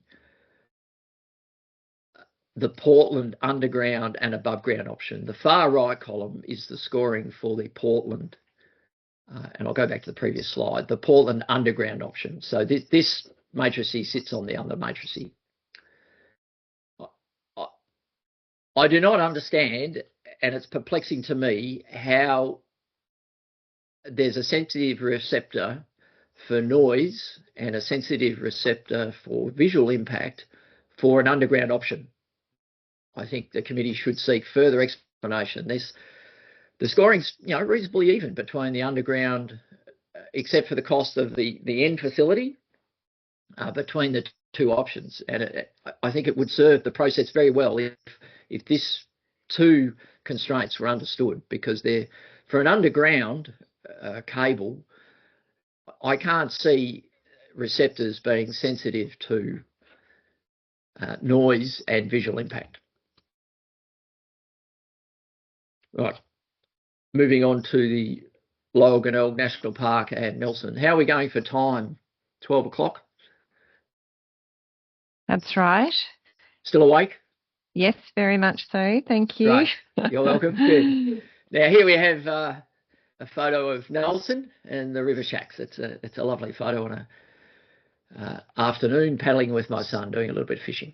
Portland underground and above ground option. The far right column is the scoring for the Portland, and I'll go back to the previous slide, the Portland underground option. So this matrice sits on the other matrice. I do not understand, and it's perplexing to me, how there's a sensitive receptor for noise and a sensitive receptor for visual impact for an underground option. I think the committee should seek further explanation. The scoring's reasonably even between the underground, except for the cost of the end facility, between the two options. And I think it would serve the process very well if this two constraints were understood, because they're for an underground cable. I can't see receptors being sensitive to noise and visual impact. Right, moving on to the Lower Glenelg National Park and Nelson. How are we going for time? 12 o'clock? That's right. Still awake? Yes, very much so. Thank you. Right. You're welcome. Good. Now here we have a photo of Nelson and the river shacks. It's a lovely photo on a afternoon paddling with my son, doing a little bit of fishing.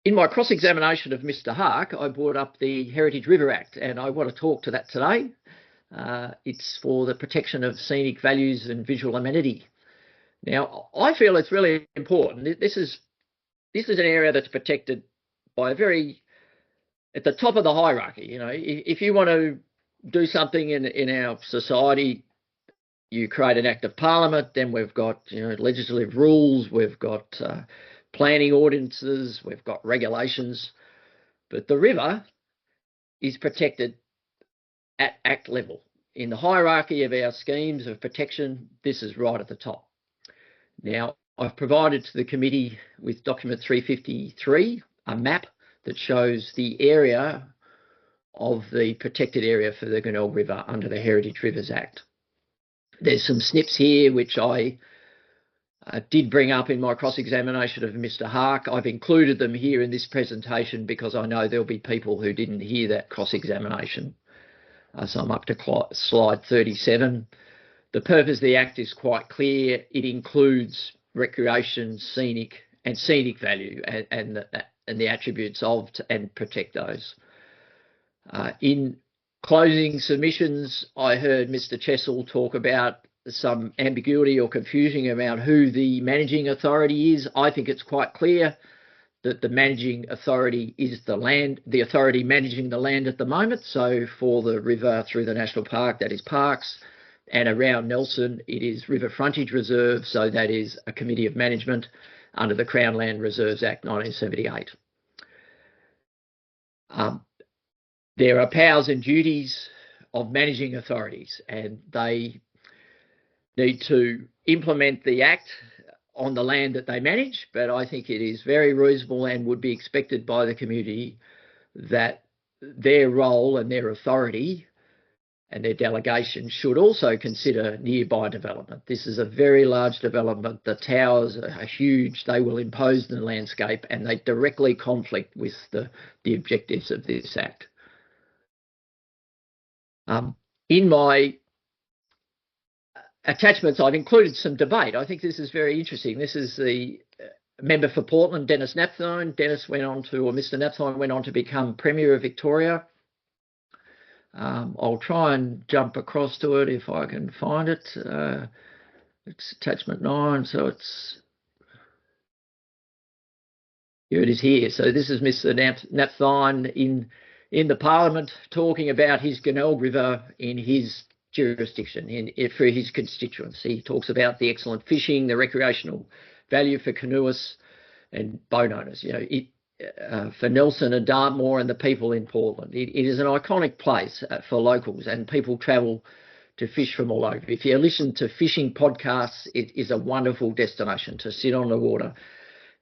In my cross-examination of Mr. Hark, I brought up the Heritage River Act, and I want to talk to that today. It's for the protection of scenic values and visual amenity. Now, I feel it's really important. This is an area that's protected by at the top of the hierarchy. If you want to do something in our society, you create an act of parliament, then we've got legislative rules, we've got planning ordinances, we've got regulations, but the river is protected at Act level. In the hierarchy of our schemes of protection, this is right at the top. Now, I've provided to the committee with document 353 a map that shows the area of the protected area for the Glenelg River under the Heritage Rivers Act. There's some snips here which I did bring up in my cross-examination of Mr. Hark. I've included them here in this presentation because I know there'll be people who didn't hear that cross-examination. So I'm up to slide 37. The purpose of the Act is quite clear. It includes recreation, scenic value and the attributes of and protect those. In closing submissions, I heard Mr. Chessel talk about some ambiguity or confusion about who the managing authority is. I think it's quite clear that the managing authority is the authority managing the land at the moment. So for the river through the national park, that is Parks, and around Nelson, it is River Frontage Reserve. So that is a committee of management under the Crown Land Reserves Act 1978. There are powers and duties of managing authorities, and they need to implement the Act on the land that they manage, but I think it is very reasonable and would be expected by the community that their role and their authority and their delegation should also consider nearby development. This is a very large development. The towers are huge. They will impose the landscape and they directly conflict with the objectives of this Act. In my attachments, I've included some debate. I think this is very interesting. This is the member for Portland, Dennis Napthine. Mr. Napthine went on to become Premier of Victoria. I'll try and jump across to it if I can find it. It's attachment 9, so here it is here. So this is Mr. Napthine in the Parliament talking about his Glenelg River in his jurisdiction for his constituency. He talks about the excellent fishing, the recreational value for canoeists and boat owners. For Nelson and Dartmoor and the people in Portland. It is an iconic place for locals, and people travel to fish from all over. If you listen to fishing podcasts, it is a wonderful destination to sit on the water.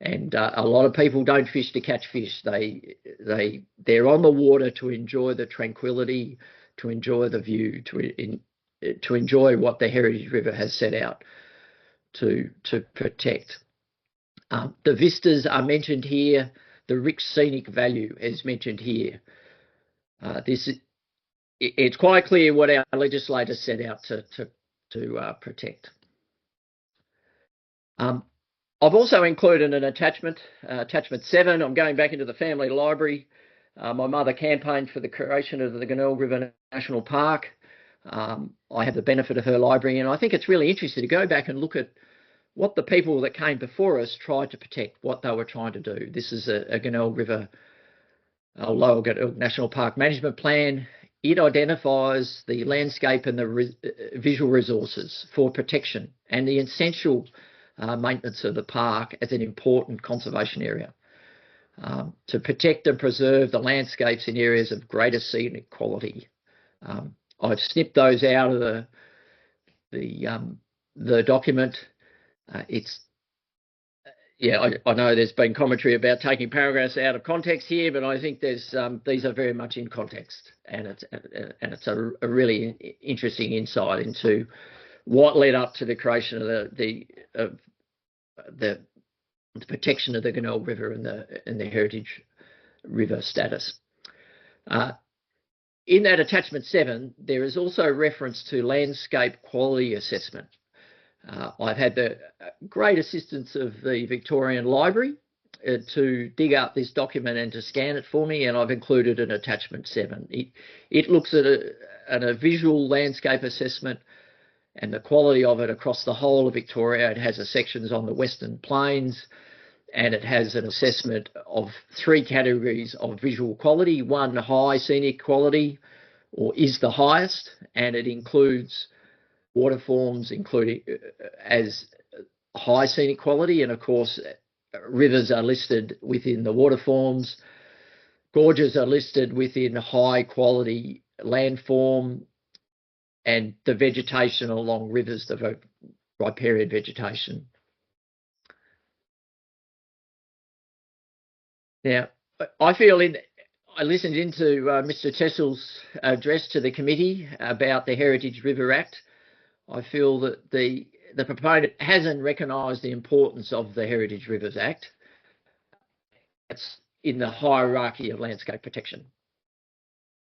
And a lot of people don't fish to catch fish. They're on the water to enjoy the tranquility, to enjoy the view, to enjoy what the Heritage River has set out to protect. The vistas are mentioned here. The rich scenic value is mentioned here. It's quite clear what our legislators set out to protect. I've also included an attachment 7. I'm going back into the family library. My mother campaigned for the creation of the Glenelg River National Park. I have the benefit of her library, and I think it's really interesting to go back and look at what the people that came before us tried to protect, what they were trying to do. This is a Glenelg River Lower Glenelg National Park Management Plan. It identifies the landscape and the visual resources for protection and the essential maintenance of the park as an important conservation area. To protect and preserve the landscapes in areas of greater scenic quality. I've snipped those out of the document. I know there's been commentary about taking paragraphs out of context here, but I think these are very much in context, and it's a really interesting insight into what led up to the creation of the protection of the Glenelg River and the heritage river status. In that attachment 7, there is also reference to landscape quality assessment. I've had the great assistance of the Victorian Library to dig up this document and to scan it for me, and I've included an attachment 7. It looks at a visual landscape assessment and the quality of it across the whole of Victoria. It has sections on the Western Plains, and it has an assessment of 3 categories of visual quality. 1, high scenic quality, or is the highest, and it includes waterforms, including as high scenic quality, and of course rivers are listed within the waterforms. Gorges are listed within high quality landform, and the vegetation along rivers, the riparian vegetation. Now, I listened into Mr. Tessel's address to the committee about the Heritage River Act. I feel that the proponent hasn't recognised the importance of the Heritage Rivers Act. It's in the hierarchy of landscape protection.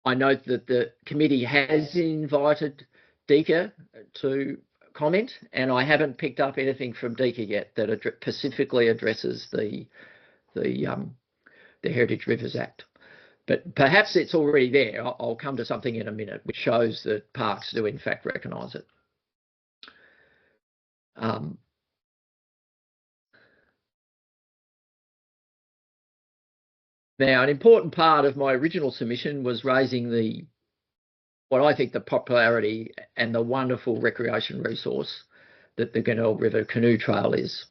I note that the committee has invited DECA to comment, and I haven't picked up anything from DECA yet that specifically addresses the Heritage Rivers Act. But perhaps it's already there. I'll come to something in a minute which shows that parks do in fact recognise it. Now, an important part of my original submission was raising what I think the popularity and the wonderful recreation resource that the Glenelg River Canoe Trail is.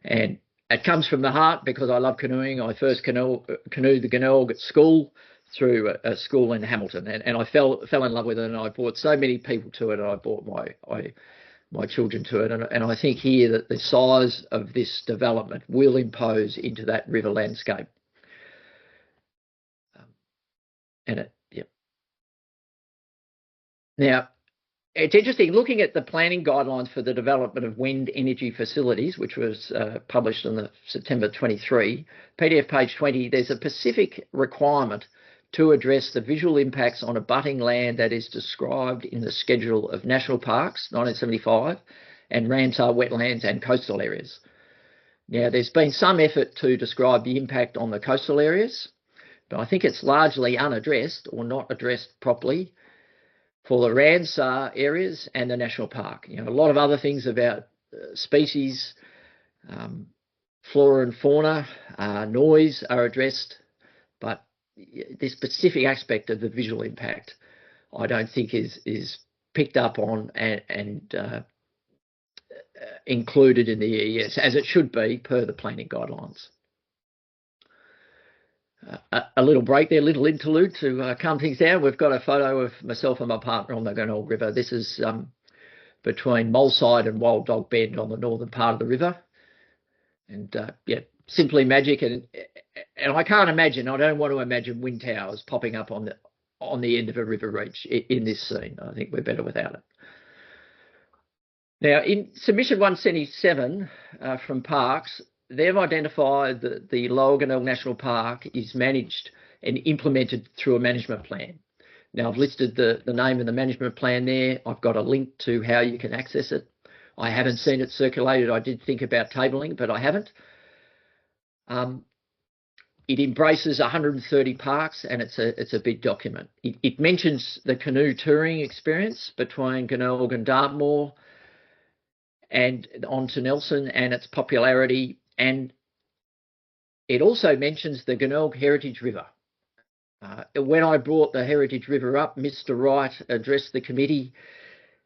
And it comes from the heart because I love canoeing. I first canoed the Glenelg at school through a school in Hamilton, and I fell in love with it, and I brought so many people to it, and I brought my children to it. And I think here that the size of this development will impose into that river landscape. Now, it's interesting looking at the planning guidelines for the development of wind energy facilities, which was published in September 23, PDF page 20. There's a specific requirement to address the visual impacts on abutting land that is described in the Schedule of National Parks, 1975, and Ramsar wetlands and coastal areas. Now, there's been some effort to describe the impact on the coastal areas, but I think it's largely unaddressed or not addressed properly for the Ramsar areas and the national park. A lot of other things about species, flora and fauna, noise are addressed, but this specific aspect of the visual impact, I don't think is picked up on and included in the EES, as it should be per the planning guidelines. A little break there, a little interlude to calm things down. We've got a photo of myself and my partner on the Glenelg River. This is between Moleside and Wild Dog Bend on the northern part of the river. And simply magic. And I can't imagine, I don't want to imagine wind towers popping up on the end of a river reach in this scene. I think we're better without it. Now, in submission 177 from Parks, they've identified that the Lower Glenelg National Park is managed and implemented through a management plan. Now, I've listed the name of the management plan there. I've got a link to how you can access it. I haven't seen it circulated. I did think about tabling, but I haven't. It embraces 130 parks, and it's a big document. It mentions the canoe touring experience between Glenelg and Dartmoor, and onto Nelson and its popularity. And it also mentions the Glenelg Heritage River. When I brought the Heritage River up, Mr. Wright addressed the committee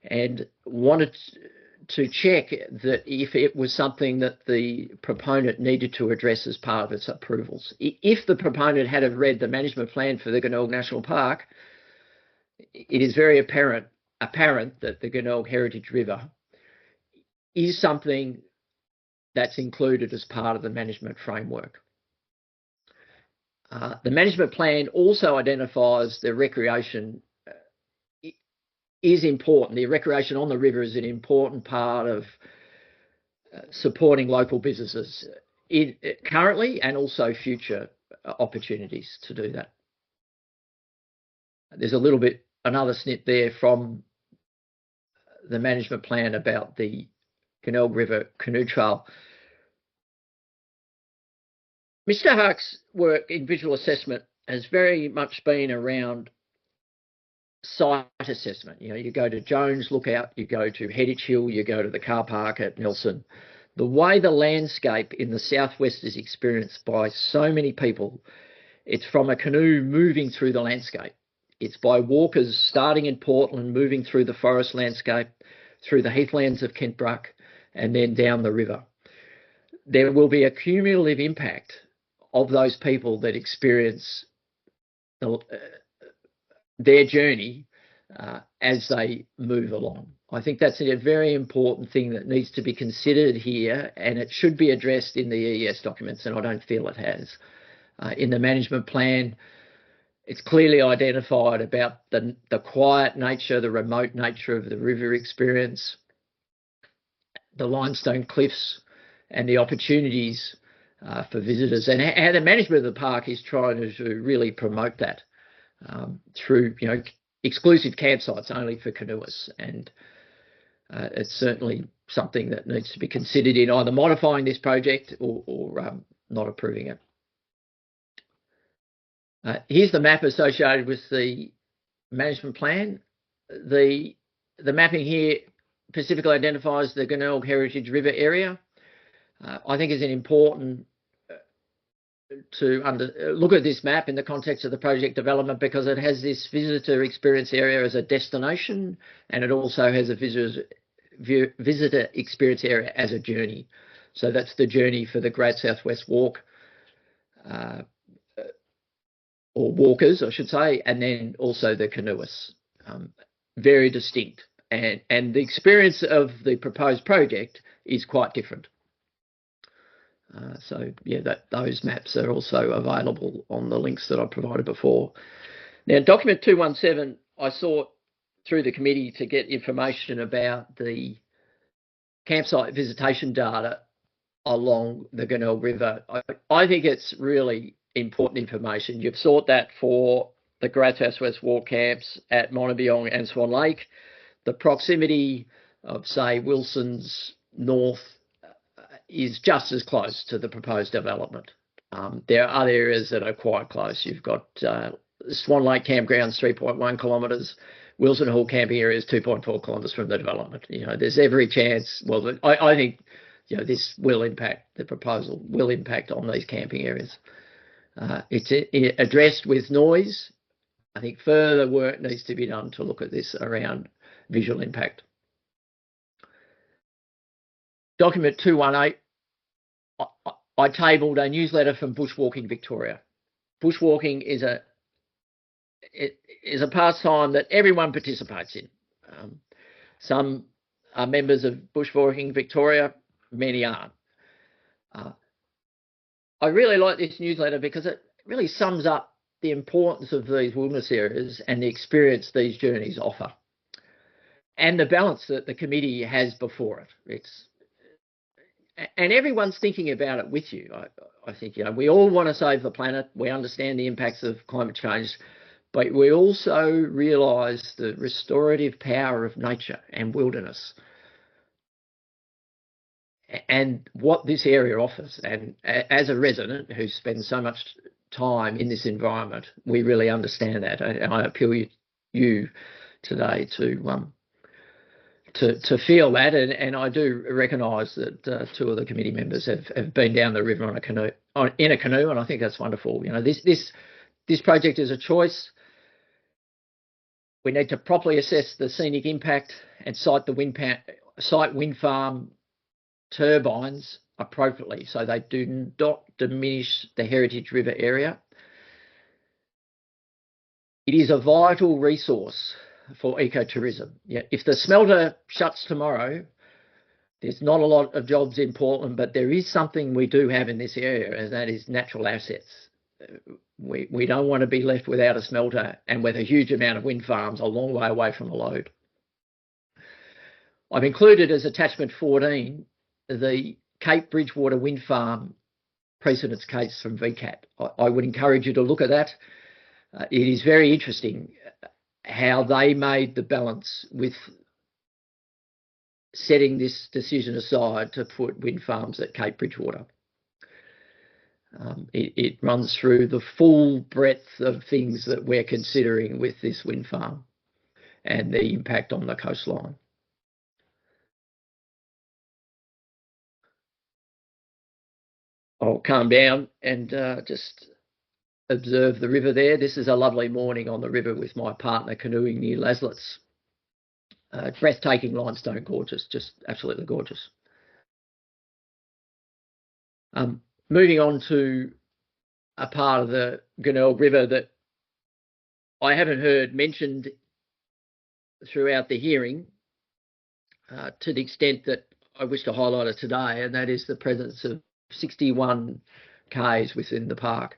and wanted to check that if it was something that the proponent needed to address as part of its approvals. If the proponent had have read the management plan for the Glenelg National Park, it is very apparent that the Glenelg Heritage River is something that's included as part of the management framework. The management plan also identifies the recreation is important. The recreation on the river is an important part of supporting local businesses currently and also future opportunities to do that. There's another snip there from the management plan about the Glenelg River Canoe Trail. Mr. Hark's work in visual assessment has very much been around site assessment. You go to Jones Lookout, you go to Headitch Hill, you go to the car park at Nelson. The way the landscape in the southwest is experienced by so many people, it's from a canoe moving through the landscape. It's by walkers starting in Portland, moving through the forest landscape, through the heathlands of Kentbruck, and then down the river. There will be a cumulative impact of those people that experience their journey as they move along. I think that's a very important thing that needs to be considered here, and it should be addressed in the EES documents, and I don't feel it has. In the management plan, it's clearly identified about the quiet nature, the remote nature of the river experience, the limestone cliffs, and the opportunities for visitors, and how the management of the park is trying to really promote that through exclusive campsites only for canoeists. And it's certainly something that needs to be considered in either modifying this project or not approving it. Here's the map associated with the management plan. The mapping here specifically identifies the Glenelg Heritage River area. I think it's important to look at this map in the context of the project development, because it has this visitor experience area as a destination, and it also has a visitor experience area as a journey. So that's the journey for the Great Southwest Walk, or walkers, I should say, and then also the canoeists. Very distinct, and the experience of the proposed project is quite different. So yeah, those maps are also available on the links that I provided before. Now, document 217, I sought through the committee to get information about the campsite visitation data along the Glenelg River. I think it's really important information. You've sought that for the Great Southwest Walk camps at Montebyong and Swan Lake. The proximity of, say, Wilson's North is just as close to the proposed development. There are other areas that are quite close. You've got Swan Lake Campgrounds, 3.1 kilometres. Wilson Hall camping area is 2.4 kilometres from the development. There's every chance. Well, I think this will impact, the proposal will impact on these camping areas. It's addressed with noise. I think further work needs to be done to look at this around visual impact. Document 218, I tabled a newsletter from Bushwalking Victoria. Bushwalking is a pastime that everyone participates in. Some are members of Bushwalking Victoria, many aren't. I really like this newsletter because it really sums up the importance of these wilderness areas and the experience these journeys offer, and the balance that the committee has before it. And everyone's thinking about it with you. I think we all want to save the planet. We understand the impacts of climate change, but we also realise the restorative power of nature and wilderness, and what this area offers. And as a resident who spends so much time in this environment, we really understand that. And I appeal you today to to feel that, and I do recognise that two of the committee members have been down the river in a canoe, and I think that's wonderful. You know, this project is a choice. We need to properly assess the scenic impact and site wind farm turbines appropriately so they do not diminish the heritage river area. It is a vital resource for ecotourism. Yeah, if the smelter shuts tomorrow, there's not a lot of jobs in Portland, but there is something we do have in this area, and that is natural assets. We don't want to be left without a smelter and with a huge amount of wind farms a long way away from the load. I've included as attachment 14 the Cape Bridgewater wind farm precedence case from VCAT. I would encourage you to look at that. It is very interesting how they made the balance with setting this decision aside to put wind farms at Cape Bridgewater. It runs through the full breadth of things that we're considering with this wind farm and the impact on the coastline. I'll calm down and just observe the river there. This is a lovely morning on the river with my partner canoeing near Laslets. Breathtaking limestone, gorgeous, just absolutely gorgeous. Moving on to a part of the Glenelg River that I haven't heard mentioned throughout the hearing to the extent that I wish to highlight it today, and that is the presence of 61 caves within the park.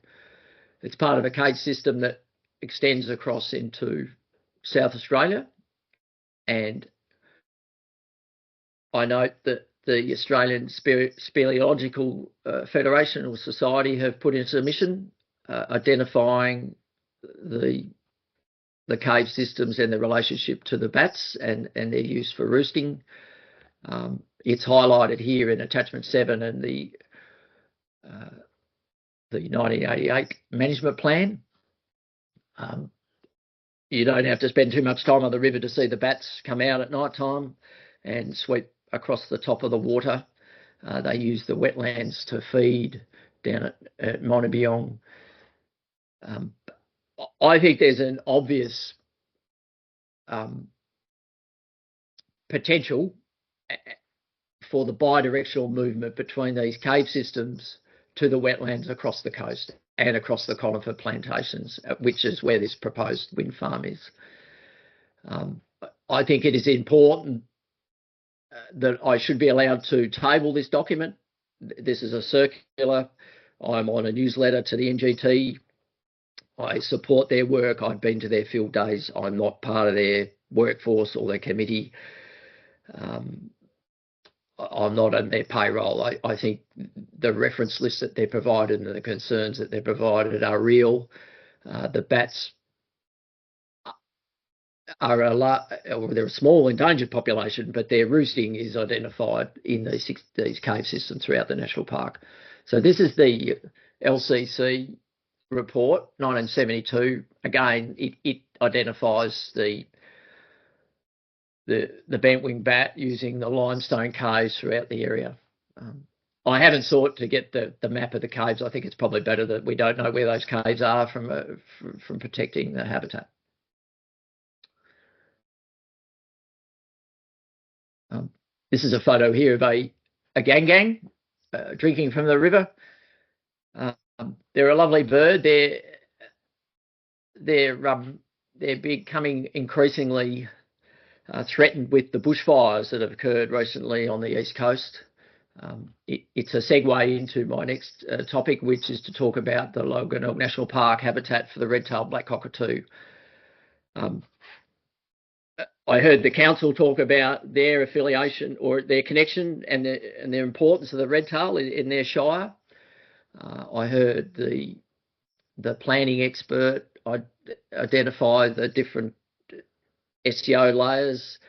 It's part of a cave system that extends across into South Australia, and I note that the Australian Speleological Federation or Society have put in a submission identifying the cave systems and the relationship to the bats and their use for roosting. It's highlighted here in attachment 7 and the 1988 management plan. You don't have to spend too much time on the river to see the bats come out at night time and sweep across the top of the water. They use the wetlands to feed down at Montebiong. I think there's an obvious potential for the bidirectional movement between these cave systems to the wetlands across the coast and across the conifer plantations, which is where this proposed wind farm is. I think it is important that I should be allowed to table this document. This is a circular. I'm on a newsletter to the NGT. I support their work. I've been to their field days. I'm not part of their workforce or their committee. I'm not on their payroll. I think the reference list that they're provided and the concerns that they're provided are real. The bats are they're a small endangered population, but their roosting is identified in these cave systems throughout the national park. So this is the LCC report, 1972. Again, it identifies the bent-wing bat using the limestone caves throughout the area. I haven't sought to get the map of the caves. I think it's probably better that we don't know where those caves are from protecting the habitat. This is a photo here of a gang drinking from the river. They're a lovely bird. They're becoming increasingly threatened with the bushfires that have occurred recently on the east coast. It's a segue into my next topic, which is to talk about the Lower Glenelg National Park habitat for the red-tailed black cockatoo. I heard the council talk about their affiliation or their connection and their importance of the red-tail in their shire. I heard the planning expert identify the different STO layers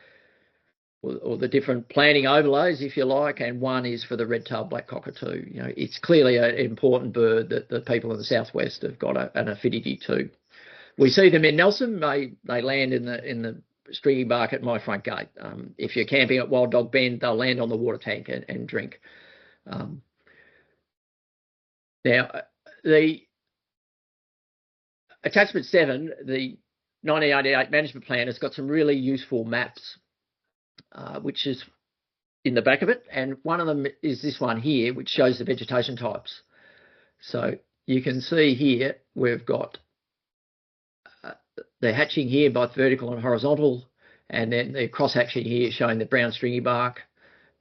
or the different planning overlays, if you like, and one is for the red-tailed black cockatoo. You know, it's clearly an important bird that the people in the southwest have got an affinity to. We see them in Nelson. They land in the stringy bark at my front gate. If you're camping at Wild Dog Bend, they'll land on the water tank and drink. Now, the attachment 7, the 1988 management plan, has got some really useful maps, which is in the back of it, and one of them is this one here, which shows the vegetation types. So you can see here we've got the hatching here, both vertical and horizontal, and then the cross hatching here showing the brown stringy bark,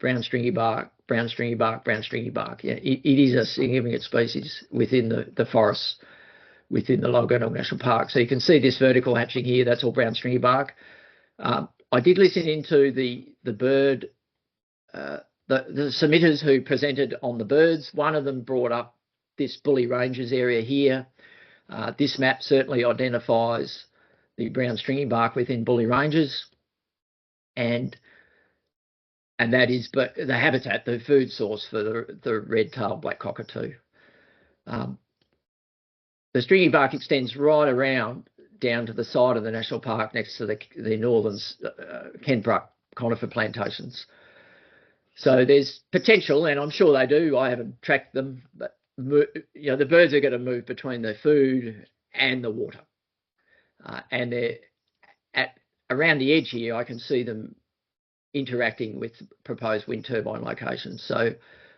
brown stringy bark, brown stringy bark, brown stringy bark. Yeah, it is a significant species within the forests within the Lower National Park. So you can see this vertical hatching here, that's all brown stringy bark. I did listen into the bird, the submitters who presented on the birds. One of them brought up this Bully Ranges area here. This map certainly identifies the brown stringy bark within Bully Ranges, and that is but the habitat, the food source for the red-tailed black cockatoo. The stringy bark extends right around down to the side of the national park next to the northern Kentbruck conifer plantations. So there's potential, and I'm sure they do. I haven't tracked them, but the birds are going to move between the food and the water, and they're around the edge here. I can see them interacting with proposed wind turbine locations. So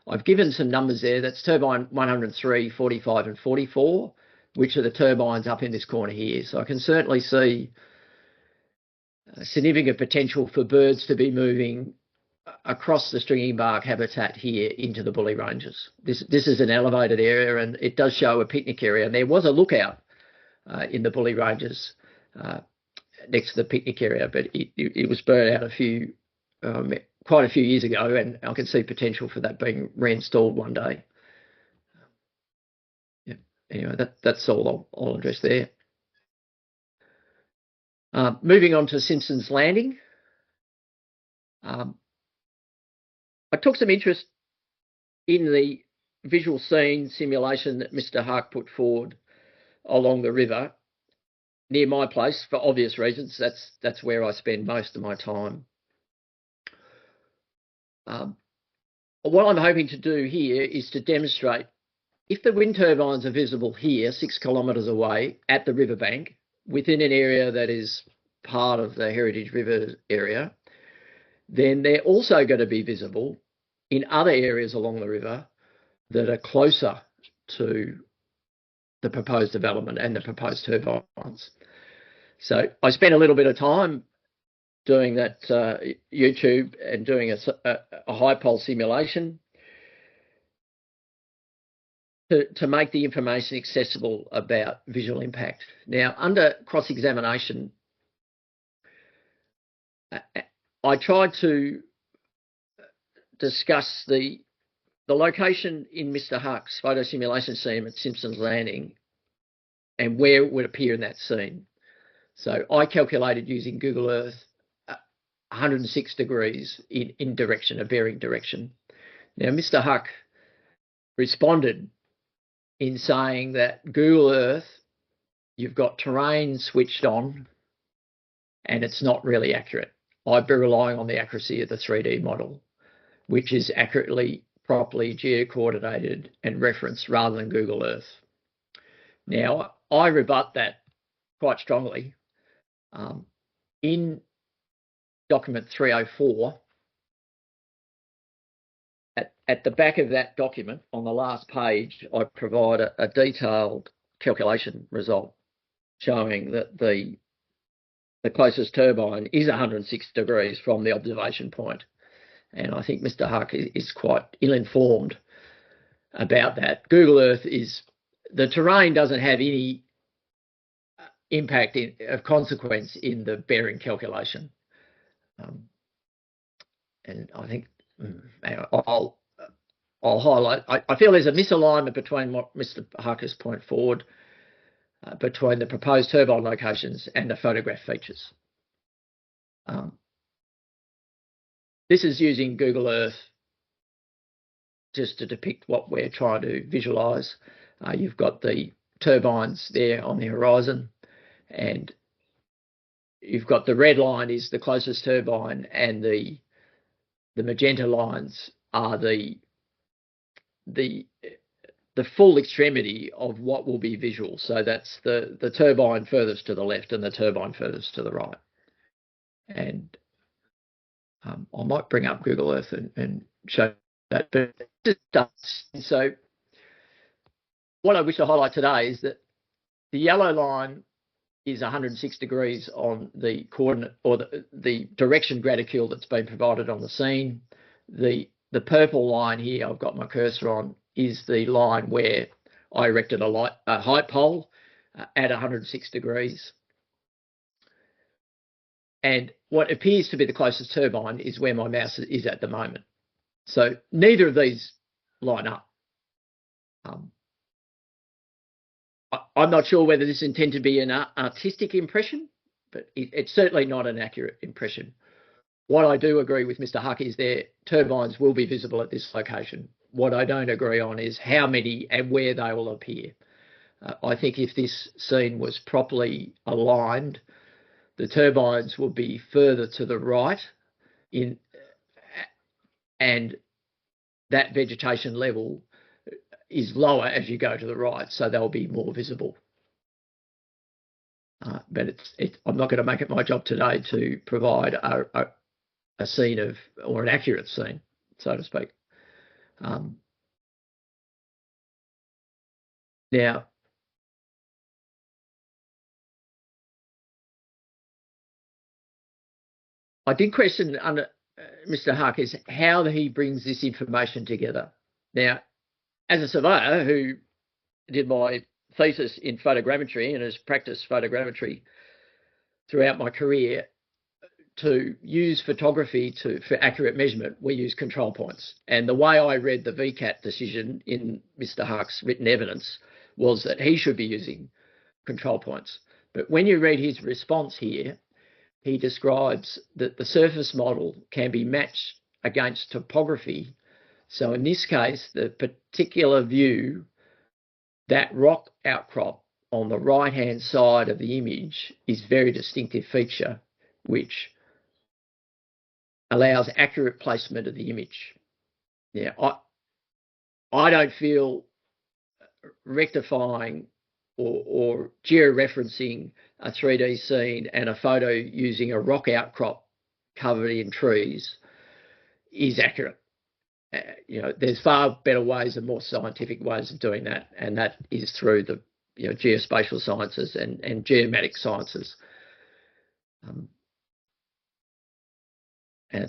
I've given some numbers there. That's turbine 103, 45, and 44, which are the turbines up in this corner here. So I can certainly see significant potential for birds to be moving across the stringy bark habitat here into the Bully Ranges. This is an elevated area, and it does show a picnic area. And there was a lookout in the Bully Ranges next to the picnic area, but it was burnt out quite a few years ago, and I can see potential for that being reinstalled one day. Yeah. Anyway, that's all I'll address there. Moving on to Simpson's Landing. I took some interest in the visual scene simulation that Mr. Hark put forward along the river near my place for obvious reasons. That's where I spend most of my time. What I'm hoping to do here is to demonstrate if the wind turbines are visible here, 6 kilometres away at the riverbank, within an area that is part of the Heritage River area, then they're also going to be visible in other areas along the river that are closer to the proposed development and the proposed turbines. So I spent a little bit of time doing that YouTube and doing a high pulse simulation to make the information accessible about visual impact. Now, under cross-examination, I tried to discuss the location in Mr. Hark's photo simulation scene at Simpson's Landing and where it would appear in that scene. So I calculated using Google Earth 106 degrees in direction, a bearing direction. Now, Mr. Huck responded in saying that Google Earth, you've got terrain switched on and it's not really accurate. I'd be relying on the accuracy of the 3D model, which is accurately, properly geocoordinated and referenced rather than Google Earth. Now, I rebut that quite strongly. In document 304, at the back of that document, on the last page, I provide a detailed calculation result showing that the closest turbine is 106 degrees from the observation point. And I think Mr. Huck is quite ill-informed about that. Google Earth the terrain doesn't have any impact of consequence in the bearing calculation. And I think I'll highlight, I feel there's a misalignment between what Mr. Huck has put forward between the proposed turbine locations and the photograph features. This is using Google Earth just to depict what we're trying to visualise. You've got the turbines there on the horizon, and you've got the red line is the closest turbine, and the magenta lines are the full extremity of what will be visual. So that's the turbine furthest to the left and the turbine furthest to the right. And I might bring up Google Earth and show that. But so what I wish to highlight today is that the yellow line is 106 degrees on the coordinate or the direction graticule that's been provided on the scene. The purple line here I've got my cursor on is the line where I erected a height pole at 106 degrees. And what appears to be the closest turbine is where my mouse is at the moment. So neither of these line up. I'm not sure whether this is intended to be an artistic impression, but it's certainly not an accurate impression. What I do agree with Mr. Huck is their turbines will be visible at this location. What I don't agree on is how many and where they will appear. I think if this scene was properly aligned, the turbines will be further to the right and that vegetation level is lower as you go to the right, so they'll be more visible. But I'm not going to make it my job today to provide a scene of, or an accurate scene, so to speak. Now, I did question under Mr. Huck is how he brings this information together. Now, as a surveyor who did my thesis in photogrammetry and has practiced photogrammetry throughout my career, to use photography for accurate measurement, we use control points. And the way I read the VCAT decision in Mr. Huck's written evidence was that he should be using control points. But when you read his response here, he describes that the surface model can be matched against topography. So in this case, the particular view, that rock outcrop on the right-hand side of the image is a very distinctive feature, which allows accurate placement of the image. Yeah, I don't feel rectifying or georeferencing a 3D scene and a photo using a rock outcrop covered in trees is accurate. There's far better ways and more scientific ways of doing that, and that is through the geospatial sciences and geomatic sciences. And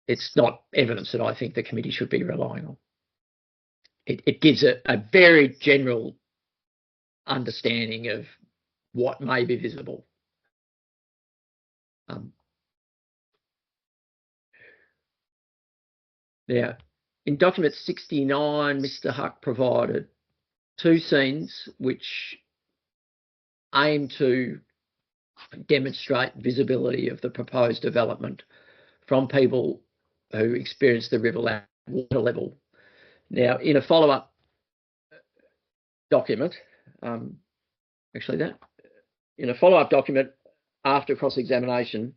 it's not evidence that I think the committee should be relying on. It gives a very general understanding of what may be visible. Now, in document 69, Mr. Huck provided two scenes which aim to demonstrate visibility of the proposed development from people who experience the river water level. Now, in a follow-up document, in a follow-up document after cross-examination,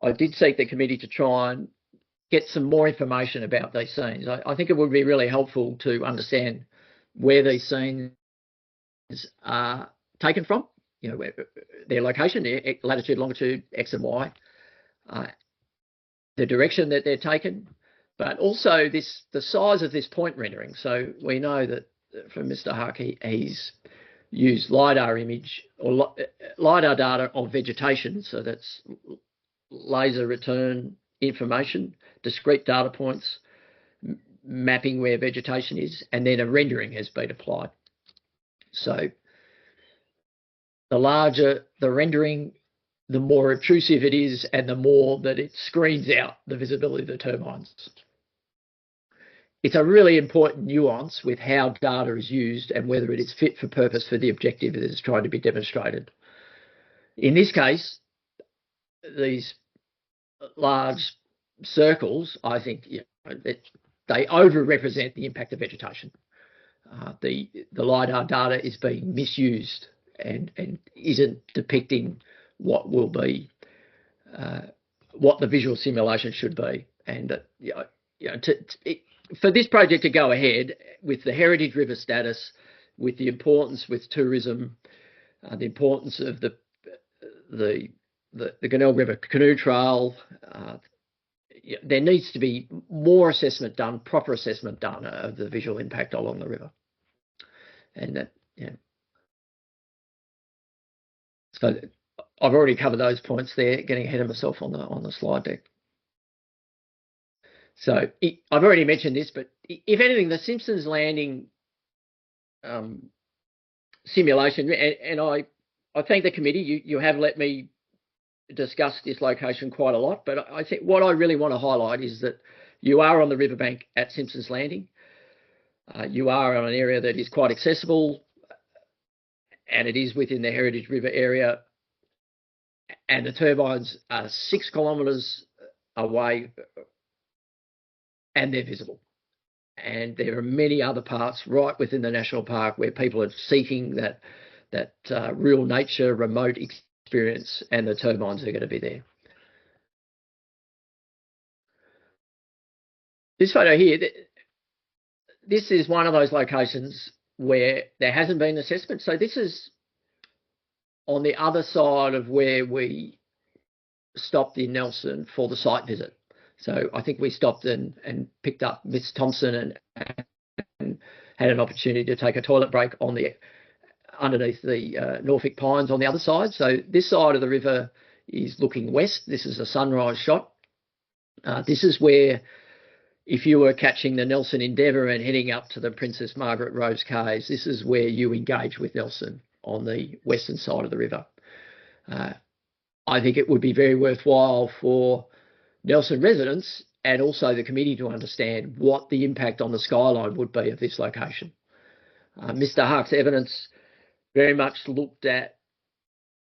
I did seek the committee to try and get some more information about these scenes. I think it would be really helpful to understand where these scenes are taken from, where their location, their latitude, longitude, X and Y, the direction that they're taken, but also the size of this point rendering. So we know that from Mr. Huck, he's used LiDAR image or LiDAR data on vegetation. So that's laser return information, discrete data points, mapping where vegetation is, and then a rendering has been applied. So the larger the rendering, the more obtrusive it is and the more that it screens out the visibility of the turbines. It's a really important nuance with how data is used and whether it is fit for purpose for the objective that is trying to be demonstrated. In this case, these large circles, I think they over-represent the impact of vegetation. The LiDAR data is being misused and isn't depicting what will be what the visual simulation should be. And for this project to go ahead with the heritage river status, with the importance with tourism, the importance of the Glenelg River Canoe Trail, there needs to be more assessment done, proper assessment done of the visual impact along the river. And that, so I've already covered those points there, getting ahead of myself on the slide deck. So I've already mentioned this, but if anything, the Simpsons Landing simulation, and I thank the committee, you have let me discuss this location quite a lot, but I think what I really want to highlight is that you are on the riverbank at Simpsons Landing. You are on an area that is quite accessible, and it is within the Heritage River area, and the turbines are 6 kilometres away, and they're visible. And there are many other parts right within the national park where people are seeking that real nature, remote experience, and the turbines are going to be there. This photo here, this is one of those locations where there hasn't been assessment. So this is on the other side of where we stopped in Nelson for the site visit. So I think we stopped and picked up Miss Thompson and had an opportunity to take a toilet break on underneath the Norfolk pines on the other side. So this side of the river is looking west. This is a sunrise shot. This is where, if you were catching the Nelson Endeavour and heading up to the Princess Margaret Rose Caves, this is where you engage with Nelson on the western side of the river. I think it would be very worthwhile for Nelson residents and also the committee to understand what the impact on the skyline would be of this location. Mr. Hark's evidence very much looked at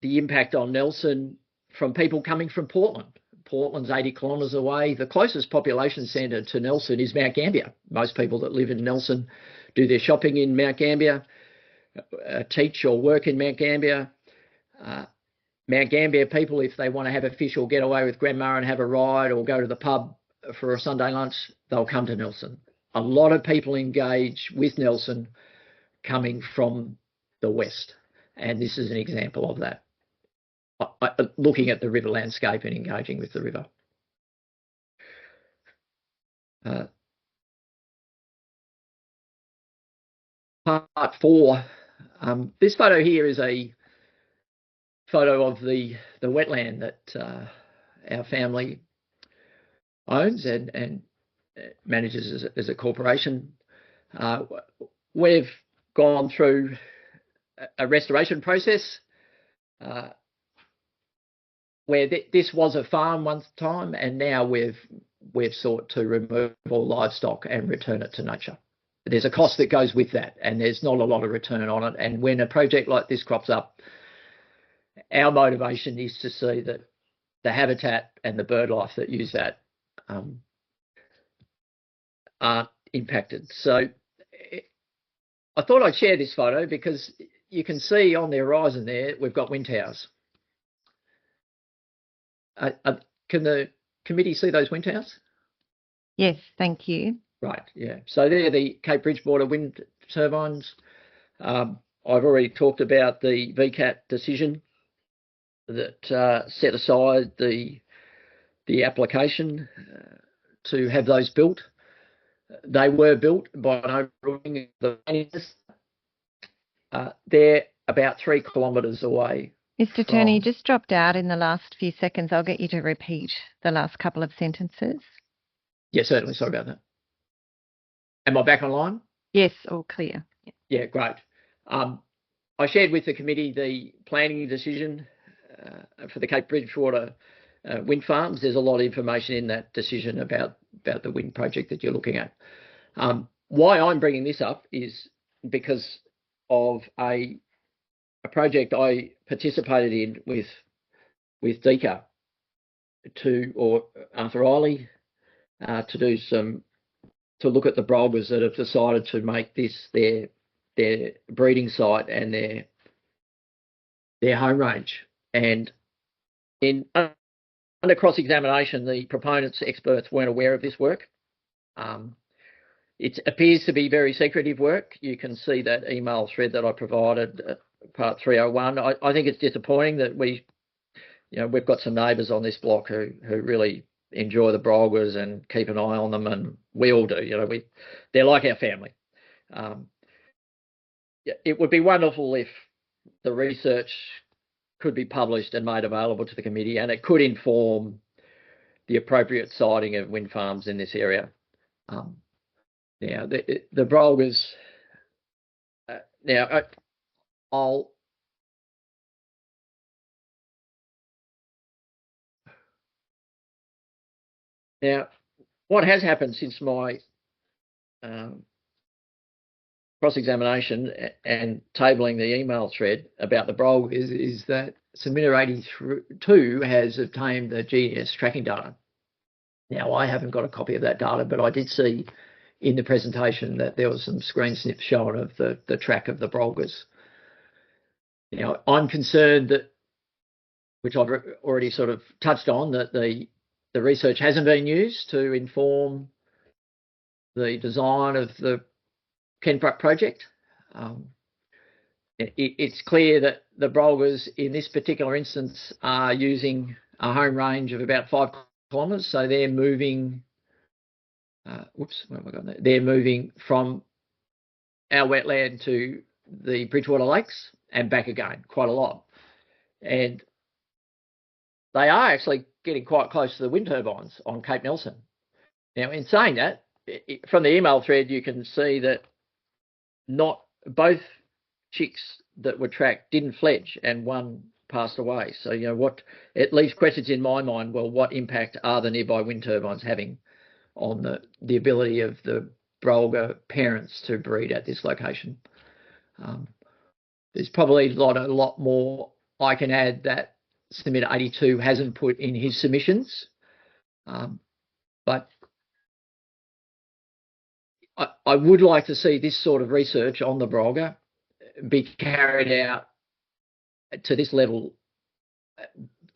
the impact on Nelson from people coming from Portland. Portland's 80 kilometres away. The closest population centre to Nelson is Mount Gambier. Most people that live in Nelson do their shopping in Mount Gambier, teach or work in Mount Gambier. Mount Gambier people, if they want to have a fish or get away with grandma and have a ride or go to the pub for a Sunday lunch, they'll come to Nelson. A lot of people engage with Nelson coming from the west, and this is an example of that. Looking at the river landscape and engaging with the river. Part 4. This photo here is a photo of the wetland that our family owns and manages as a corporation. We've gone through a restoration process where this was a farm once time, and now we've sought to remove all livestock and return it to nature. There's a cost that goes with that, and there's not a lot of return on it. And when a project like this crops up, our motivation is to see that the habitat and the bird life that use that aren't impacted. So I thought I'd share this photo because you can see on the horizon there, we've got wind towers. Can the committee see those wind towers? Yes, thank you. Right, yeah. So they're the Cape Bridgewater wind turbines. I've already talked about the VCAT decision that set aside the application to have those built. They were built by an overruling of the they're about 3 kilometres away. Mr. Turney, you just dropped out in the last few seconds. I'll get you to repeat the last couple of sentences. Yeah, certainly. Sorry about that. Am I back online? Yes, all clear. Yeah, great. I shared with the committee the planning decision for the Cape Bridgewater wind farms. There's a lot of information in that decision about the wind project that you're looking at. Why I'm bringing this up is because of a project I participated in with DECA or Arthur Riley to look at the brolgas that have decided to make this their breeding site and their home range. And under cross-examination, the proponents, experts weren't aware of this work. It appears to be very secretive work. You can see that email thread that I provided, part 301. I think it's disappointing that we've got some neighbours on this block who really enjoy the Brolgas and keep an eye on them, and we all do. They're like our family. It would be wonderful if the research could be published and made available to the committee, and it could inform the appropriate siting of wind farms in this area. Now, the Brolgas. Now, what has happened since my cross-examination and tabling the email thread about the Brolgas is that Submitter 82 has obtained the GNS tracking data. Now, I haven't got a copy of that data, but I did see in the presentation that there was some screen snips shown of the track of the Brolgas. Now, I'm concerned that, which I've already sort of touched on, that the research hasn't been used to inform the design of the Kentbruck project. It's clear that the Brolgas in this particular instance are using a home range of about 5 kilometres, so they're moving. Where have I gone there? They're moving from our wetland to the Bridgewater Lakes and back again quite a lot, and they are actually getting quite close to the wind turbines on Cape Nelson. Now, in saying that, from the email thread, you can see that not both chicks that were tracked didn't fledge, and one passed away. So, what it leaves questions in my mind. Well, what impact are the nearby wind turbines having on the ability of the Brolga parents to breed at this location? There's probably a lot more I can add that Submitter 82 hasn't put in his submissions, but I would like to see this sort of research on the Brolga be carried out to this level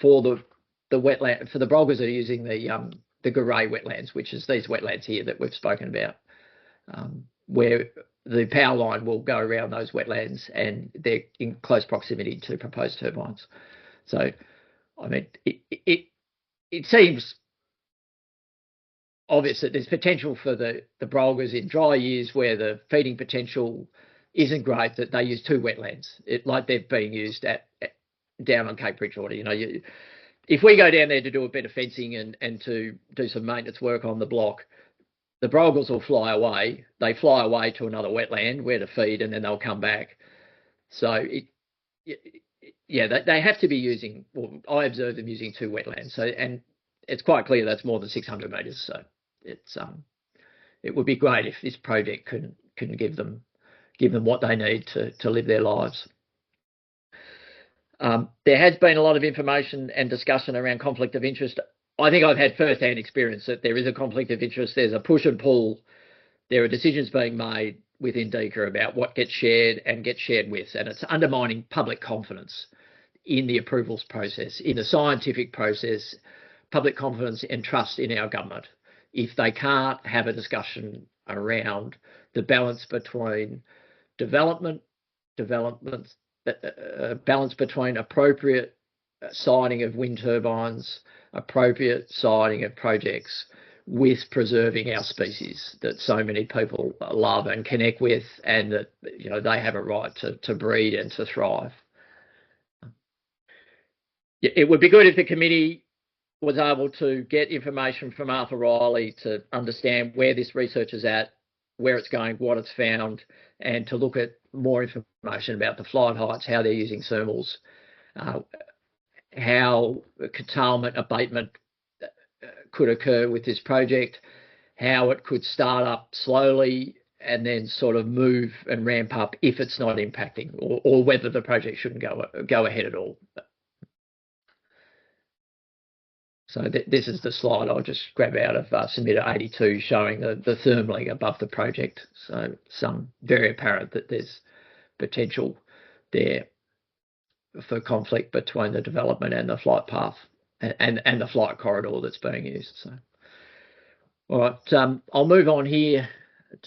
for the wetland, for the Brolgas that are using the Garay wetlands, which is these wetlands here that we've spoken about, where the power line will go around those wetlands and they're in close proximity to proposed turbines. So, I mean, it seems obvious that there's potential for the Brolgas in dry years where the feeding potential isn't great, that they use 2 wetlands, like they're being used down on Cape Bridgewater. If we go down there to do a bit of fencing and to do some maintenance work on the block, the Brolgas will fly away. They fly away to another wetland where to feed, and then they'll come back. So, they have to be using, well, I observe them using 2 wetlands. So, and it's quite clear that's more than 600 metres. So, it would be great if this project can give them what they need to live their lives. There has been a lot of information and discussion around conflict of interest. I think I've had first-hand experience that there is a conflict of interest. There's a push and pull. There are decisions being made within DECA about what gets shared and gets shared with, and it's undermining public confidence in the approvals process, in the scientific process, public confidence and trust in our government, if they can't have a discussion around the balance between balance between appropriate siting of wind turbines, appropriate siting of projects, with preserving our species that so many people love and connect with, and that they have a right to breed and to thrive. It would be good if the committee was able to get information from Arthur Riley to understand where this research is at, where it's going, what it's found, and to look at more information about the flight heights, how they're using thermals, how curtailment abatement could occur with this project, how it could start up slowly and then sort of move and ramp up if it's not impacting, or whether the project shouldn't go ahead at all. So this is the slide I'll just grab out of Submitter 82 showing the thermaling above the project. So some very apparent that there's potential there for conflict between the development and the flight path and the flight corridor that's being used. So, all right, I'll move on here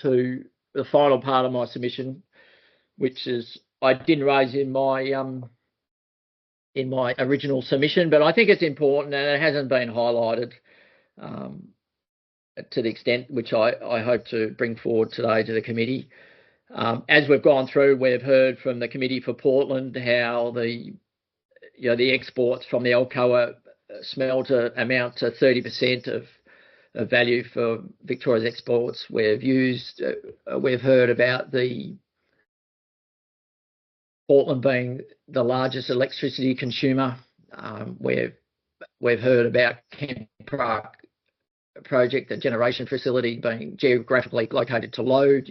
to the final part of my submission, which is I didn't raise in my original submission, but I think it's important and it hasn't been highlighted to the extent which I hope to bring forward today to the committee. As we've gone through, we've heard from the Committee for Portland how the exports from the Alcoa smelter amount to 30% of value for Victoria's exports. We've heard about the Portland being the largest electricity consumer. We've heard about Kentbruck project, the generation facility being geographically located to load.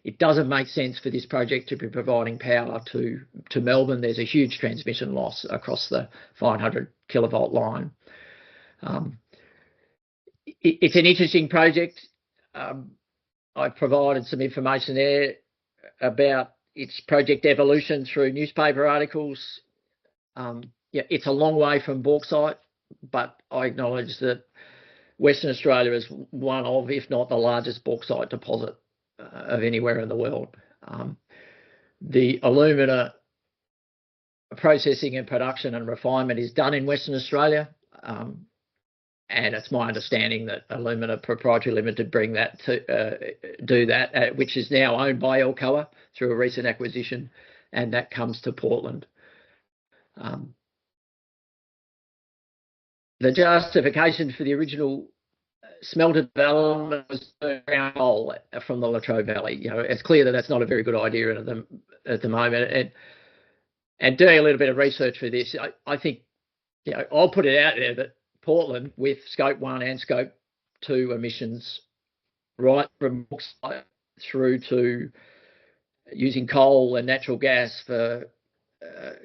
It doesn't make sense for this project to be providing power to Melbourne. There's a huge transmission loss across the 500 kilovolt line. It's an interesting project. I've provided some information there about its project evolution through newspaper articles. It's a long way from bauxite, but I acknowledge that Western Australia is one of, if not the largest bauxite deposit of anywhere in the world. The alumina processing and production and refinement is done in Western Australia, and it's my understanding that Alumina Proprietary Limited do that, which is now owned by Alcoa through a recent acquisition, and that comes to Portland. The justification for the original smelter development was ground coal from the Latrobe Valley. It's clear that that's not a very good idea at the moment. And doing a little bit of research for this, I think, I'll put it out there that Portland, with Scope 1 and Scope 2 emissions, right from bauxite through to using coal and natural gas for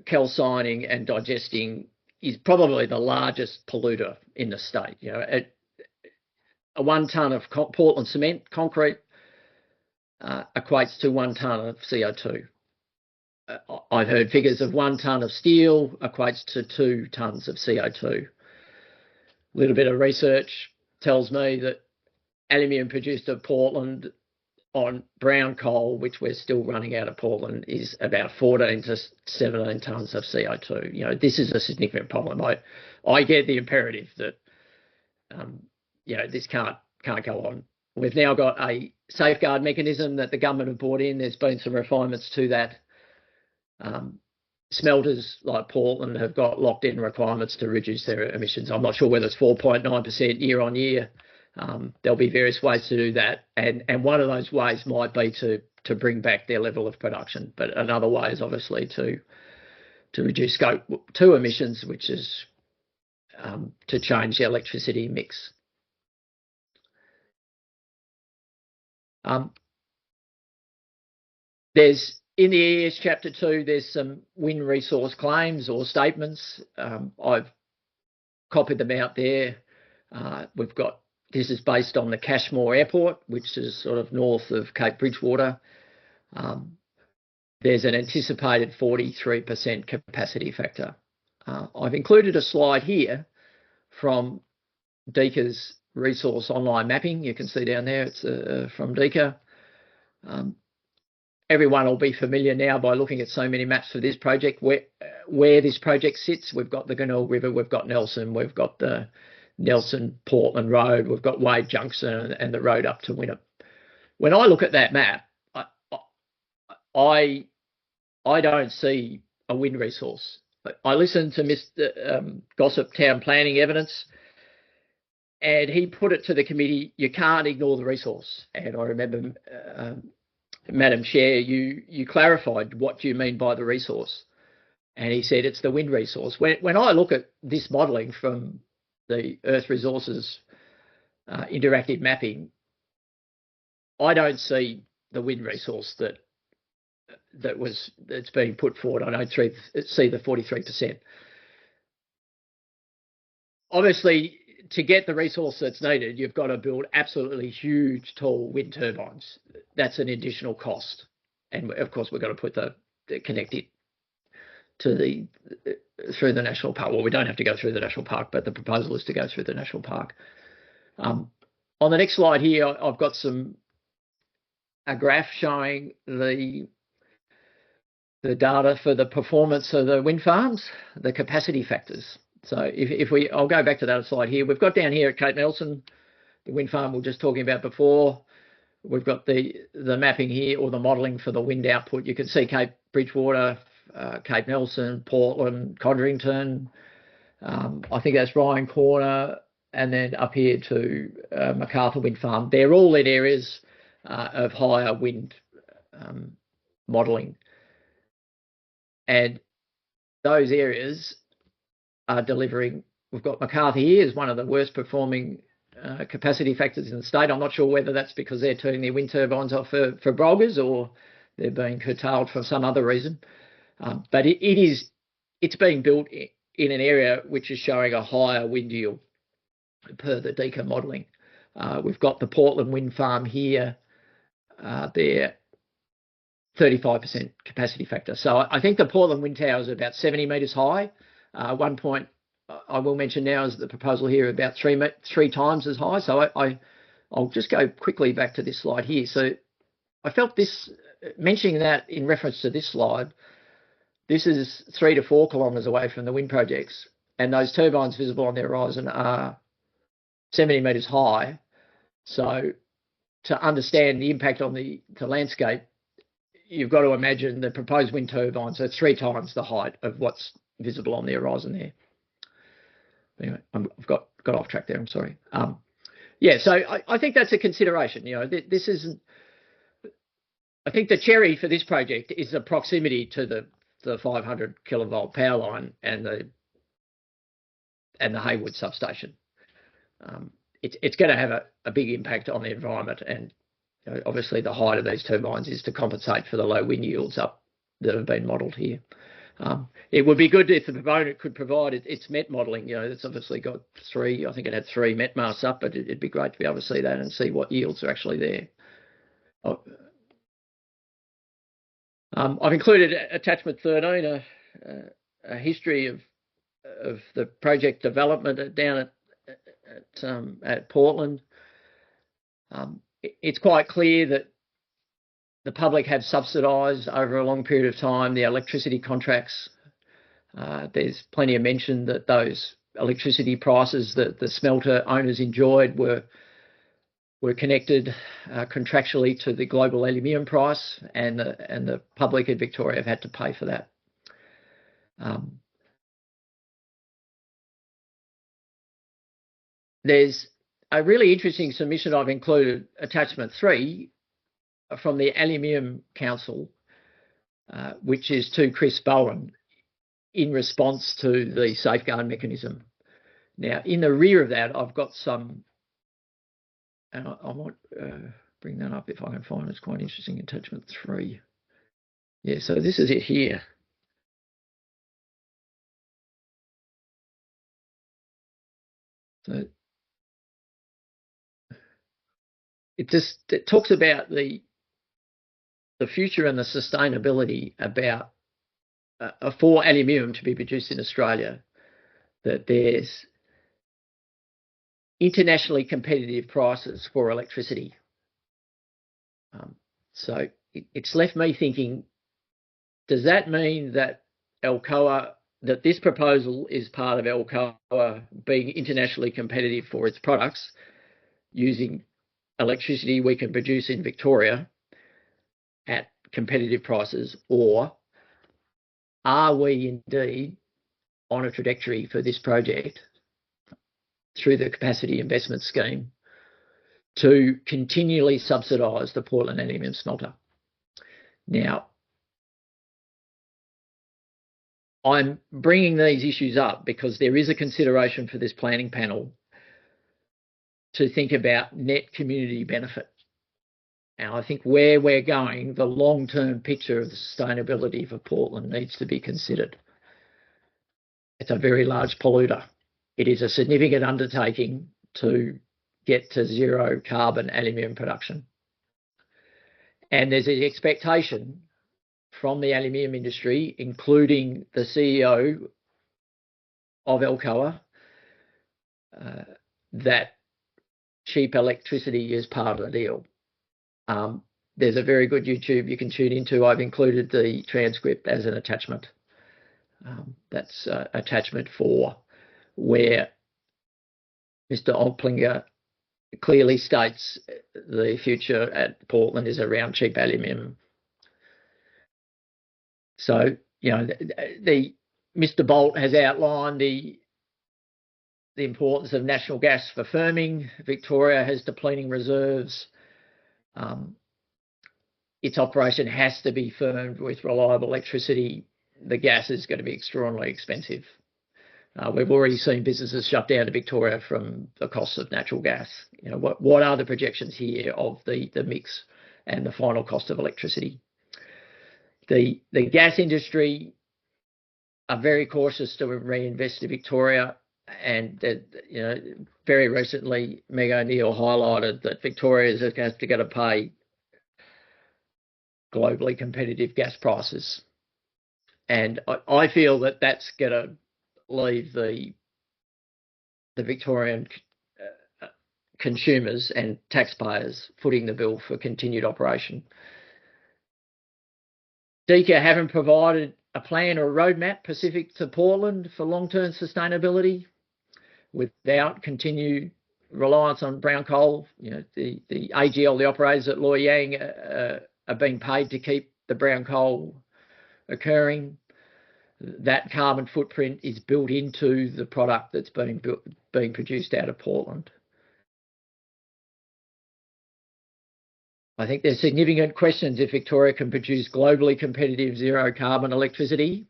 calcining and digesting, is probably the largest polluter in the state. A 1 tonne of Portland cement concrete equates to 1 tonne of CO2. I've heard figures of 1 tonne of steel equates to 2 tonnes of CO2. A little bit of research tells me that aluminium produced at Portland on brown coal, which we're still running out of Portland, is about 14 to 17 tonnes of CO2. This is a significant problem. I get the imperative that this can't go on. We've now got a safeguard mechanism that the government have brought in. There's been some refinements to that. Smelters like Portland have got locked in requirements to reduce their emissions. I'm not sure whether it's 4.9% year on year. There'll be various ways to do that. And one of those ways might be to bring back their level of production. But another way is obviously to reduce Scope 2 emissions, which is to change the electricity mix. There's in the ES Chapter 2, there's some wind resource claims or statements. I've copied them out there. This is based on the Cashmore Airport, which is sort of north of Cape Bridgewater. There's an anticipated 43% capacity factor. I've included a slide here from DECA's resource online mapping. You can see down there, it's from DECA. Everyone will be familiar now by looking at so many maps for this project, where this project sits. We've got the Glenelg River, we've got Nelson, we've got the Nelson-Portland Road, we've got Wade Junction and the road up to Wynnum. When I look at that map, I don't see a wind resource. I listened to Mr. Gossip Town Planning evidence, and he put it to the committee, you can't ignore the resource. And I remember, Madam Chair, you clarified what do you mean by the resource. And he said it's the wind resource. When I look at this modelling from the Earth Resources interactive mapping, I don't see the wind resource that's being put forward. I don't see the 43%. Obviously, to get the resource that's needed, you've got to build absolutely huge, tall wind turbines. That's an additional cost. And of course, we've got to put the connect it through the national park. Well, we don't have to go through the national park, but the proposal is to go through the national park. On the next slide here, I've got a graph showing the data for the performance of the wind farms, the capacity factors. So I'll go back to that slide here. We've got down here at Cape Nelson, the wind farm we were just talking about before. We've got the mapping here, or the modelling for the wind output. You can see Cape Bridgewater, Cape Nelson, Portland, Codrington. I think that's Ryan Corner, and then up here to Macarthur Wind Farm. They're all in areas of higher wind modelling. And those areas are delivering. We've got Macarthur here as one of the worst performing capacity factors in the state. I'm not sure whether that's because they're turning their wind turbines off for broggers, or they're being curtailed for some other reason. But it's being built in an area which is showing a higher wind yield per the DECA modelling. We've got the Portland Wind Farm here. They're 35% capacity factor. So I think the Portland Wind Tower is about 70 metres high. One point I will mention now is the proposal here about three times as high. So I'll just go quickly back to this slide here. So I felt mentioning that in reference to this slide, this is 3 to 4 kilometres away from the wind projects, and those turbines visible on the horizon are 70 metres high. So to understand the impact on the landscape, you've got to imagine the proposed wind turbines are 3 times the height of what's visible on the horizon there. Anyway, I've got off track there. I'm sorry. So I think that's a consideration. This isn't. I think the cherry for this project is the proximity to the 500 kilovolt power line and the Haywood substation. It's going to have a big impact on the environment, and obviously the height of these turbines is to compensate for the low wind yields up that have been modelled here. It would be good if the proponent could provide its MET modelling. It's obviously got 3. I think it had 3 MET masts up, but it'd be great to be able to see that and see what yields are actually there. I've included attachment 13, a history of the project development down at Portland. It's quite clear that the public have subsidised over a long period of time the electricity contracts. There's plenty of mention that those electricity prices that the smelter owners enjoyed were connected contractually to the global aluminium price, and the public in Victoria have had to pay for that. There's a really interesting submission I've included, attachment 3, from the Aluminium Council, which is to Chris Bowen in response to the safeguard mechanism. Now, in the rear of that, I've got some, and I might bring that up if I can find it. It's quite interesting, attachment 3. Yeah, so this is it here. So it talks about the future and the sustainability about for aluminium to be produced in Australia, that there's internationally competitive prices for electricity. So it's left me thinking, does that mean that Alcoa, that this proposal is part of Alcoa being internationally competitive for its products using electricity we can produce in Victoria at competitive prices, or are we indeed on a trajectory for this project through the capacity investment scheme to continually subsidise the Portland aluminium smelter? Now, I'm bringing these issues up because there is a consideration for this planning panel to think about net community benefit. And I think where we're going, the long-term picture of the sustainability for Portland needs to be considered. It's a very large polluter. It is a significant undertaking to get to zero carbon aluminium production. And there's an expectation from the aluminium industry, including the CEO of Alcoa, that cheap electricity is part of the deal. There's a very good YouTube you can tune into. I've included the transcript as an attachment. That's attachment 4, where Mr. Olplinger clearly states the future at Portland is around cheap aluminium. So, Mr. Bolt has outlined the importance of national gas for firming. Victoria has depleting reserves. Its operation has to be firmed with reliable electricity. The gas is going to be extraordinarily expensive. We've already seen businesses shut down to Victoria from the cost of natural gas. What are the projections here of the mix and the final cost of electricity? The gas industry are very cautious to reinvest in Victoria, and very recently Meg O'Neill highlighted that Victoria is going to pay globally competitive gas prices, and I feel that that's going to leave the Victorian consumers and taxpayers footing the bill for continued operation. DECA haven't provided a plan or a roadmap specific to Portland for long-term sustainability without continued reliance on brown coal. The AGL, the operators at Loy Yang, are being paid to keep the brown coal occurring. That carbon footprint is built into the product that's being produced out of Portland. I think there's significant questions if Victoria can produce globally competitive zero carbon electricity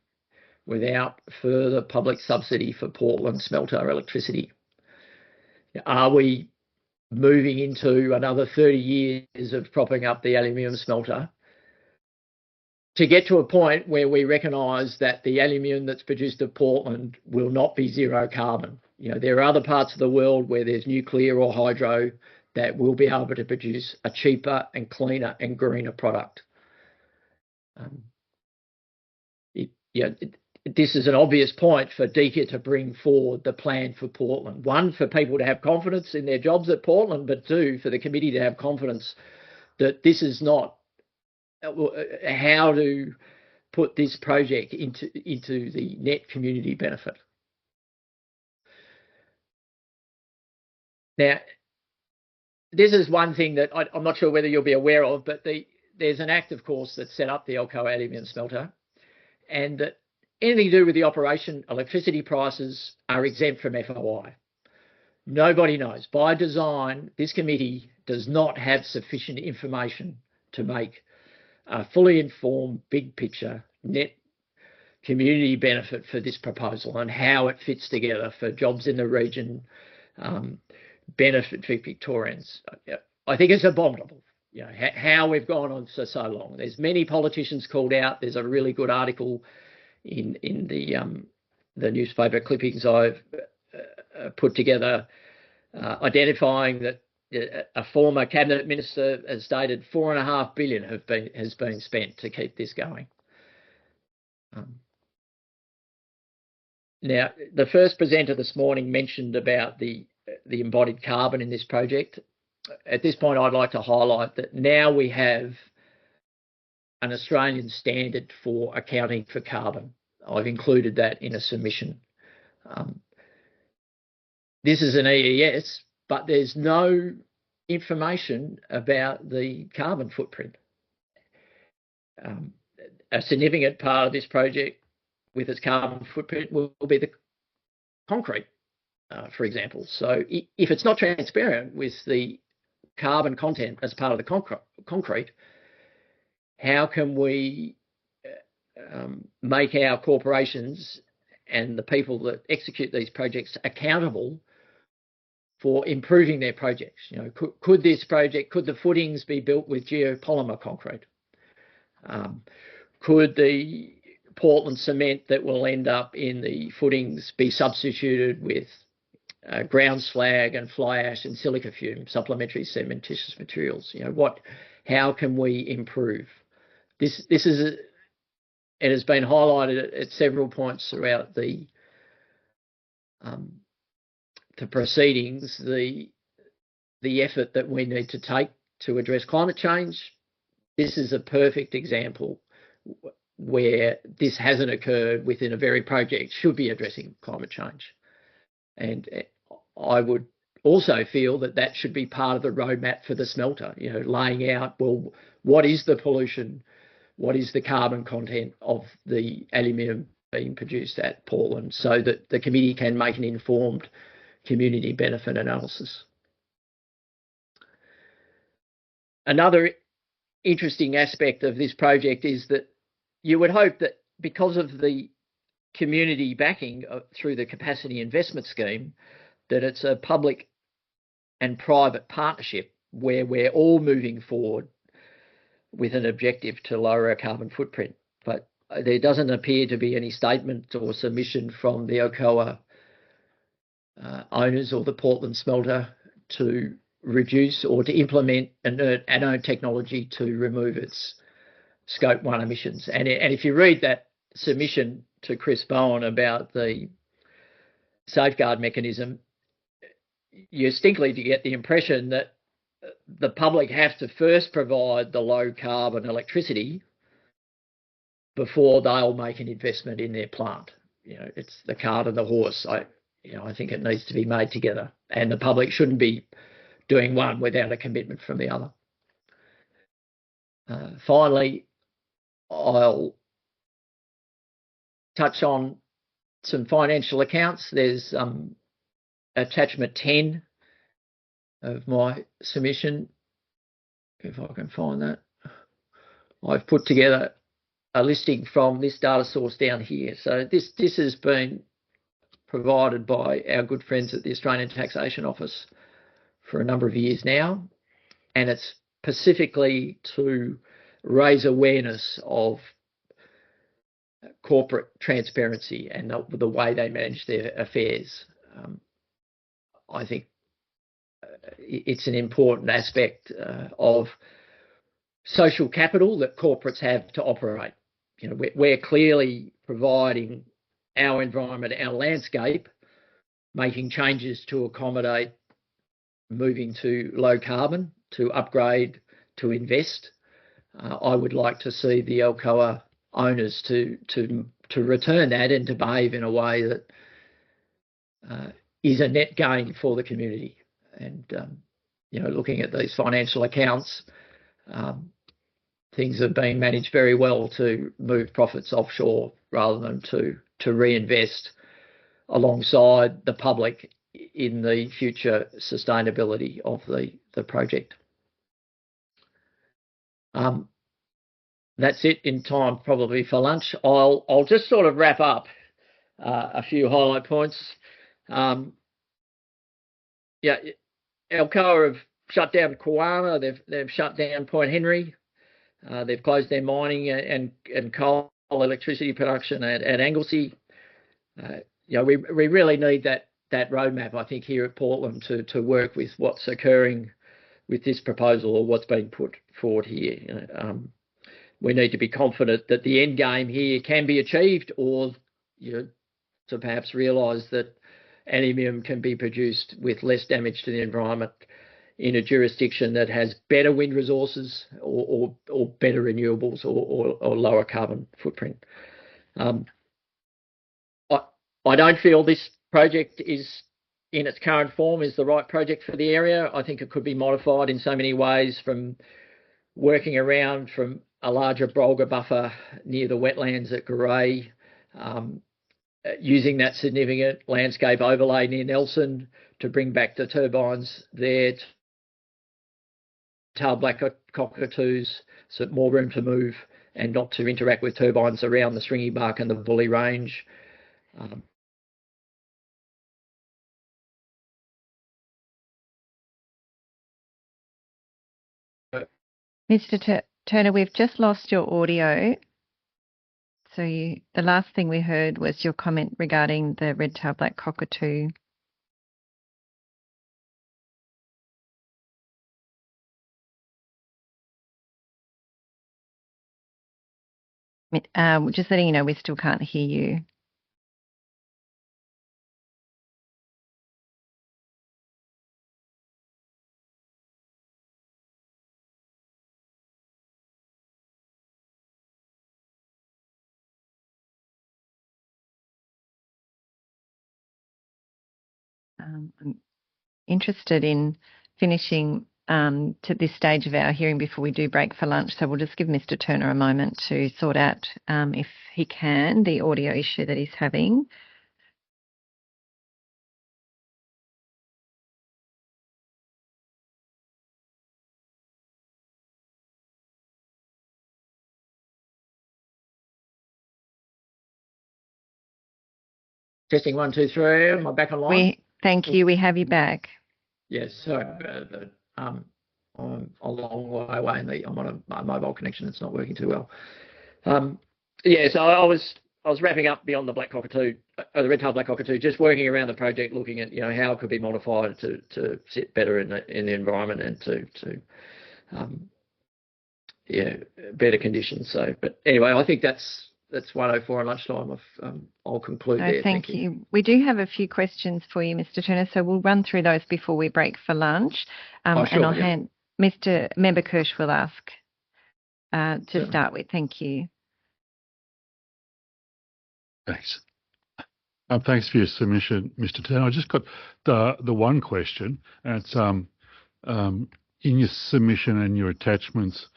without further public subsidy for Portland smelter electricity. Are we moving into another 30 years of propping up the aluminium smelter to get to a point where we recognise that the aluminium that's produced at Portland will not be zero carbon? There are other parts of the world where there's nuclear or hydro that will be able to produce a cheaper and cleaner and greener product. This is an obvious point for DECA to bring forward the plan for Portland. One, for people to have confidence in their jobs at Portland, but two, for the committee to have confidence that this is not how to put this project into the net community benefit. Now, this is one thing that I'm not sure whether you'll be aware of, but there's an act, of course, that set up the Alcoa aluminium smelter, and that anything to do with the operation, electricity prices are exempt from FOI. Nobody knows. By design, this committee does not have sufficient information to make a fully informed, big picture, net community benefit for this proposal and how it fits together for jobs in the region, benefit for Victorians. I think it's abominable, how we've gone on for so long. There's many politicians called out. There's a really good article in the newspaper clippings I've put together, identifying that a former cabinet minister has stated $4.5 billion has been spent to keep this going. Now, the first presenter this morning mentioned about the embodied carbon in this project. At this point, I'd like to highlight that now we have an Australian standard for accounting for carbon. I've included that in a submission. This is an EES, but there's no information about the carbon footprint. A significant part of this project with its carbon footprint will be the concrete, for example. So if it's not transparent with the carbon content as part of the concrete, how can we make our corporations and the people that execute these projects accountable for improving their projects? Could the footings be built with geopolymer concrete? Could the Portland cement that will end up in the footings be substituted with ground slag and fly ash and silica fume, supplementary cementitious materials? How can we improve? This is it has been highlighted at several points throughout the proceedings, the effort that we need to take to address climate change. This is a perfect example where this hasn't occurred within a very project should be addressing climate change. And I would also feel that that should be part of the roadmap for the smelter, you know, laying out, well, what is the pollution? What is the carbon content of the aluminium being produced at Portland, so that the committee can make an informed community benefit analysis. Another interesting aspect of this project is that you would hope that because of the community backing through the capacity investment scheme, that it's a public and private partnership where we're all moving forward with an objective to lower our carbon footprint. But there doesn't appear to be any statement or submission from the Alcoa owners or the Portland smelter to reduce or to implement inert anode technology to remove its Scope 1 emissions. And if you read that submission to Chris Bowen about the safeguard mechanism, you distinctly get the impression that the public have to first provide the low carbon electricity before they'll make an investment in their plant. You know, it's the cart and the horse. I think it needs to be made together, and the public shouldn't be doing one without a commitment from the other. Finally, I'll touch on some financial accounts. There's attachment 10 of my submission, if I can find that. I've put together a listing from this data source down here. So this has been provided by our good friends at the Australian Taxation Office for a number of years now, and it's specifically to raise awareness of corporate transparency and the way they manage their affairs. I think it's an important aspect of social capital that corporates have to operate. You know, we're clearly providing our environment, our landscape, making changes to accommodate moving to low carbon, to upgrade, to invest. I would like to see the Alcoa owners to return that and to behave in a way that is a net gain for the community. And looking at these financial accounts, things have been managed very well to move profits offshore rather than to reinvest alongside the public in the future sustainability of the project. That's it in time probably for lunch. I'll just sort of wrap up a few highlight points. Alcoa have shut down Kowana, they've shut down Point Henry, they've closed their mining and coal electricity production at Anglesey. We really need that roadmap, I think, here at Portland to work with what's occurring with this proposal or what's being put forward here. We need to be confident that the end game here can be achieved, or to perhaps realise that aluminium can be produced with less damage to the environment in a jurisdiction that has better wind resources or better renewables or lower carbon footprint. I don't feel this project is in its current form is the right project for the area. I think it could be modified in so many ways, from working around from a larger Brolga buffer near the wetlands at Garay, using that significant landscape overlay near Nelson to bring back the turbines there, tail black cockatoos, so more room to move and not to interact with turbines around the Stringy Bark and the Bully Range. Mr. Turner, we've just lost your audio. So the last thing we heard was your comment regarding the red-tailed black cockatoo. Just letting you know, we still can't hear you. I'm interested in finishing to this stage of our hearing before we do break for lunch. So we'll just give Mr. Turner a moment to sort out, if he can, the audio issue that he's having. Testing 1, 2, 3. Am I back online? Thank you. We have you back. Yes, sorry about that. I'm a long way away and I'm on a mobile connection. It's not working too well. So I was wrapping up beyond the black cockatoo, the red-tailed black cockatoo, just working around the project, looking at how it could be modified to sit better in the environment and to better conditions. So, but anyway, I think that's 1:04 on lunchtime. I'll conclude there. Thank you. We do have a few questions for you, Mr. Turner, so we'll run through those before we break for lunch. Sure, and I'll hand Member Kirsch will ask to start with. Thank you. Thanks. Thanks for your submission, Mr. Turner. I just got the one question, and it's in your submission and your attachments,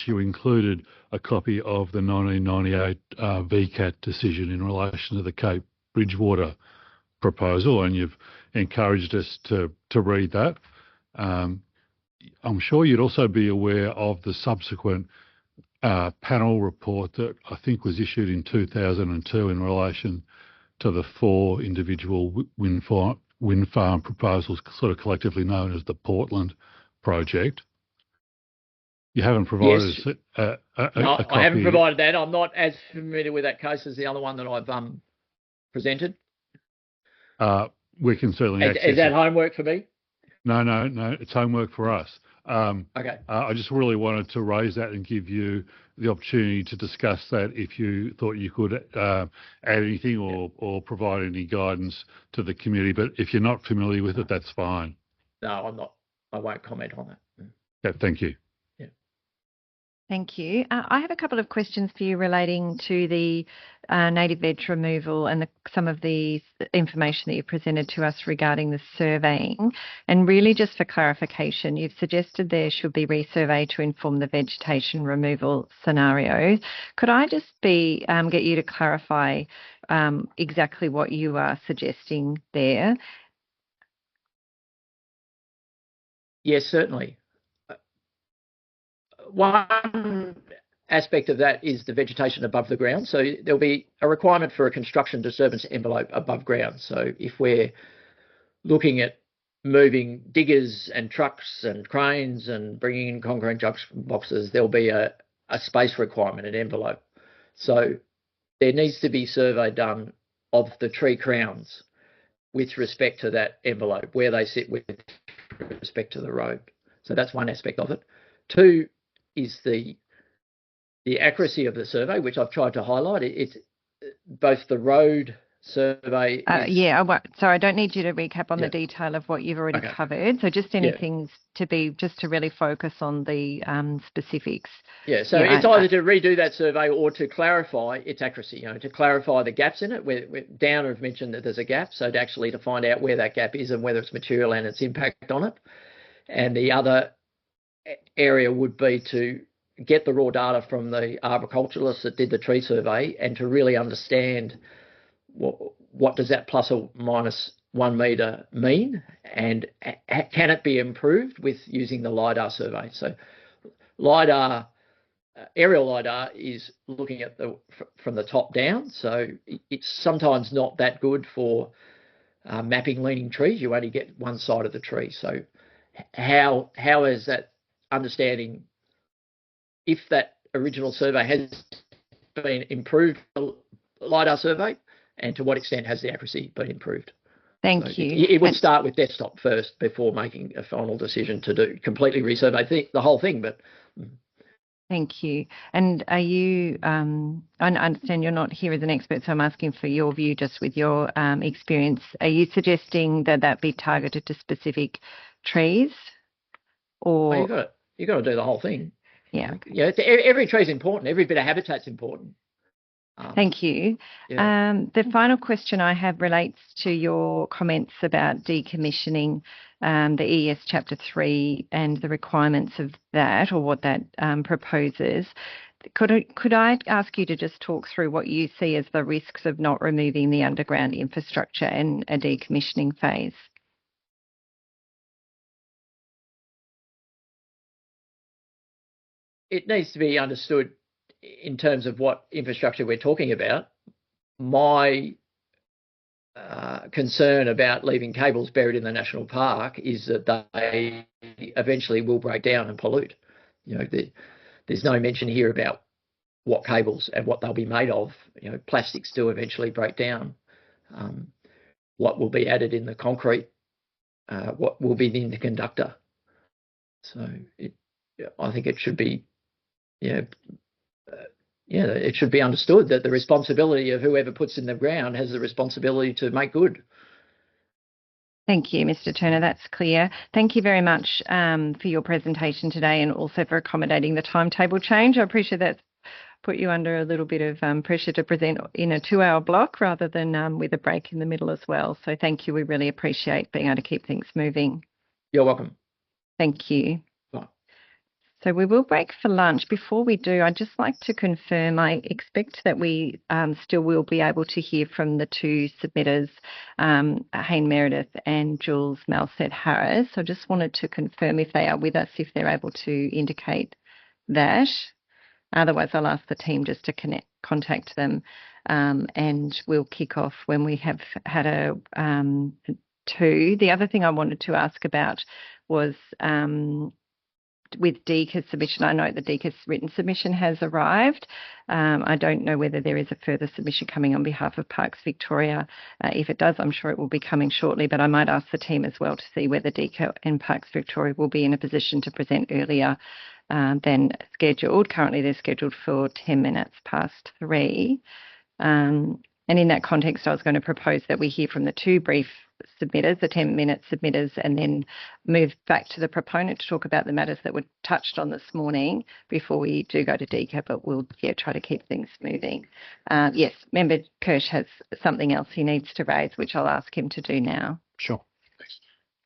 you included a copy of the 1998 VCAT decision in relation to the Cape Bridgewater proposal, and you've encouraged us to read that. I'm sure you'd also be aware of the subsequent panel report that I think was issued in 2002 in relation to the 4 individual wind farm proposals, sort of collectively known as the Portland project. You haven't provided us a copy. I haven't provided that. I'm not as familiar with that case as the other one that I've presented. We can certainly access Is that homework for me? No, it's homework for us. Okay. I just really wanted to raise that and give you the opportunity to discuss that if you thought you could add anything or provide any guidance to the committee. But if you're not familiar with it, that's fine. No, I'm not. I won't comment on that. Yeah, thank you. Thank you. I have a couple of questions for you relating to the native veg removal and some of the information that you presented to us regarding the surveying. And really just for clarification, you've suggested there should be resurvey to inform the vegetation removal scenarios. Could I just get you to clarify exactly what you are suggesting there? Yes, certainly. One aspect of that is the vegetation above the ground. So there'll be a requirement for a construction disturbance envelope above ground. So if we're looking at moving diggers and trucks and cranes and bringing in concrete junction boxes, there'll be a space requirement, an envelope. So there needs to be survey done of the tree crowns with respect to that envelope, where they sit with respect to the road. So that's one aspect of it. 2 is the accuracy of the survey, which I've tried to highlight. It's both the road survey. So I don't need you to recap on the detail of what you've already covered. So just anything to really focus on the specifics. Yeah. So it's either to redo that survey or to clarify its accuracy. To clarify the gaps in it. Where Downer have mentioned that there's a gap, so to find out where that gap is and whether it's material and its impact on it. And the other area would be to get the raw data from the arboriculturalists that did the tree survey and to really understand what does that plus or minus 1 metre mean, and can it be improved with using the LiDAR survey. So LiDAR, aerial LiDAR is looking at from the top down, so it's sometimes not that good for mapping leaning trees. You only get one side of the tree. So how is that understanding if that original survey has been improved, the LiDAR survey, and to what extent has the accuracy been improved? Thank you. It would start with desktop first before making a final decision to completely resurvey the whole thing. But Thank you. And are you, I understand you're not here as an expert, so I'm asking for your view just with your experience. Are you suggesting that that be targeted to specific trees? Or Well, you got to do the whole thing. Yeah. Yeah, every tree is important. Every bit of habitat's important. Thank you. Yeah. The final question I have relates to your comments about decommissioning the ES Chapter 3 and the requirements of that, or what that proposes. Could I ask you to just talk through what you see as the risks of not removing the underground infrastructure in a decommissioning phase? It needs to be understood in terms of what infrastructure we're talking about. My concern about leaving cables buried in the national park is that they eventually will break down and pollute. You know, there's no mention here about what cables and what they'll be made of. You know, plastics do eventually break down. What will be added in the concrete? What will be in the conductor? So I think it should be, it should be understood that the responsibility of whoever puts in the ground has the responsibility to make good. Thank you, Mr. Turner. That's clear. Thank you very much for your presentation today, and also for accommodating the timetable change. I appreciate that's put you under a little bit of pressure to present in a 2-hour block rather than with a break in the middle as well. So thank you. We really appreciate being able to keep things moving. You're welcome. Thank you. Bye. So we will break for lunch. Before we do, I'd just like to confirm, I expect that we still will be able to hear from the two submitters, Hayne Meredith and Jules Malset Harris. I just wanted to confirm if they are with us, if they're able to indicate that. Otherwise, I'll ask the team just to contact them, and we'll kick off when we have had a two. The other thing I wanted to ask about was with DECA's submission. I know that DECA's written submission has arrived. I don't know whether there is a further submission coming on behalf of Parks Victoria. If it does, I'm sure it will be coming shortly, but I might ask the team as well to see whether DECA and Parks Victoria will be in a position to present earlier than scheduled. Currently, they're scheduled for 10 minutes past 3. And in that context, I was going to propose that we hear from the two brief submitters, the 10-minute submitters, and then move back to the proponent to talk about the matters that were touched on this morning before we do go to DECA, but we'll try to keep things moving. Yes, Member Kirsch has something else he needs to raise, which I'll ask him to do now. Sure.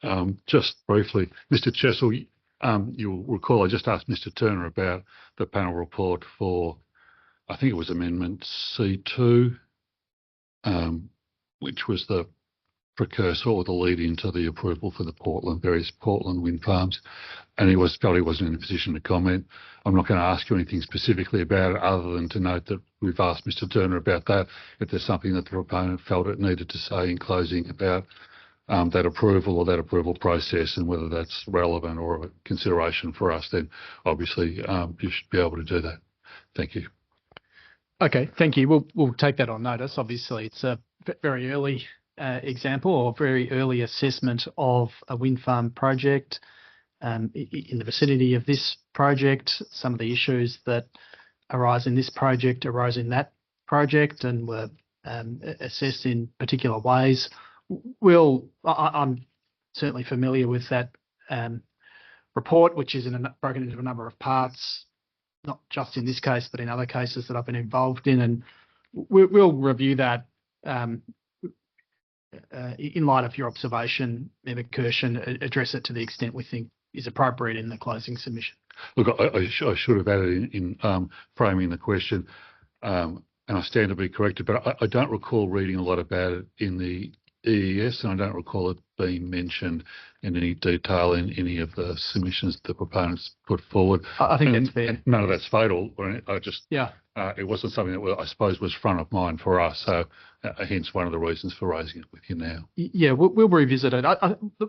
Thanks. Just briefly, Mr. Chessel, you'll recall I just asked Mr. Turner about the panel report for, I think it was Amendment C2, which was the precursor or the lead into the approval for the various Portland wind farms, and he felt he wasn't in a position to comment. I'm not going to ask you anything specifically about it other than to note that we've asked Mr. Turner about that, if there's something that the proponent felt it needed to say in closing about that approval or that approval process and whether that's relevant or a consideration for us, then obviously you should be able to do that. Thank you. Okay, thank you. We'll take that on notice. Obviously, it's a very early example or very early assessment of a wind farm project. In the vicinity of this project, some of the issues that arise in this project arose in that project and were assessed in particular ways. I'm certainly familiar with that report, which is broken into a number of parts, not just in this case, but in other cases that I've been involved in, and we'll review that in light of your observation, Member Kirsch, and address it to the extent we think is appropriate in the closing submission. Look, I should have added in framing the question, and I stand to be corrected, but I don't recall reading a lot about it in the EES, and I don't recall it being mentioned in any detail in any of the submissions the proponents put forward. I think that's fair. None of that's fatal. Yeah. It wasn't something that I suppose was front of mind for us, so hence one of the reasons for raising it with you now. Yeah, we'll revisit it.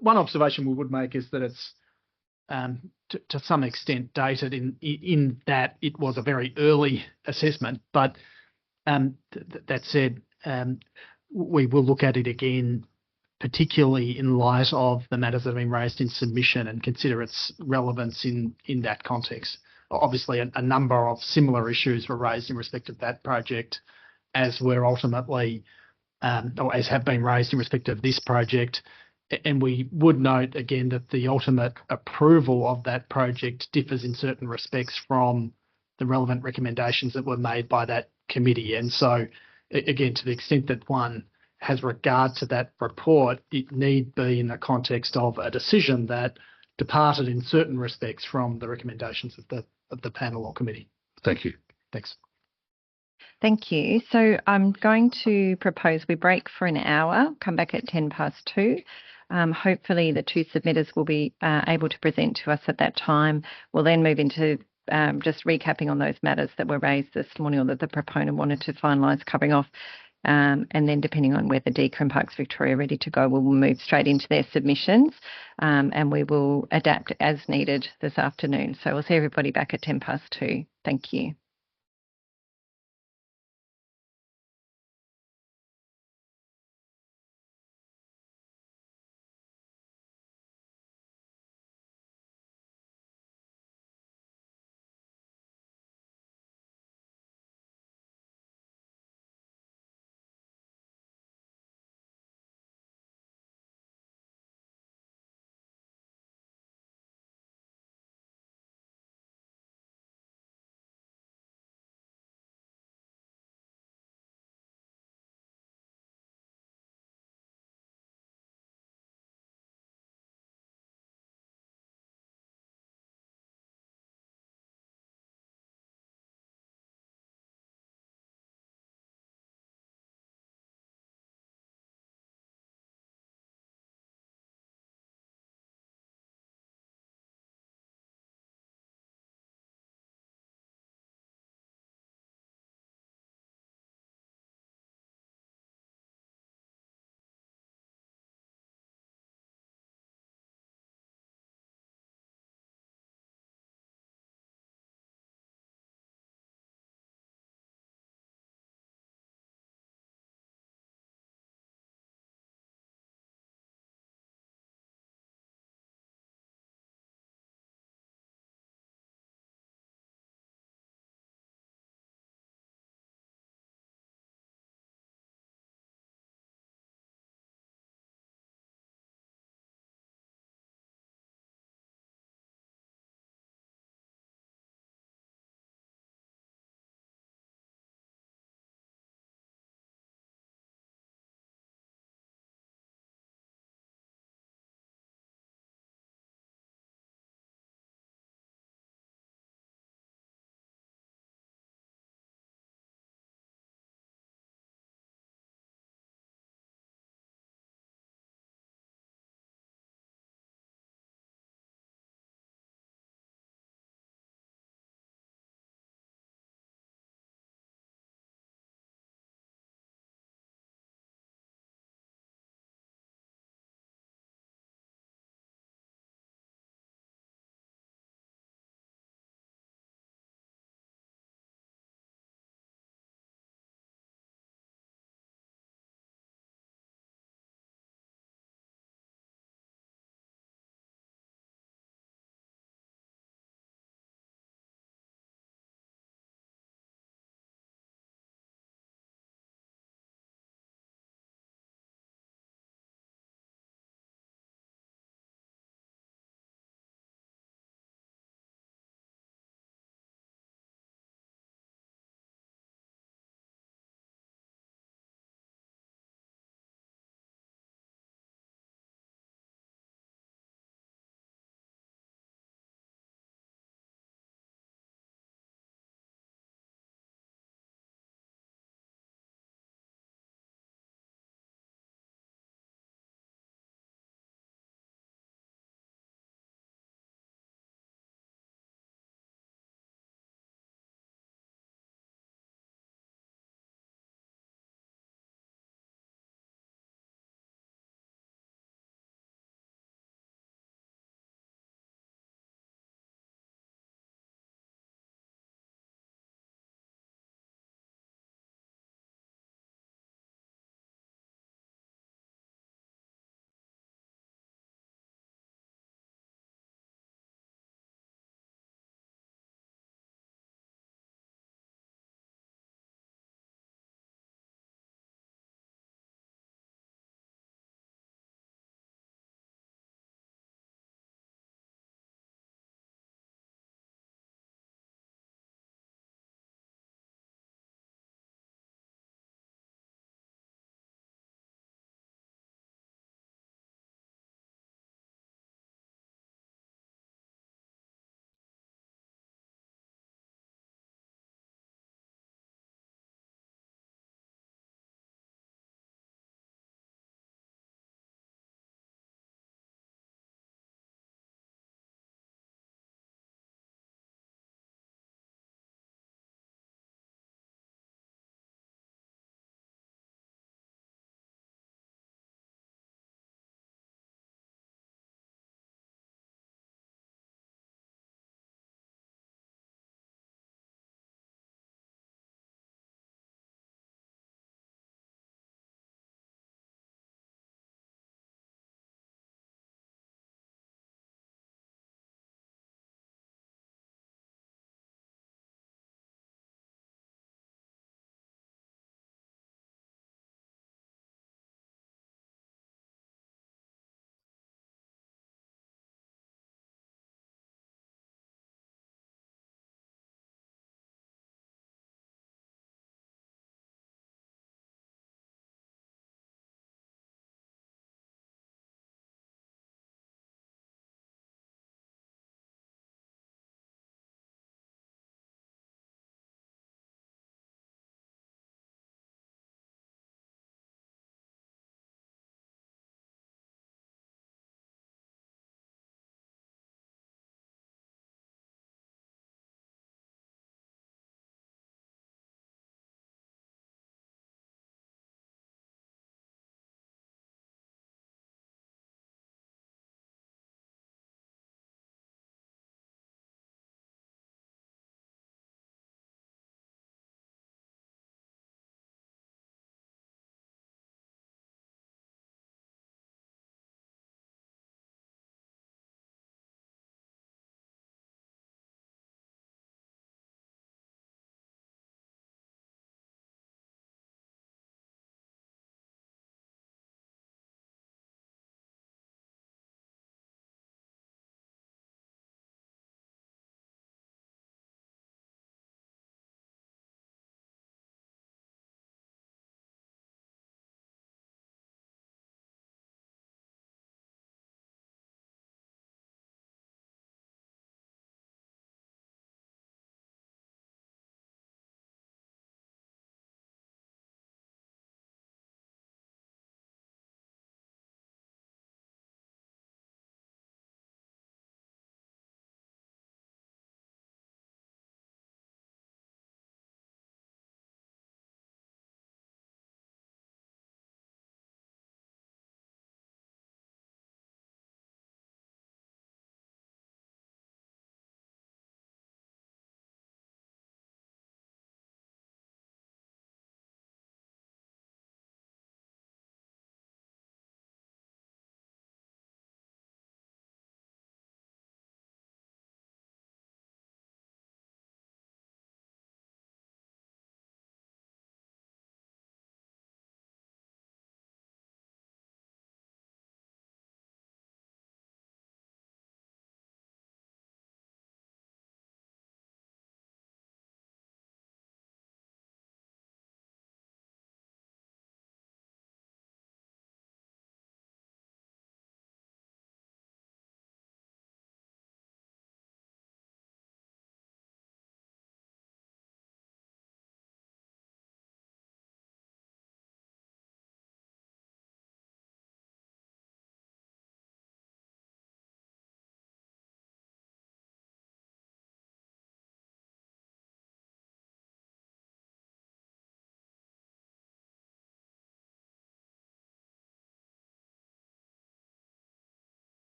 One observation we would make is that it's to some extent dated in that it was a very early assessment, but that said, we will look at it again, particularly in light of the matters that have been raised in submission, and consider its relevance in that context. obviously a number of similar issues were raised in respect of that project, as were ultimately, or as have been raised in respect of this project. And we would note again that the ultimate approval of that project differs in certain respects from the relevant recommendations that were made by that committee. And so, again, to the extent that one has regard to that report, it need be in the context of a decision that departed in certain respects from the recommendations of the panel or committee. Thank you. Thanks. Thank you. So I'm going to propose we break for an hour, come back at 2:10. Hopefully the two submitters will be able to present to us at that time. We'll then move into just recapping on those matters that were raised this morning or that the proponent wanted to finalise covering off. And then depending on whether Kentbruck Victoria are ready to go, we'll move straight into their submissions and we will adapt as needed this afternoon. So we'll see everybody back at 2:10. Thank you.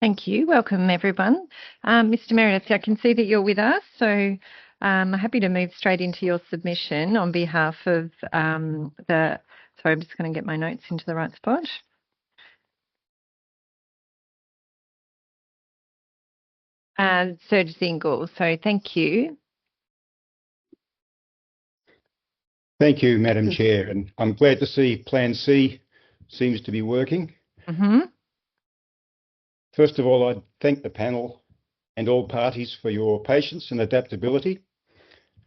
Thank you. Welcome, everyone. Mr. Meredith, I can see that you're with us, so I'm happy to move straight into your submission on behalf of sorry, I'm just going to get my notes into the right spot. Serge Zingle. So thank you. Thank you, Madam Chair, and I'm glad to see Plan C seems to be working. First of all, I thank the panel and all parties for your patience and adaptability,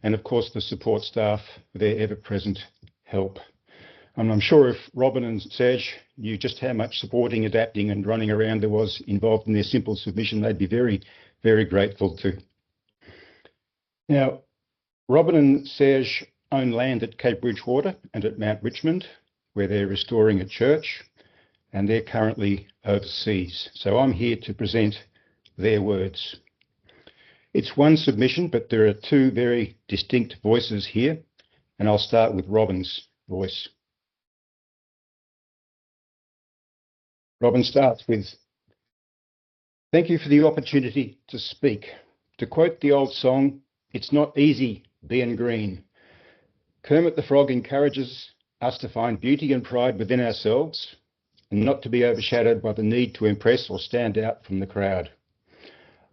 and of course the support staff for their ever-present help. And I'm sure if Robin and Serge knew just how much supporting, adapting and running around there was involved in their simple submission, they'd be very, very grateful too. Now, Robin and Serge own land at Cape Bridgewater and at Mount Richmond, where they're restoring a church, and they're currently overseas. So I'm here to present their words. It's one submission, but there are two very distinct voices here, and I'll start with Robin's voice. Robin starts with, "Thank you for the opportunity to speak. To quote the old song, it's not easy being green. Kermit the Frog encourages us to find beauty and pride within ourselves and not to be overshadowed by the need to impress or stand out from the crowd.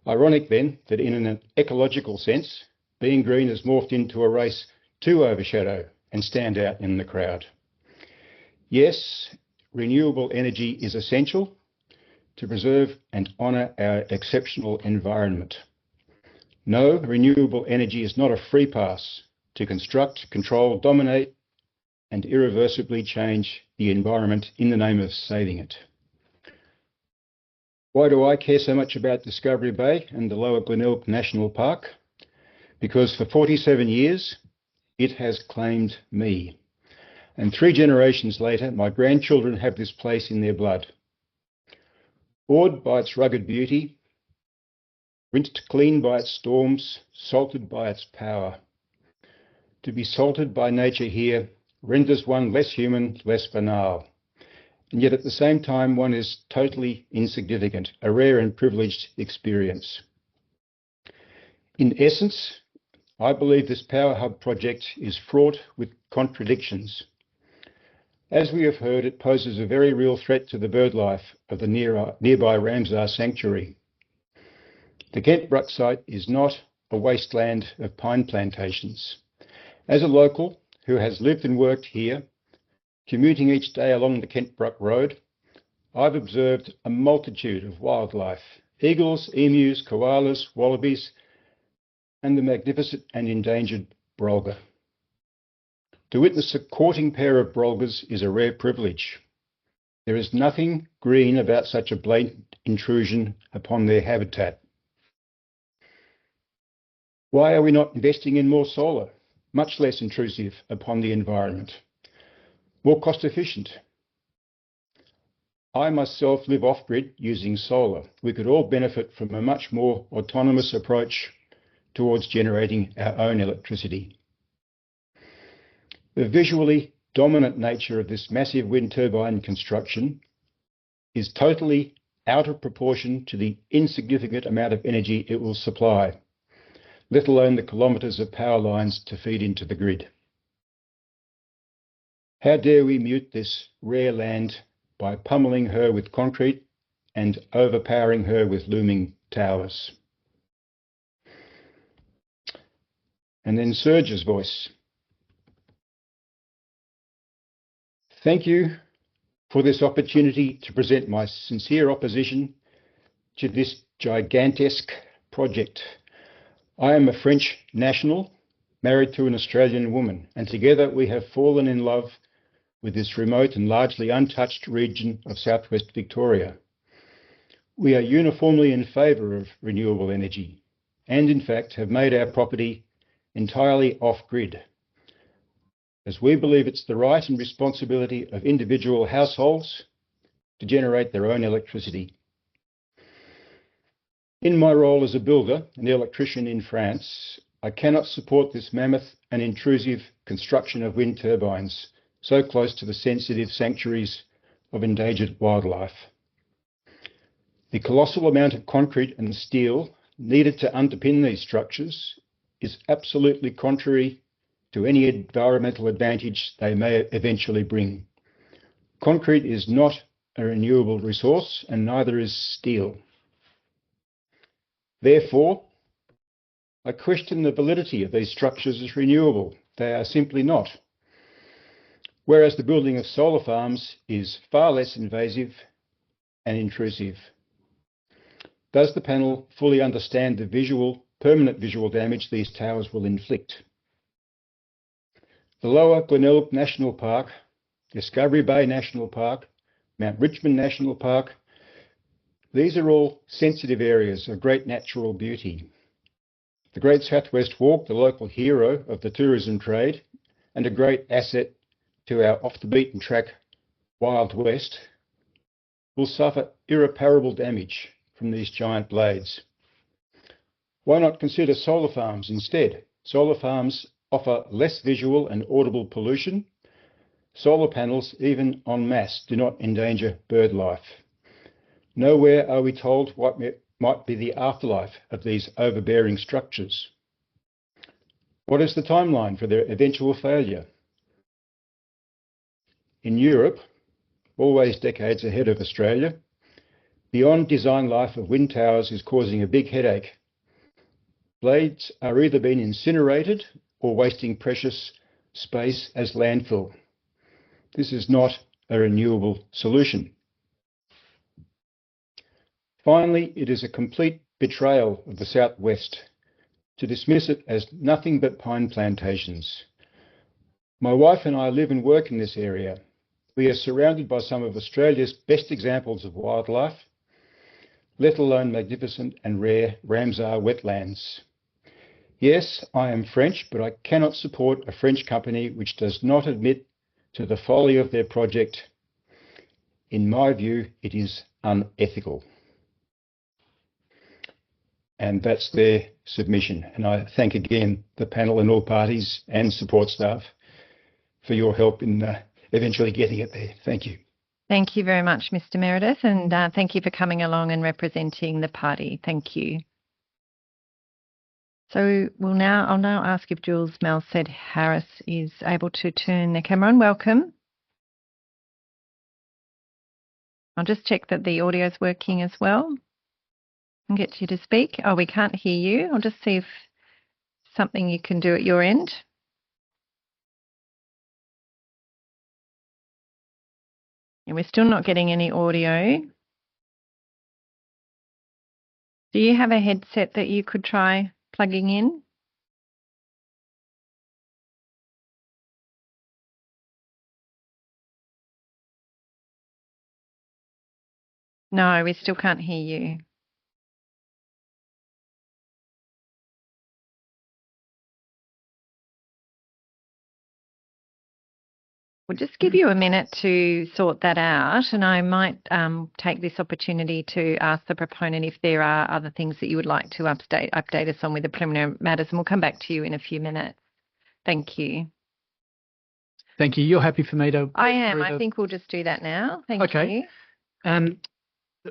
Ironic then that in an ecological sense, being green has morphed into a race to overshadow and stand out in the crowd. Yes, renewable energy is essential to preserve and honour our exceptional environment. No, renewable energy is not a free pass to construct, control, dominate and irreversibly change the environment in the name of saving it. Why do I care so much about Discovery Bay and the Lower Glenelg National Park? Because for 47 years, it has claimed me. And 3 generations later, my grandchildren have this place in their blood. Awed by its rugged beauty, rinsed clean by its storms, salted by its power. To be salted by nature here renders one less human, less banal. And yet at the same time, one is totally insignificant, a rare and privileged experience. In essence, I believe this Power Hub project is fraught with contradictions. As we have heard, it poses a very real threat to the bird life of the nearby Ramsar Sanctuary. The Kentbruck site is not a wasteland of pine plantations. As a local who has lived and worked here, commuting each day along the Kentbruck Road, I've observed a multitude of wildlife: eagles, emus, koalas, wallabies, and the magnificent and endangered brolga. To witness a courting pair of brolgas is a rare privilege. There is nothing green about such a blatant intrusion upon their habitat. Why are we not investing in more solar, much less intrusive upon the environment? More cost efficient. I myself live off-grid using solar. We could all benefit from a much more autonomous approach towards generating our own electricity. The visually dominant nature of this massive wind turbine construction is totally out of proportion to the insignificant amount of energy it will supply, let alone the kilometres of power lines to feed into the grid. How dare we mute this rare land by pummelling her with concrete and overpowering her with looming towers? And then Serge's voice. Thank you for this opportunity to present my sincere opposition to this gigantesque project. I am a French national married to an Australian woman, and together we have fallen in love with this remote and largely untouched region of southwest Victoria. We are uniformly in favour of renewable energy and in fact have made our property entirely off-grid, as we believe it's the right and responsibility of individual households to generate their own electricity. In my role as a builder and electrician in France, I cannot support this mammoth and intrusive construction of wind turbines so close to the sensitive sanctuaries of endangered wildlife. The colossal amount of concrete and steel needed to underpin these structures is absolutely contrary to any environmental advantage they may eventually bring. Concrete is not a renewable resource, and neither is steel. Therefore, I question the validity of these structures as renewable. They are simply not. Whereas the building of solar farms is far less invasive and intrusive. Does the panel fully understand the permanent visual damage these towers will inflict? The Lower Glenelg National Park, Discovery Bay National Park, Mount Richmond National Park, these are all sensitive areas of great natural beauty. The Great Southwest Walk, the local hero of the tourism trade and a great asset to our off-the-beaten-track Wild West, will suffer irreparable damage from these giant blades. Why not consider solar farms instead? Solar farms offer less visual and audible pollution. Solar panels, even en masse, do not endanger bird life. Nowhere are we told what might be the afterlife of these overbearing structures. What is the timeline for their eventual failure? In Europe, always decades ahead of Australia, the on-design life of wind towers is causing a big headache. Blades are either being incinerated or wasting precious space as landfill. This is not a renewable solution. Finally, it is a complete betrayal of the Southwest to dismiss it as nothing but pine plantations. My wife and I live and work in this area. We are surrounded by some of Australia's best examples of wildlife, let alone magnificent and rare Ramsar wetlands. Yes, I am French, but I cannot support a French company which does not admit to the folly of their project. In my view, it is unethical. And that's their submission. And I thank again the panel and all parties and support staff for your help in eventually getting it there. Thank you. Thank you very much, Mr. Meredith, and thank you for coming along and representing the party. Thank you. So I'll now ask if Jules Malsed Harris is able to turn the camera on. Welcome. I'll just check that the audio is working as well and get you to speak. Oh, we can't hear you. I'll just see if something you can do at your end. And we're still not getting any audio. Do you have a headset that you could try plugging in? No, we still can't hear you. We'll just give you a minute to sort that out, and I might take this opportunity to ask the proponent if there are other things that you would like to update us on with the preliminary matters, and we'll come back to you in a few minutes. Thank you. Thank you. You're happy for me to... I am. I think we'll just do that now. Thank you.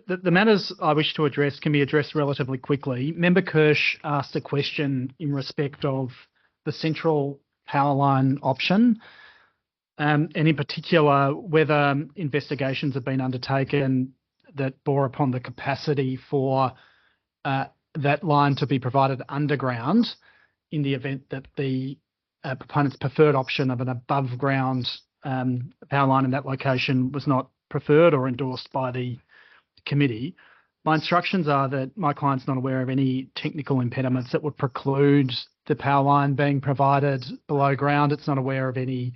The matters I wish to address can be addressed relatively quickly. Member Kirsch asked a question in respect of the central power line option, and in particular whether investigations have been undertaken that bore upon the capacity for that line to be provided underground in the event that the proponent's preferred option of an above ground power line in that location was not preferred or endorsed by the committee. My instructions are that my client's not aware of any technical impediments that would preclude the power line being provided below ground. It's not aware of any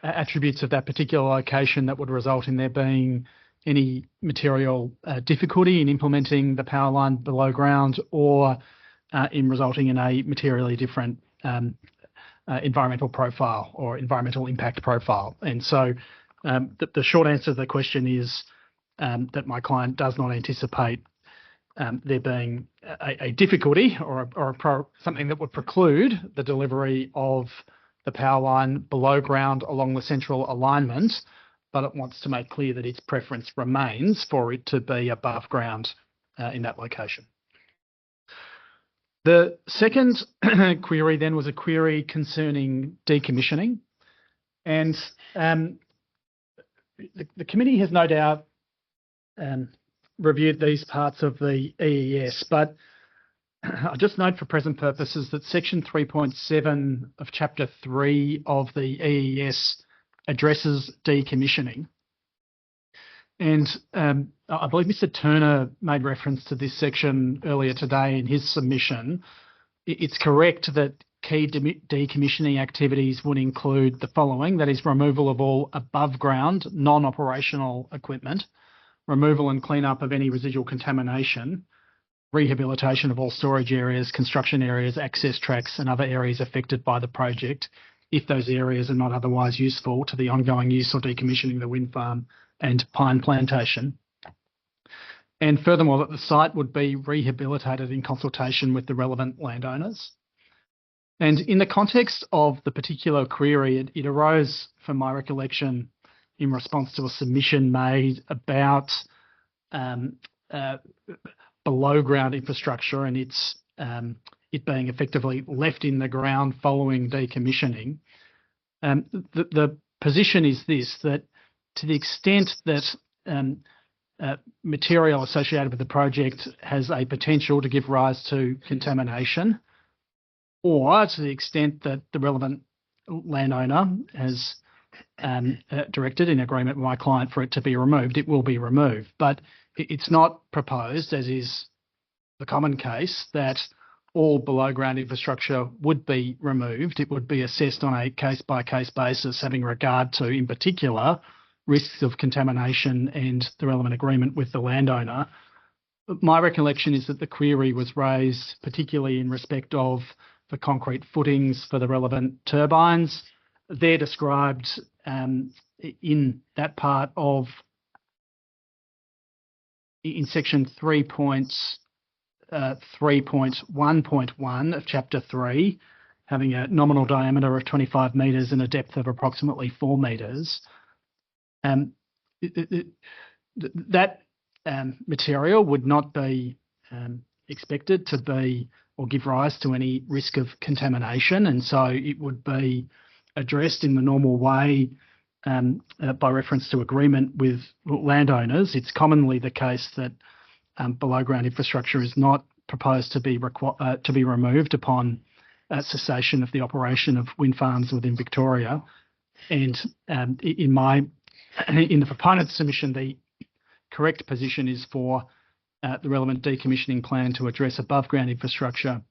attributes of that particular location that would result in there being any material difficulty in implementing the power line below ground or in resulting in a materially different environmental profile or environmental impact profile. And so the short answer to the question is that my client does not anticipate there being a difficulty or something that would preclude the delivery of the power line below ground along the central alignment, but it wants to make clear that its preference remains for it to be above ground in that location. The second query then was a query concerning decommissioning. And the committee has no doubt reviewed these parts of the EES, but I'll just note for present purposes that section 3.7 of chapter 3 of the EES addresses decommissioning. And I believe Mr. Turner made reference to this section earlier today in his submission. It's correct that key decommissioning activities would include the following: that is, removal of all above ground non-operational equipment, removal and cleanup of any residual contamination, rehabilitation of all storage areas, construction areas, access tracks and other areas affected by the project, if those areas are not otherwise useful to the ongoing use or decommissioning of the wind farm and pine plantation. And furthermore, that the site would be rehabilitated in consultation with the relevant landowners. And in the context of the particular query, it arose, from my recollection, in response to a submission made about below ground infrastructure and it being effectively left in the ground following decommissioning. The position is this, that to the extent that material associated with the project has a potential to give rise to contamination, or to the extent that the relevant landowner has directed in agreement with my client for it to be removed, it will be removed. But it's not proposed, as is the common case, that all below ground infrastructure would be removed. It would be assessed on a case-by-case basis, having regard to, in particular, risks of contamination and the relevant agreement with the landowner. My recollection is that the query was raised particularly in respect of the concrete footings for the relevant turbines. They're described in that part of, in section 3.1.1 of chapter 3, having a nominal diameter of 25 metres and a depth of approximately 4 metres. That material would not be expected to be or give rise to any risk of contamination, and so it would be addressed in the normal way by reference to agreement with landowners. It's commonly the case that below ground infrastructure is not proposed to be removed upon cessation of the operation of wind farms within Victoria. And in the proponent's submission, the correct position is for the relevant decommissioning plan to address above ground infrastructure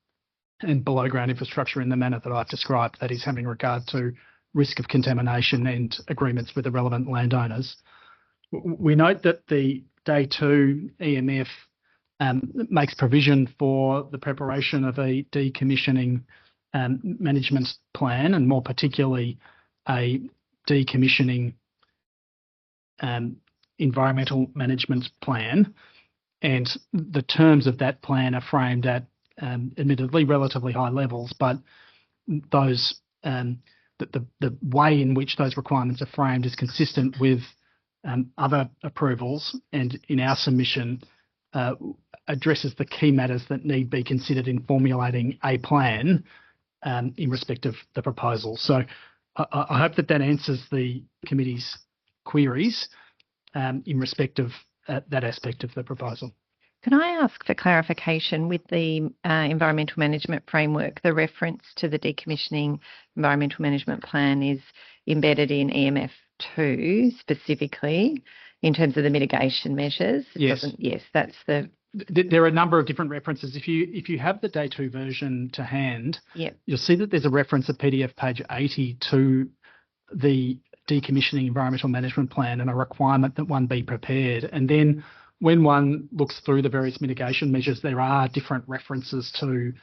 and below ground infrastructure in the manner that I've described, that is, having regard to risk of contamination and agreements with the relevant landowners. We note that the Day 2 EMF makes provision for the preparation of a decommissioning management plan, and more particularly a decommissioning environmental management plan. And the terms of that plan are framed at admittedly relatively high levels, but those the way in which those requirements are framed is consistent with other approvals, and in our submission addresses the key matters that need be considered in formulating a plan in respect of the proposal. So I hope that answers the committee's queries in respect of that aspect of the proposal. Can I ask for clarification with the environmental management framework? The reference to the decommissioning environmental management plan is embedded in EMF 2 specifically in terms of the mitigation measures. Yes. Yes, that's the. There are a number of different references. If you have the Day 2 version to hand, yep, you'll see that there's a reference at PDF page 80 to the decommissioning environmental management plan and a requirement that one be prepared. And then when one looks through the various mitigation measures, there are different references to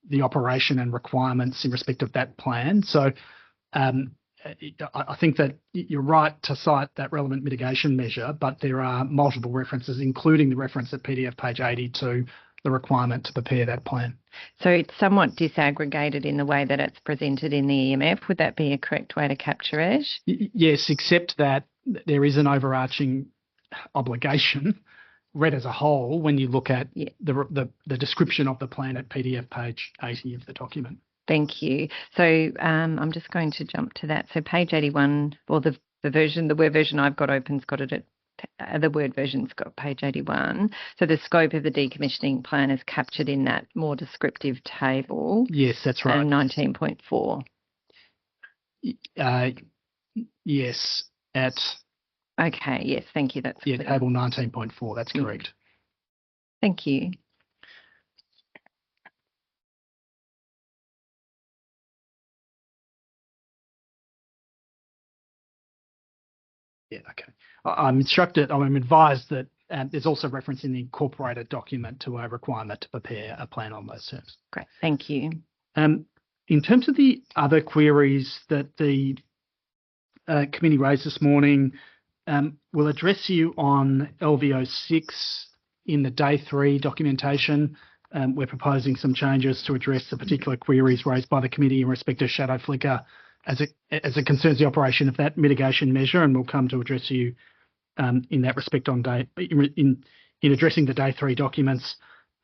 the operation and requirements in respect of that plan. So I think that you're right to cite that relevant mitigation measure, but there are multiple references, including the reference at PDF page 80 to the requirement to prepare that plan. So it's somewhat disaggregated in the way that it's presented in the EMF. Would that be a correct way to capture it? Yes, except that there is an overarching obligation read as a whole when you look at the description of the plan at PDF page 80 of the document. Thank you. So I'm just going to jump to that. So page 81, or the Word version I've got open's got it at the Word version's got page 81. So the scope of the decommissioning plan is captured in that more descriptive table. Yes, that's right. 19.4. Yes, at... Okay, yes, thank you. That's clear. table 19.4, that's correct. Thank you. Yeah, okay. I'm advised that there's also reference in the incorporated document to a requirement to prepare a plan on those terms. Great, thank you. In terms of the other queries that the committee raised this morning, we'll address you on LVO 6 in the day 3 documentation. We're proposing some changes to address the particular queries raised by the committee in respect of shadow flicker as it concerns the operation of that mitigation measure, and we'll come to address you in that respect on in addressing the day 3 documents,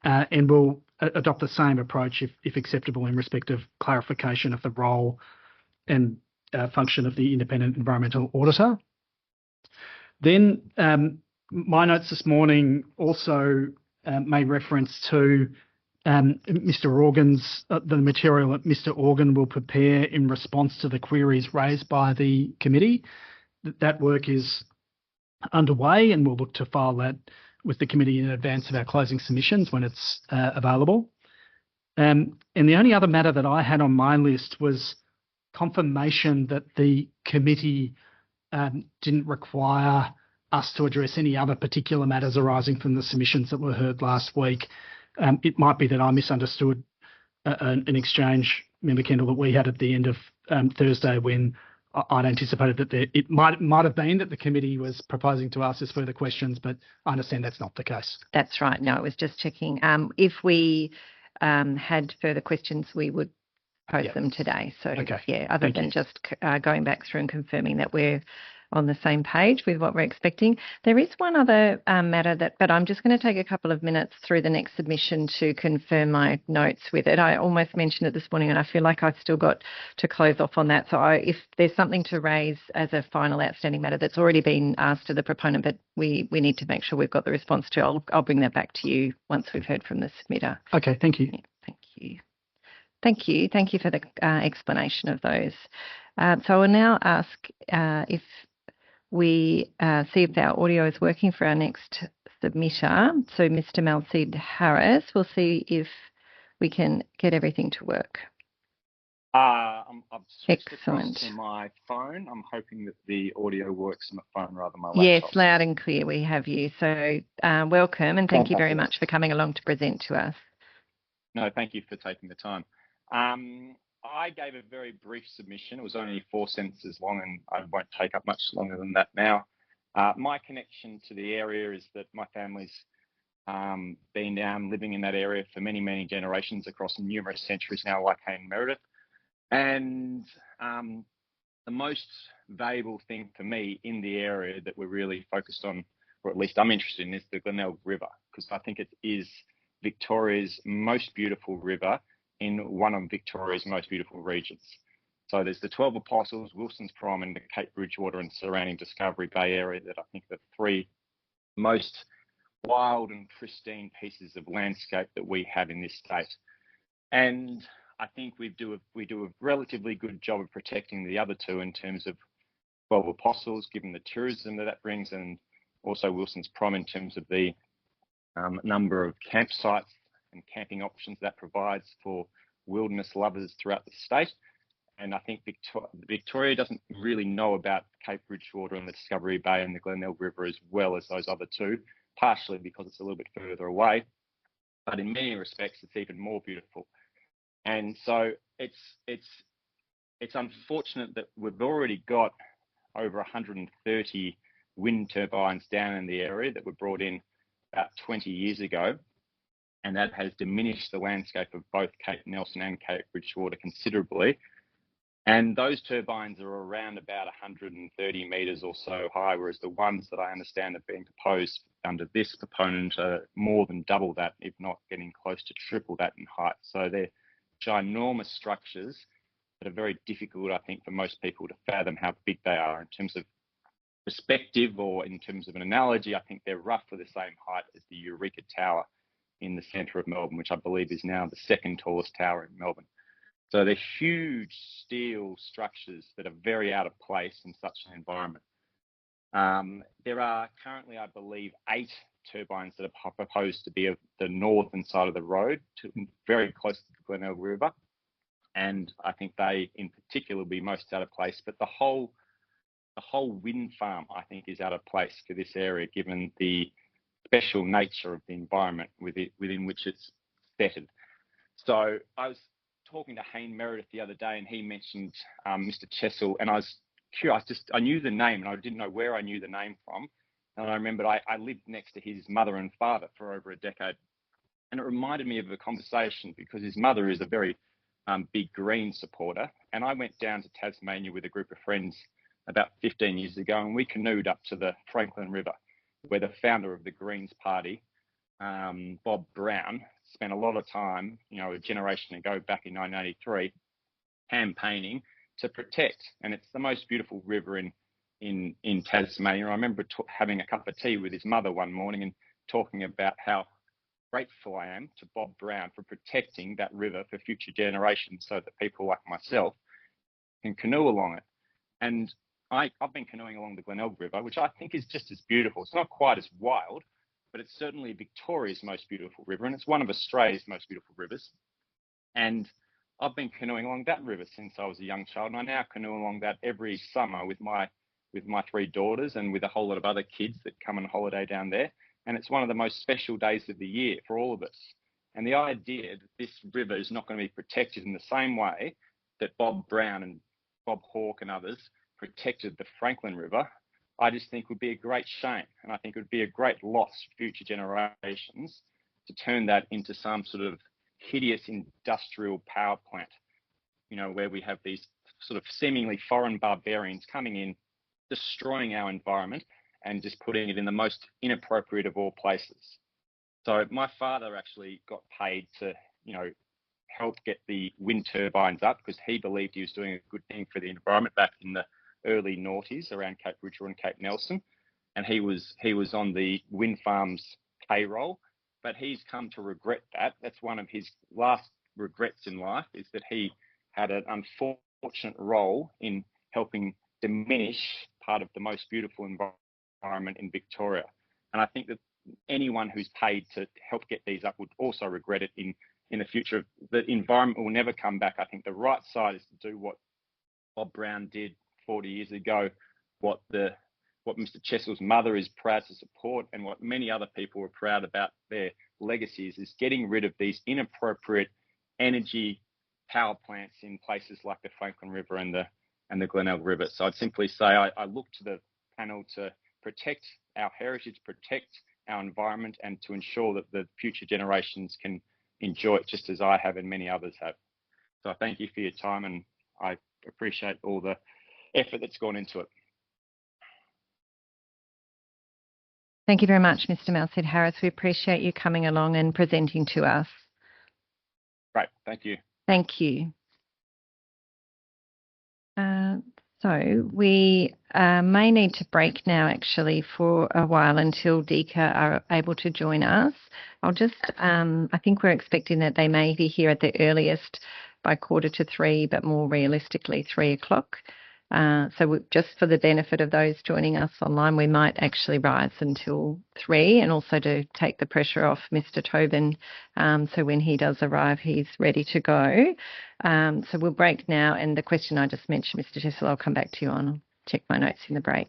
and we'll adopt the same approach if acceptable in respect of clarification of the role and function of the independent environmental auditor. Then my notes this morning also made reference to Mr. Organ's, the material that Mr. Organ will prepare in response to the queries raised by the committee. That work is underway, and we'll look to file that with the committee in advance of our closing submissions when it's available. And the only other matter that I had on my list was confirmation that the committee didn't require us to address any other particular matters arising from the submissions that were heard last week. It might be that I misunderstood an exchange, Member Kendall, that we had at the end of Thursday when I'd anticipated that it might have been that the committee was proposing to ask us further questions, but I understand that's not the case. That's right. No, I was just checking. If we had further questions, we would post them today. So, okay. other than just going back through and confirming that we're on the same page with what we're expecting. There is one other matter but I'm just going to take a couple of minutes through the next submission to confirm my notes with it. I almost mentioned it this morning and I feel like I've still got to close off on that. So if there's something to raise as a final outstanding matter that's already been asked to the proponent, but we need to make sure we've got the response to, I'll bring that back to you once we've heard from the submitter. Okay, thank you. Yeah, thank you. Thank you. Thank you for the explanation of those. So I will now ask if we see if our audio is working for our next submitter. So Mr. Malseed Harris, we'll see if we can get everything to work. I've switched Excellent. across to my phone. I'm hoping that the audio works on my phone rather than my laptop. Yes, loud and clear we have you. So welcome and thank you very much for coming along to present to us. No, thank you for taking the time. I gave a very brief submission. It was only 4 sentences long and I won't take up much longer than that now. My connection to the area is that my family's been living in that area for many, many generations across numerous centuries now, like Hayne Meredith. And the most valuable thing for me in the area that we're really focused on, or at least I'm interested in, is the Glenelg River, because I think it is Victoria's most beautiful river in one of Victoria's most beautiful regions. So there's the 12 Apostles, Wilson's Prom, and the Cape Bridgewater and surrounding Discovery Bay area that I think are the 3 most wild and pristine pieces of landscape that we have in this state. And I think we do a relatively good job of protecting the other 2 in terms of 12 Apostles, given the tourism that brings, and also Wilson's Prom in terms of the number of campsites and camping options that provides for wilderness lovers throughout the state. And I think Victoria doesn't really know about Cape Bridgewater and the Discovery Bay and the Glenelg River as well as those other 2, partially because it's a little bit further away, but in many respects it's even more beautiful. And so it's unfortunate that we've already got over 130 wind turbines down in the area that were brought in about 20 years ago. And that has diminished the landscape of both Cape Nelson and Cape Bridgewater considerably. And those turbines are around about 130 metres or so high, whereas the ones that I understand are being proposed under this proponent are more than double that, if not getting close to triple that in height. So they're ginormous structures that are very difficult, I think, for most people to fathom how big they are in terms of perspective, or in terms of an analogy. I think they're roughly the same height as the Eureka Tower in the centre of Melbourne, which I believe is now the second tallest tower in Melbourne. So they're huge steel structures that are very out of place in such an environment. There are currently, I believe, 8 turbines that are proposed to be of the northern side of the road, very close to the Glenelg River. And I think they, in particular, will be most out of place. But the whole wind farm, I think, is out of place for this area, given the special nature of the environment within which it's settled. So I was talking to Hayne Meredith the other day, and he mentioned Mr. Chessel, and I was curious. I knew the name, and I didn't know where I knew the name from. And I remembered I lived next to his mother and father for over a decade, and it reminded me of a conversation because his mother is a very big Green supporter, and I went down to Tasmania with a group of friends about 15 years ago, and we canoed up to the Franklin River, where the founder of the Greens Party, Bob Brown, spent a lot of time, a generation ago, back in 1983, campaigning to protect. And it's the most beautiful river in Tasmania. I remember having a cup of tea with his mother one morning and talking about how grateful I am to Bob Brown for protecting that river for future generations, so that people like myself can canoe along it. And I've been canoeing along the Glenelg River, which I think is just as beautiful. It's not quite as wild, but it's certainly Victoria's most beautiful river, and it's one of Australia's most beautiful rivers. And I've been canoeing along that river since I was a young child, and I now canoe along that every summer with my 3 daughters and with a whole lot of other kids that come on holiday down there. And it's one of the most special days of the year for all of us. And the idea that this river is not going to be protected in the same way that Bob Brown and Bob Hawke and others protected the Franklin River, I just think would be a great shame. And I think it would be a great loss for future generations to turn that into some sort of hideous industrial power plant, where we have these sort of seemingly foreign barbarians coming in, destroying our environment and just putting it in the most inappropriate of all places. So my father actually got paid to, help get the wind turbines up because he believed he was doing a good thing for the environment back in the early noughties around Cape Ridgewell and Cape Nelson. And he was on the wind farm's payroll, but he's come to regret that. That's one of his last regrets in life, is that he had an unfortunate role in helping diminish part of the most beautiful environment in Victoria. And I think that anyone who's paid to help get these up would also regret it in the future. The environment will never come back. I think the right side is to do what Bob Brown did 40 years ago, what Mr. Chessel's mother is proud to support, and what many other people are proud about their legacies, is getting rid of these inappropriate energy power plants in places like the Franklin River and the Glenelg River. So I'd simply say I look to the panel to protect our heritage, protect our environment, and to ensure that the future generations can enjoy it just as I have and many others have. So I thank you for your time, and I appreciate all the effort that's gone into it. Thank you very much, Mr. Malsid Harris. We appreciate you coming along and presenting to us. Great, thank you. Thank you. So we may need to break now, actually, for a while until DECA are able to join us. I think we're expecting that they may be here at the earliest by 2:45, but more realistically 3 o'clock. Just for the benefit of those joining us online, we might actually rise until 3, and also to take the pressure off Mr. Tobin, so when he does arrive, he's ready to go. So we'll break now, and the question I just mentioned, Mr. Chessel, I'll come back to you on. I'll check my notes in the break.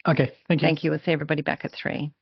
Okay, thank you. Thank you. We'll see everybody back at 3.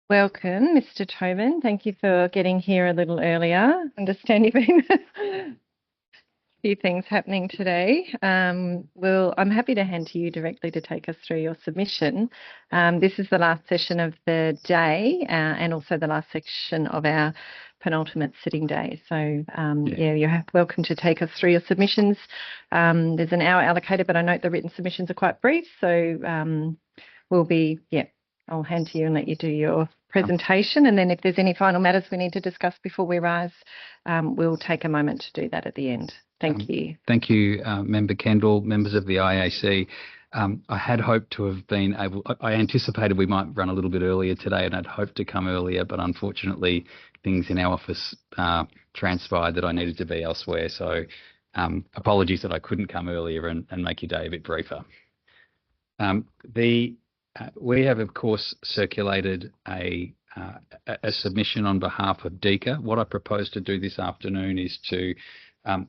Welcome, Mr. Tobin. Thank you for getting here a little earlier. Understand you've been a few things happening today. Well, I'm happy to hand to you directly to take us through your submission. This is the last session of the day and also the last section of our penultimate sitting day. So, yeah, you're welcome to take us through your submissions. There's an hour allocated, but I note the written submissions are quite brief. So I'll hand to you and let you do your presentation. And then if there's any final matters we need to discuss before we rise, we'll take a moment to do that at the end. Thank you. Thank you, Member Kendall, members of the IAC. I had hoped to have been able, I anticipated we might run a little bit earlier today, and I'd hoped to come earlier, but unfortunately things in our office transpired that I needed to be elsewhere. So apologies that I couldn't come earlier and make your day a bit briefer. We have, of course, circulated a submission on behalf of DECA. What I propose to do this afternoon is to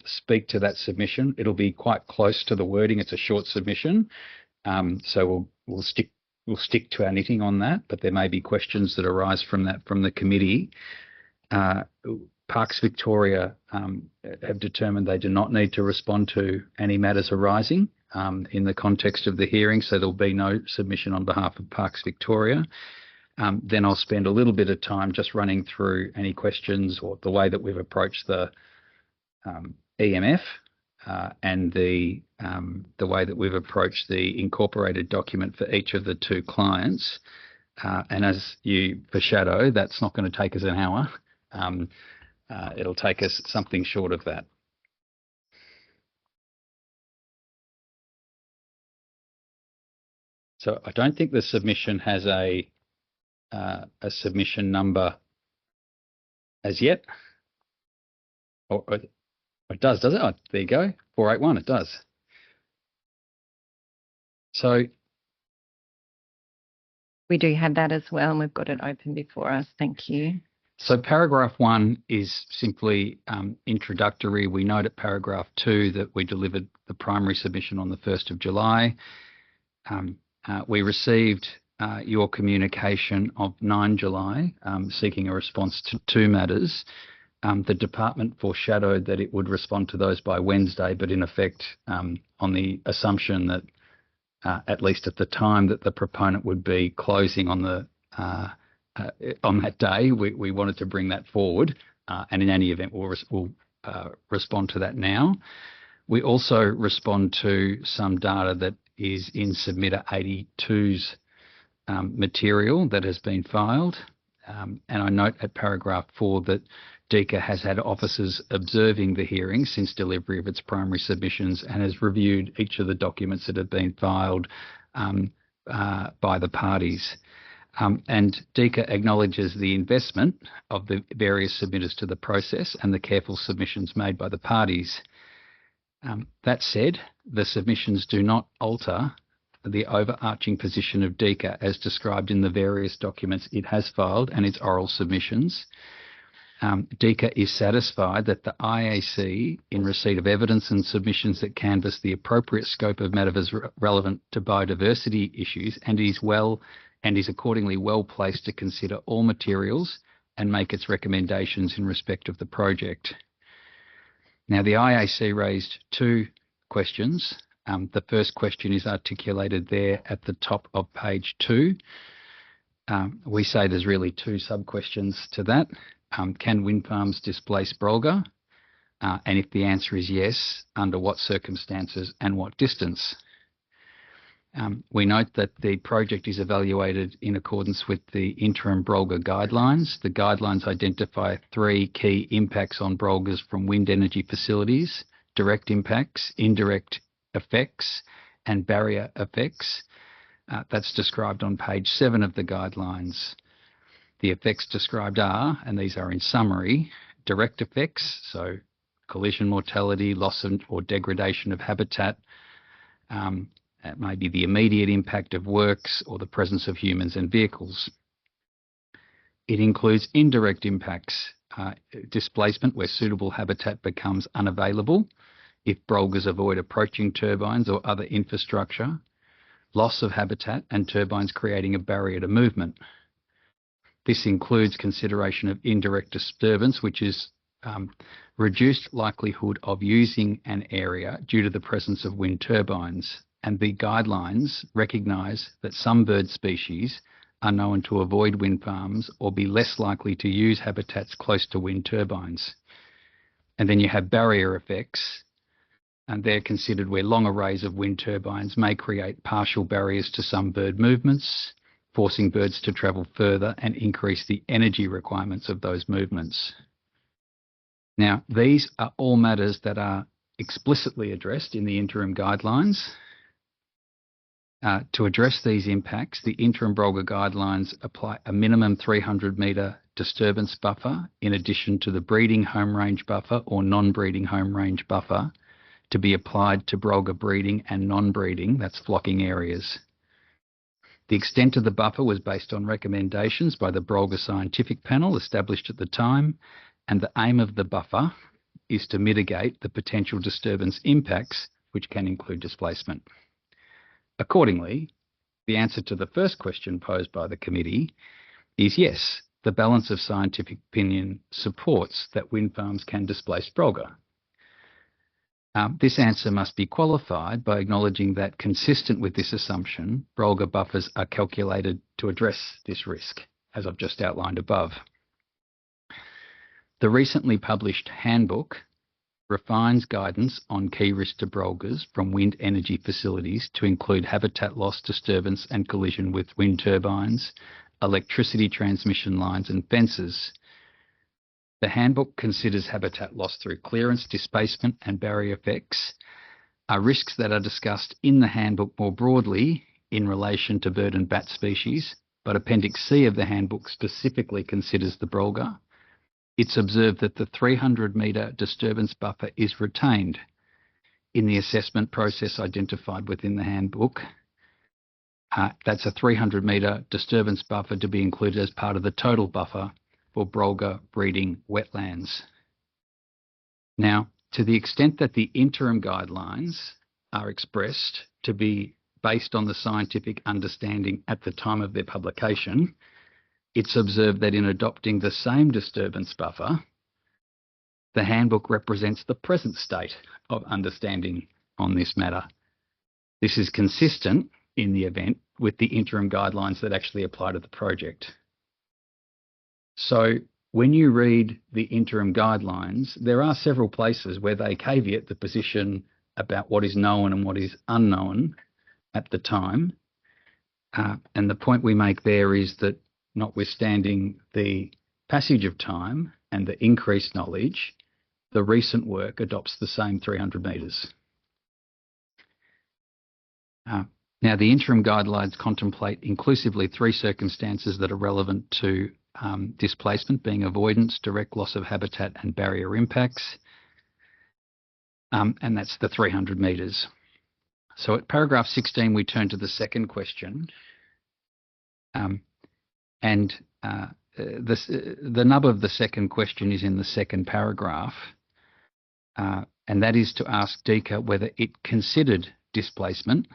speak to that submission. It'll be quite close to the wording. It's a short submission, so we'll stick to our knitting on that. But there may be questions that arise from that from the committee. Parks Victoria have determined they do not need to respond to any matters arising in the context of the hearing, so there'll be no submission on behalf of Parks Victoria. Then I'll spend a little bit of time just running through any questions or the way that we've approached the EMF and the way that we've approached the incorporated document for each of the two clients. And as you foreshadow, that's not going to take us an hour. It'll take us something short of that. So I don't think the submission has a submission number as yet. Or it does it? Oh, there you go, 481, it does. So we do have that as well, and we've got it open before us. Thank you. So paragraph 1 is simply introductory. We note at paragraph 2 that we delivered the primary submission on the 1st of July. We received your communication of 9 July seeking a response to 2 matters. The department foreshadowed that it would respond to those by Wednesday, but in effect, on the assumption that, at least at the time that the proponent would be closing on the on that day, we wanted to bring that forward, and in any event, we'll respond to that now. We also respond to some data that is in Submitter 82's material that has been filed, and I note at paragraph 4 that DECA has had officers observing the hearing since delivery of its primary submissions and has reviewed each of the documents that have been filed by the parties. And DECA acknowledges the investment of the various submitters to the process and the careful submissions made by the parties. That said, the submissions do not alter the overarching position of DECA as described in the various documents it has filed and its oral submissions. DECA is satisfied that the IAC, in receipt of evidence and submissions that canvass the appropriate scope of matters relevant to biodiversity issues, and is accordingly well placed to consider all materials and make its recommendations in respect of the project. Now, the IAC raised 2 questions. The first question is articulated there at the top of page 2. We say there's really 2 sub-questions to that. Can wind farms displace Brolga? And if the answer is yes, under what circumstances and what distance? We note that the project is evaluated in accordance with the interim Brolga guidelines. The guidelines identify 3 key impacts on Brolgas from wind energy facilities: direct impacts, indirect effects, and barrier effects. That's described on page 7 of the guidelines. The effects described are, and these are in summary, direct effects, so collision mortality, loss or degradation of habitat. It may be the immediate impact of works or the presence of humans and vehicles. It includes indirect impacts, displacement where suitable habitat becomes unavailable if Brolgas avoid approaching turbines or other infrastructure, loss of habitat and turbines creating a barrier to movement. This includes consideration of indirect disturbance, which is reduced likelihood of using an area due to the presence of wind turbines. And the guidelines recognise that some bird species are known to avoid wind farms or be less likely to use habitats close to wind turbines. And then you have barrier effects, and they're considered where long arrays of wind turbines may create partial barriers to some bird movements, forcing birds to travel further and increase the energy requirements of those movements. Now, these are all matters that are explicitly addressed in the interim guidelines. To address these impacts, the interim Brolga guidelines apply a minimum 300-metre disturbance buffer in addition to the breeding home range buffer or non-breeding home range buffer to be applied to Brolga breeding and non-breeding, that's flocking areas. The extent of the buffer was based on recommendations by the Brolga Scientific Panel established at the time, and the aim of the buffer is to mitigate the potential disturbance impacts, which can include displacement. Accordingly, the answer to the first question posed by the committee is yes, the balance of scientific opinion supports that wind farms can displace Brolga. This answer must be qualified by acknowledging that, consistent with this assumption, Brolga buffers are calculated to address this risk, as I've just outlined above. The recently published handbook refines guidance on key risks to Brolgas from wind energy facilities to include habitat loss, disturbance and collision with wind turbines, electricity transmission lines and fences. The handbook considers habitat loss through clearance, displacement and barrier effects are risks that are discussed in the handbook more broadly in relation to bird and bat species, but Appendix C of the handbook specifically considers the Brolga. It's observed that the 300-metre disturbance buffer is retained in the assessment process identified within the handbook. That's a 300-metre disturbance buffer to be included as part of the total buffer for Brolga breeding wetlands. Now, to the extent that the interim guidelines are expressed to be based on the scientific understanding at the time of their publication, it's observed that in adopting the same disturbance buffer, the handbook represents the present state of understanding on this matter. This is consistent, in the event, with the interim guidelines that actually apply to the project. So when you read the interim guidelines, there are several places where they caveat the position about what is known and what is unknown at the time. And the point we make there is that, notwithstanding the passage of time and the increased knowledge, the recent work adopts the same 300 metres. Now, the interim guidelines contemplate inclusively 3 circumstances that are relevant to displacement, being avoidance, direct loss of habitat and barrier impacts, and that's the 300 metres. So at paragraph 16, we turn to the second question. The nub of the second question is in the second paragraph, and that is to ask DECA whether it considered displacement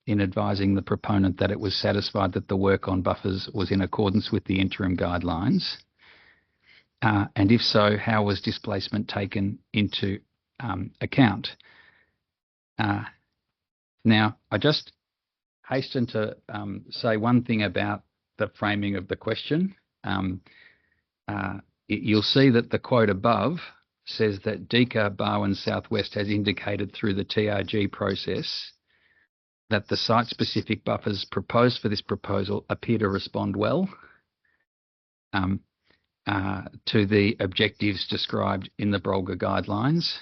in advising the proponent that it was satisfied that the work on buffers was in accordance with the interim guidelines, and if so, how was displacement taken into account? Now, I just hasten to say one thing about the framing of the question. You'll see that the quote above says that DECA Barwon Southwest has indicated through the TRG process that the site-specific buffers proposed for this proposal appear to respond well to the objectives described in the Brolga guidelines.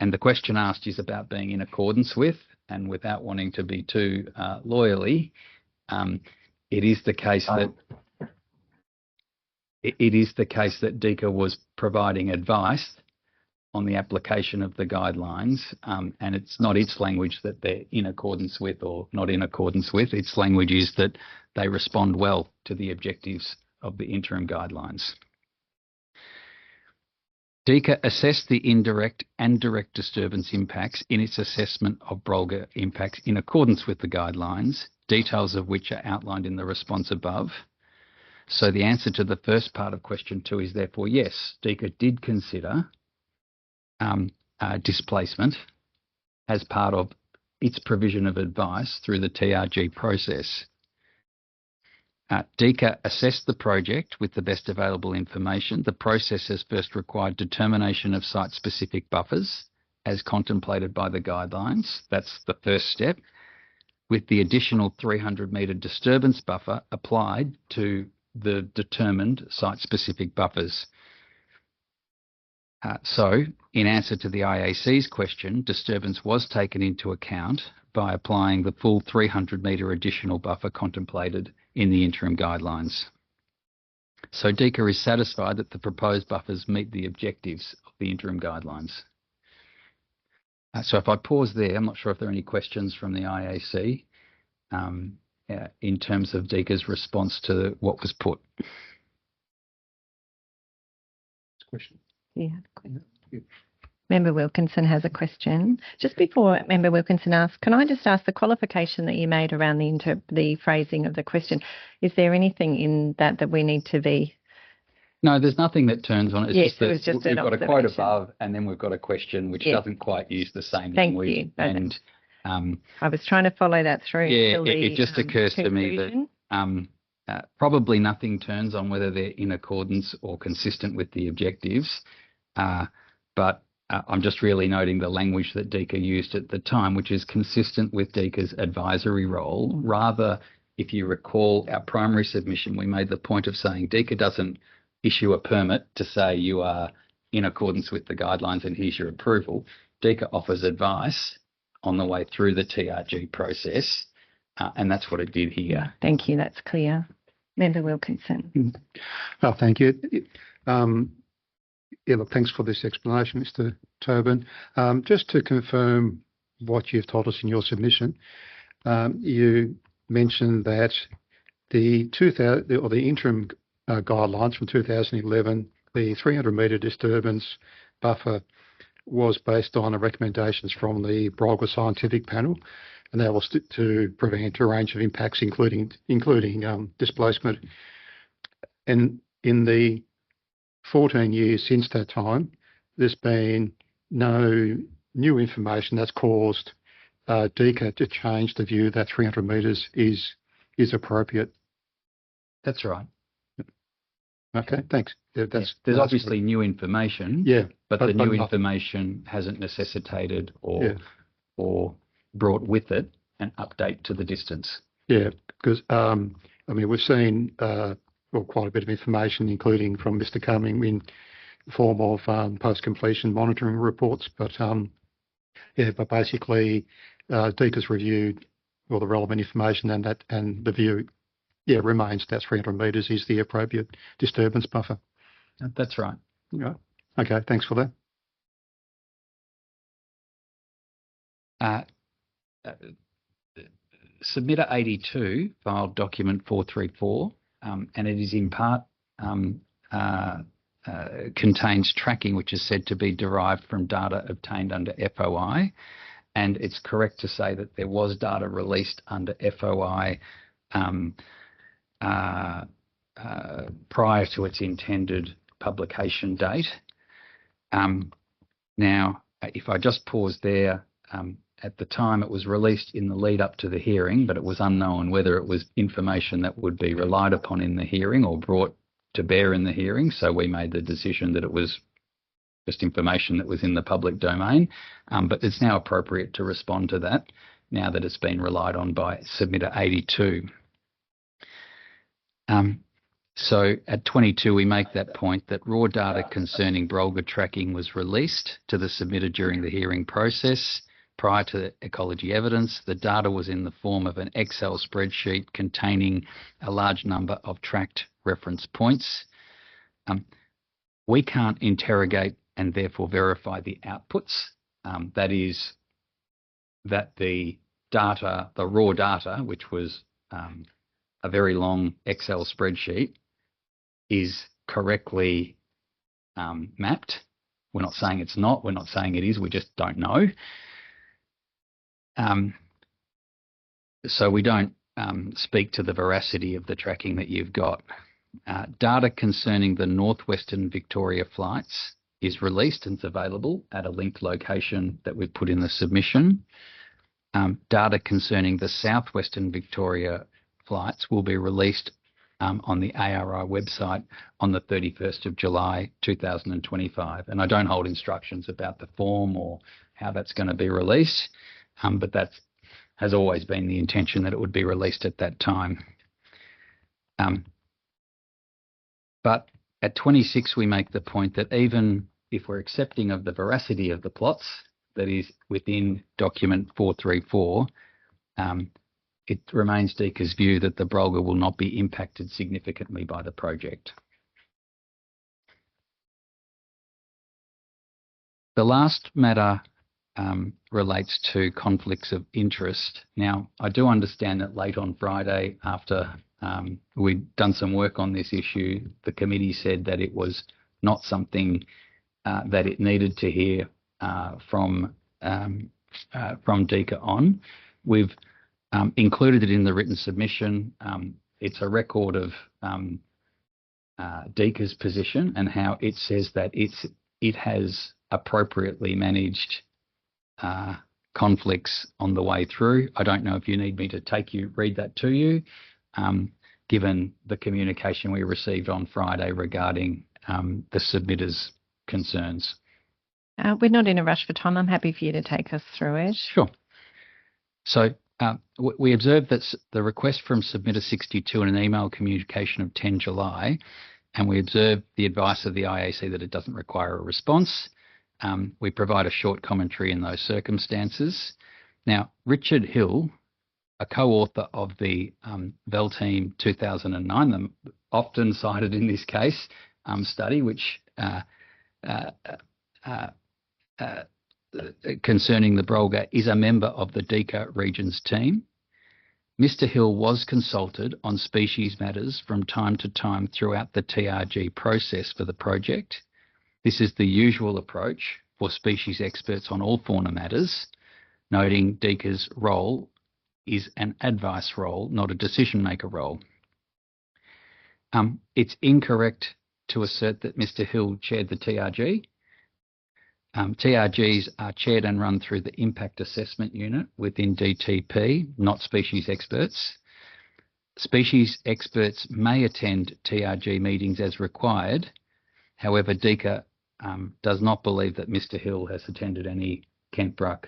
And the question asked is about being in accordance with, and without wanting to be too lawyerly, it is the case that DECA was providing advice on the application of the guidelines, and it's not its language that they're in accordance with or not in accordance with. Its language is that they respond well to the objectives of the interim guidelines. DECA assessed the indirect and direct disturbance impacts in its assessment of Brolga impacts in accordance with the guidelines, details of which are outlined in the response above. So the answer to the first part of question 2 is therefore yes, DECA did consider displacement as part of its provision of advice through the TRG process. DECA assessed the project with the best available information. The process has first required determination of site-specific buffers as contemplated by the guidelines. That's the first step, with the additional 300-metre disturbance buffer applied to the determined site-specific buffers. So, in answer to the IAC's question, disturbance was taken into account by applying the full 300-metre additional buffer contemplated in the interim guidelines. So DECA is satisfied that the proposed buffers meet the objectives of the interim guidelines. So if I pause there, I'm not sure if there are any questions from the IAC in terms of DECA's response to what was put. Question. Yeah. Member Wilkinson has a question. Just before Member Wilkinson asks, can I just ask the qualification that you made around the phrasing of the question? Is there anything in that we need to be? No, there's nothing that turns on it. It's Yes, just that it was just we've an got a quote observation. above, and then we've got a question which Yes. doesn't quite use the same Thank language. you. And I was trying to follow that through. yeah, till it just occurs to me conclusion. that probably nothing turns on whether they're in accordance or consistent with the objectives. But I'm just really noting the language that DECA used at the time, which is consistent with DECA's advisory role. Rather, if you recall our primary submission, we made the point of saying DECA doesn't issue a permit to say you are in accordance with the guidelines and here's your approval. DECA offers advice on the way through the TRG process, and that's what it did here. Thank you. That's clear. Member Wilkinson. Oh, thank you. Yeah, look, thanks for this explanation, Mr. Tobin. Just to confirm what you've told us in your submission, you mentioned that the interim guidelines from 2011, the 300-metre disturbance buffer was based on recommendations from the Brolga Scientific Panel, and that was to prevent a range of impacts, including displacement. And in the 14 years since that time, there's been no new information that's caused DECA to change the view that 300 metres is appropriate. That's right. Okay, thanks. Yeah, there's obviously new information, but the new information hasn't necessitated or brought with it an update to the distance. Yeah, because we've seen quite a bit of information, including from Mr. Cumming in the form of post-completion monitoring reports. But basically, DECA's reviewed all the relevant information, and the view remains that 300 metres is the appropriate disturbance buffer. That's right. Yeah. Okay, thanks for that. Submitter 82 filed document 434, and it is in part contains tracking which is said to be derived from data obtained under FOI, and it's correct to say that there was data released under FOI prior to its intended publication date. Now, if I just pause there, at the time it was released in the lead up to the hearing, but it was unknown whether it was information that would be relied upon in the hearing or brought to bear in the hearing. So we made the decision that it was just information that was in the public domain. But it's now appropriate to respond to that now that it's been relied on by submitter 82. So at 22, we make that point that raw data concerning Brolga tracking was released to the submitter during the hearing process. Prior to ecology evidence, the data was in the form of an Excel spreadsheet containing a large number of tracked reference points. We can't interrogate and therefore verify the outputs. That is, that the data, the raw data, which was a very long Excel spreadsheet, is correctly mapped. We're not saying it's not, we're not saying it is, we just don't know. So we don't speak to the veracity of the tracking that you've got. Data concerning the Northwestern Victoria flights is released and is available at a linked location that we've put in the submission. Data concerning the Southwestern Victoria flights will be released on the ARI website on the 31st of July 2025. And I don't hold instructions about the form or how that's going to be released, but that has always been the intention that it would be released at that time. But at 26, we make the point that even if we're accepting of the veracity of the plots that is within document 434, it remains DECA's view that the Brolga will not be impacted significantly by the project. The last matter relates to conflicts of interest. Now, I do understand that late on Friday, after we'd done some work on this issue, the committee said that it was not something that it needed to hear from DECA on. We've included it in the written submission. It's a record of DECA's position and how it says that it has appropriately managed conflicts on the way through. I don't know if you need me to read that to you, given the communication we received on Friday regarding the submitter's concerns. We're not in a rush for time. I'm happy for you to take us through it. Sure. So we observed that the request from submitter 62 in an email communication of 10 July, and we observed the advice of the IAC that it doesn't require a response. We provide a short commentary in those circumstances. Now, Richard Hill, a co-author of the VEL Team 2009, the often cited in this case study, which concerning the Brolga, is a member of the DECA Regions team. Mr. Hill was consulted on species matters from time to time throughout the TRG process for the project. This is the usual approach for species experts on all fauna matters, noting DECA's role is an advice role, not a decision-maker role. It's incorrect to assert that Mr. Hill chaired the TRG. TRGs are chaired and run through the Impact Assessment Unit within DTP, not species experts. Species experts may attend TRG meetings as required. However, DECA does not believe that Mr. Hill has attended any Kentbruck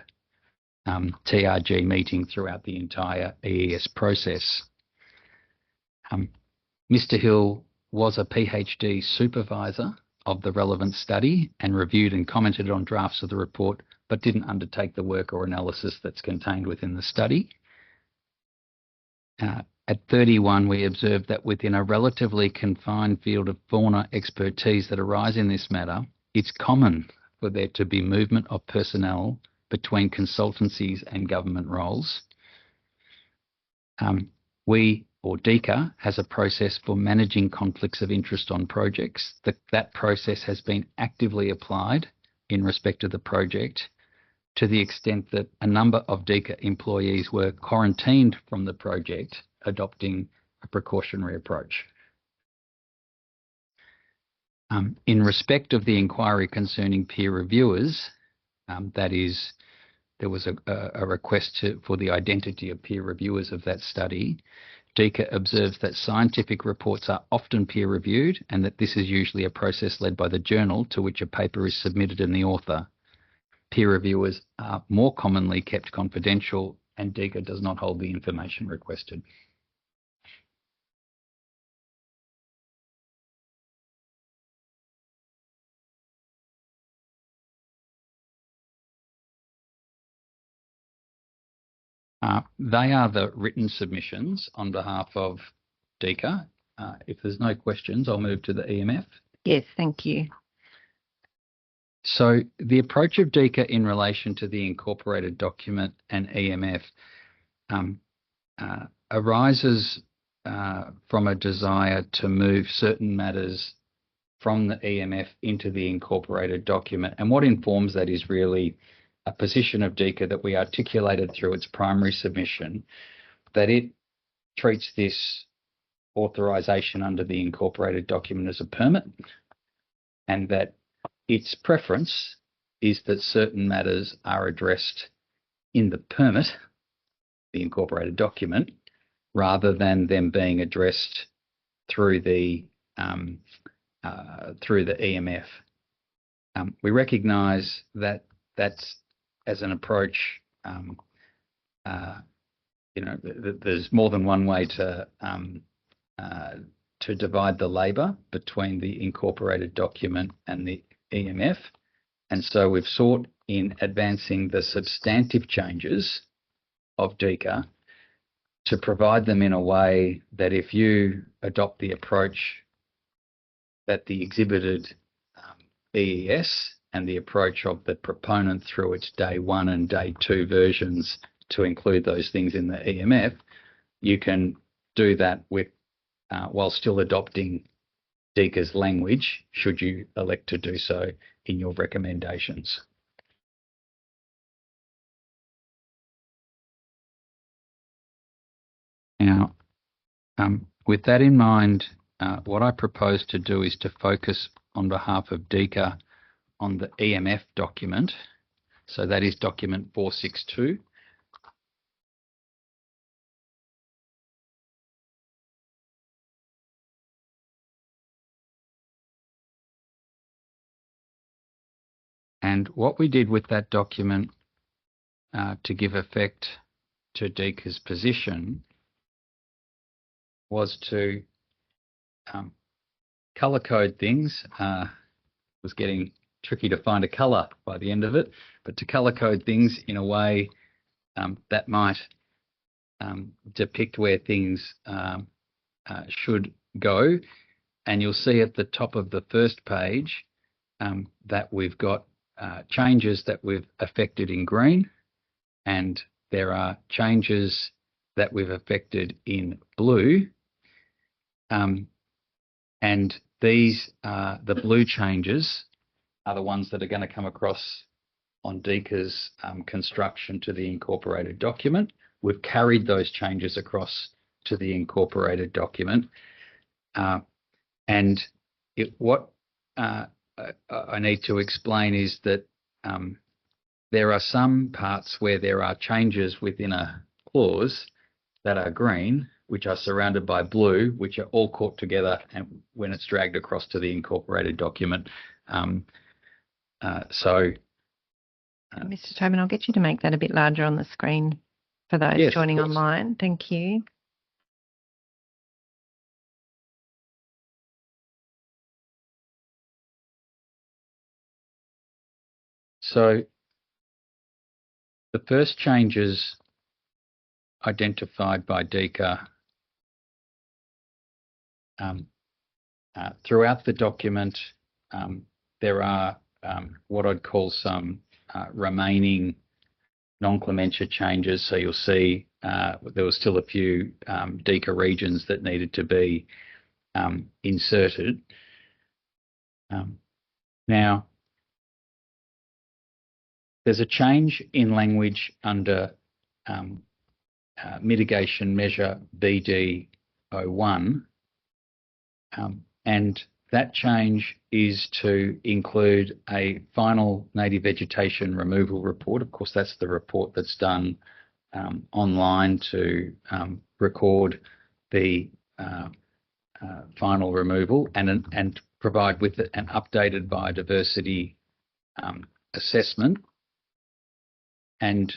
TRG meeting throughout the entire EES process. Mr. Hill was a PhD supervisor of the relevant study and reviewed and commented on drafts of the report, but didn't undertake the work or analysis that's contained within the study. At 31, we observed that within a relatively confined field of fauna expertise that arise in this matter, it's common for there to be movement of personnel between consultancies and government roles. DECA has a process for managing conflicts of interest on projects. That process has been actively applied in respect of the project to the extent that a number of DECA employees were quarantined from the project, adopting a precautionary approach. In respect of the inquiry concerning peer reviewers, that is, there was a request for the identity of peer reviewers of that study. DECA observes that scientific reports are often peer-reviewed and that this is usually a process led by the journal to which a paper is submitted and the author. Peer reviewers are more commonly kept confidential, and DECA does not hold the information requested. They are the written submissions on behalf of DECA. If there's no questions, I'll move to the EMF. Yes, thank you. So the approach of DECA in relation to the incorporated document and EMF arises from a desire to move certain matters from the EMF into the incorporated document. And what informs that is really a position of DECA that we articulated through its primary submission, that it treats this authorisation under the incorporated document as a permit, and that its preference is that certain matters are addressed in the permit, the incorporated document, rather than them being addressed through the EMF. We recognise that that's as an approach. There's more than one way to divide the labour between the incorporated document and the EMF, and so we've sought in advancing the substantive changes of DECA to provide them in a way that if you adopt the approach that the exhibited EES and the approach of the proponent through its day 1 and day 2 versions to include those things in the EMF, you can do that with while still adopting DECA's language, should you elect to do so in your recommendations. Now, with that in mind, what I propose to do is to focus on behalf of DECA on the EMF document. So that is document 462. And what we did with that document to give effect to DECA's position was to colour code things. It was getting tricky to find a colour by the end of it, but to colour code things in a way that might depict where things should go. And you'll see at the top of the first page that we've got changes that we've affected in green, and there are changes that we've affected in blue. And these the blue changes are the ones that are going to come across on DECA's construction to the incorporated document. We've carried those changes across to the incorporated document. And what I need to explain is that there are some parts where there are changes within a clause that are green, which are surrounded by blue, which are all caught together and when it's dragged across to the incorporated document. Mr. Tobin, I'll get you to make that a bit larger on the screen for those joining online. Thank you. So the first changes identified by DECA throughout the document, there are what I'd call some remaining non-clementia changes. So you'll see there was still a few DECA regions that needed to be inserted. Now, there's a change in language under mitigation measure BD01, and that change is to include a final native vegetation removal report. Of course, that's the report that's done online to record the final removal and provide with it an updated biodiversity assessment. And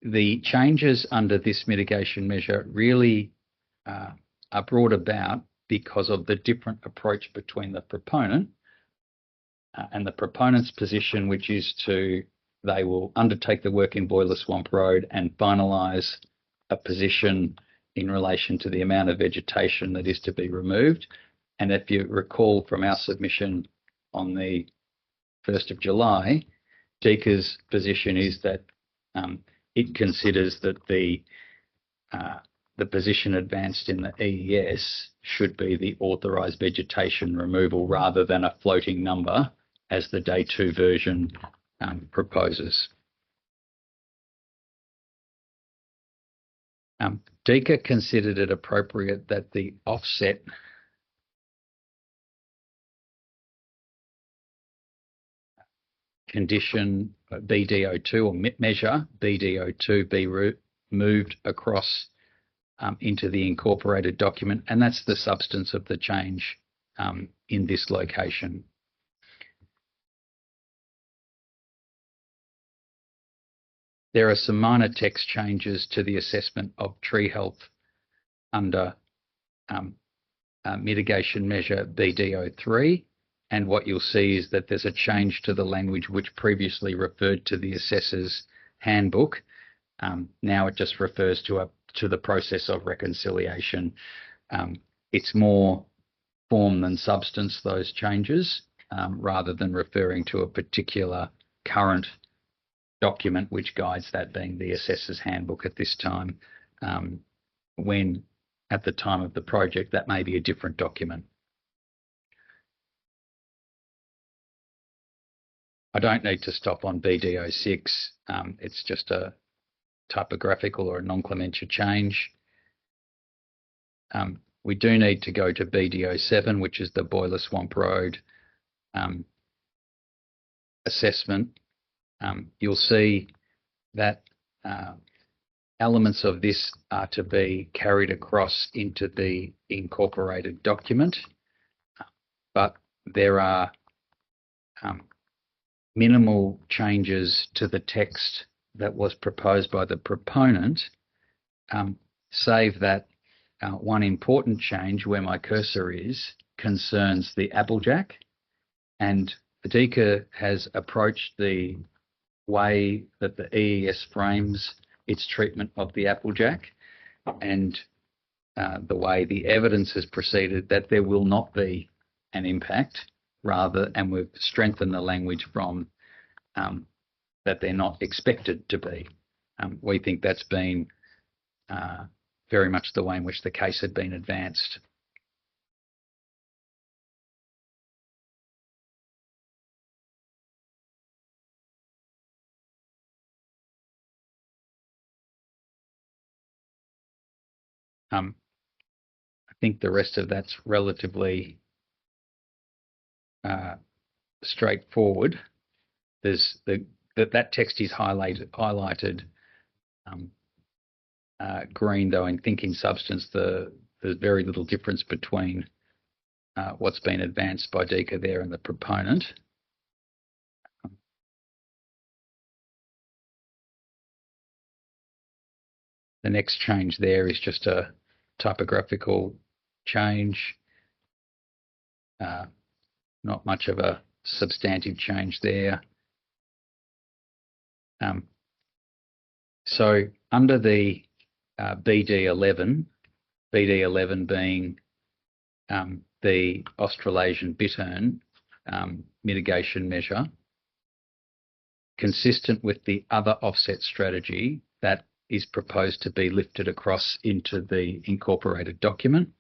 the changes under this mitigation measure really are brought about because of the different approach between the proponent and the proponent's position, which is they will undertake the work in Boiler Swamp Road and finalise a position in relation to the amount of vegetation that is to be removed. And if you recall from our submission on the 1st of July, DECA's position is that it considers that the position advanced in the EES should be the authorised vegetation removal rather than a floating number as the day 2 version proposes. DECA considered it appropriate that the offset condition BDO2 or measure BDO2 be moved across into the incorporated document, and that's the substance of the change in this location. There are some minor text changes to the assessment of tree health under mitigation measure BDO3, and what you'll see is that there's a change to the language which previously referred to the assessor's handbook. Now it just refers to the process of reconciliation. It's more form than substance, those changes, rather than referring to a particular current document which guides that, being the assessor's handbook at this time, when at the time of the project that may be a different document. I don't need to stop on BDO6. It's just a typographical or a nomenclature change. We do need to go to BDO7, which is the Boiler Swamp Road assessment. You'll see that elements of this are to be carried across into the incorporated document, but there are minimal changes to the text that was proposed by the proponent, save that one important change where my cursor is concerns the Applejack, and DECA has approached the way that the EES frames its treatment of the Applejack and the way the evidence has proceeded that there will not be an impact, and we've strengthened the language from that they're not expected to be. We think that's been very much the way in which the case had been advanced. I think the rest of that's relatively straightforward. There's that text is highlighted green, though in thinking substance there's very little difference between what's been advanced by DECA there and the proponent. The next change there is just a typographical change, not much of a substantive change there. So under the BD11 being the Australasian bittern mitigation measure, consistent with the other offset strategy that is proposed to be lifted across into the incorporated document.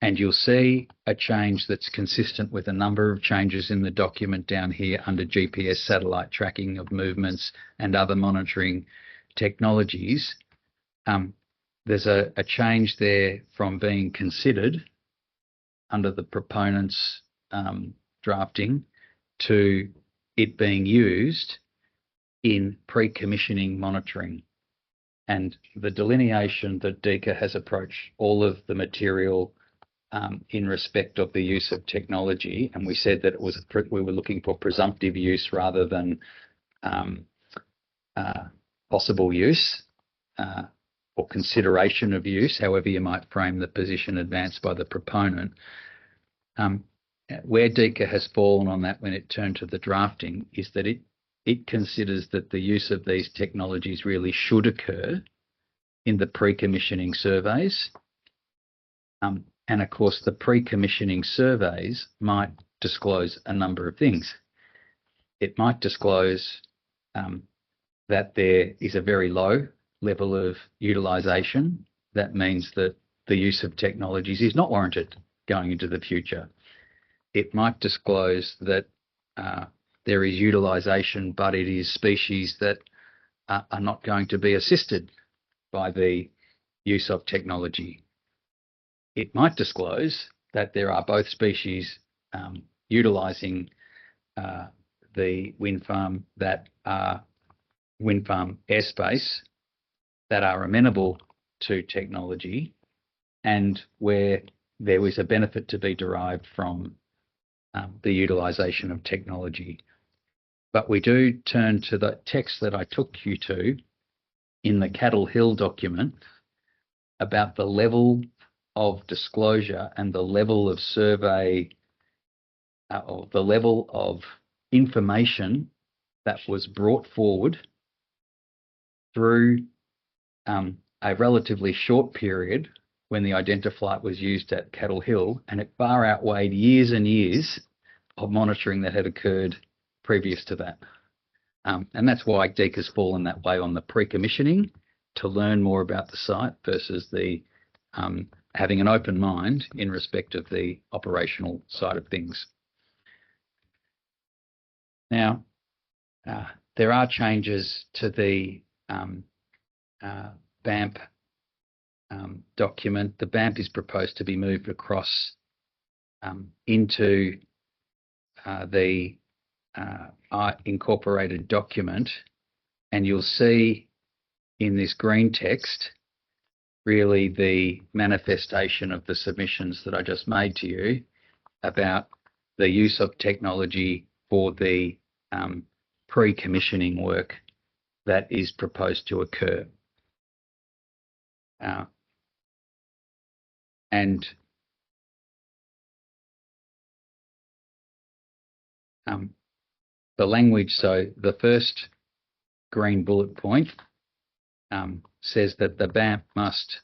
And you'll see a change that's consistent with a number of changes in the document down here under GPS satellite tracking of movements and other monitoring technologies. There's a change there from being considered under the proponent's drafting to it being used in pre-commissioning monitoring. And the delineation that DECA has approached all of the material in respect of the use of technology, and we said that we were looking for presumptive use rather than possible use or consideration of use, however you might frame the position advanced by the proponent. Where DECA has fallen on that when it turned to the drafting is that it considers that the use of these technologies really should occur in the pre-commissioning surveys. And of course, the pre-commissioning surveys might disclose a number of things. It might disclose that there is a very low level of utilisation. That means that the use of technologies is not warranted going into the future. It might disclose that there is utilisation, but it is species that are not going to be assisted by the use of technology. It might disclose that there are both species utilising the wind farm that are wind farm airspace that are amenable to technology, and where there is a benefit to be derived from the utilisation of technology. But we do turn to the text that I took you to in the Cattle Hill document about the level of disclosure and the level of survey or the level of information that was brought forward through a relatively short period when the identifier was used at Cattle Hill, and it far outweighed years and years of monitoring that had occurred previous to that. And that's why DEEC has fallen that way on the pre-commissioning, to learn more about the site versus the having an open mind in respect of the operational side of things. Now, there are changes to the BAMP document. The BAMP is proposed to be moved across into the incorporated document, and you'll see in this green text really the manifestation of the submissions that I just made to you about the use of technology for the pre-commissioning work that is proposed to occur. And the language, so the first green bullet point says that the BAMP must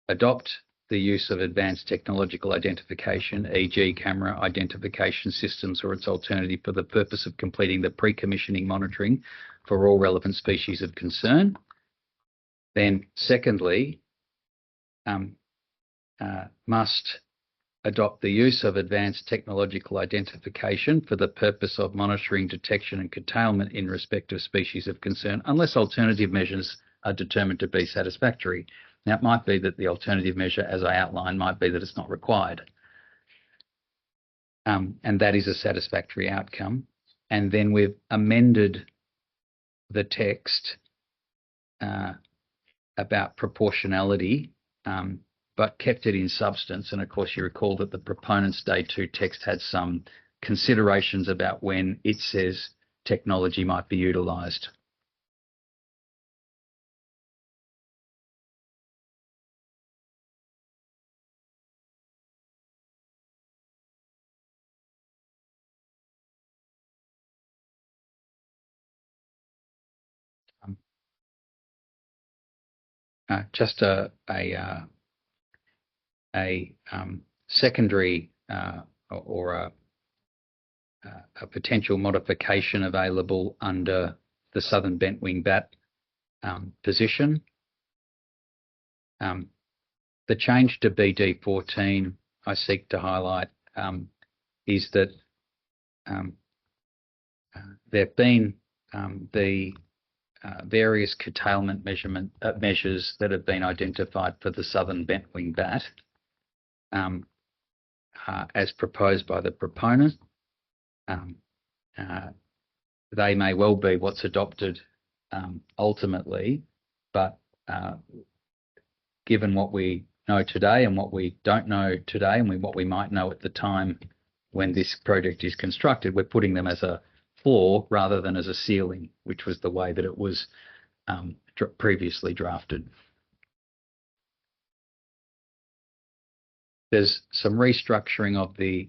adopt the use of advanced technological identification, e.g. camera identification systems or its alternative, for the purpose of completing the pre-commissioning monitoring for all relevant species of concern. Then secondly, must adopt the use of advanced technological identification for the purpose of monitoring, detection and curtailment in respect of species of concern, unless alternative measures are determined to be satisfactory. Now, it might be that the alternative measure, as I outlined, might be that it's not required. And that is a satisfactory outcome. And then we've amended the text about proportionality, but kept it in substance. And of course, you recall that the proponent's Day 2 text had some considerations about when it says technology might be utilised. Just a secondary or a potential modification available under the southern bent wing bat position. The change to BD14 I seek to highlight is that there have been the various curtailment measures that have been identified for the southern bent wing bat as proposed by the proponent. They may well be what's adopted ultimately, but given what we know today and what we don't know today and what we might know at the time when this project is constructed, we're putting them as a floor rather than as a ceiling, which was the way that it was previously drafted. There's some restructuring of the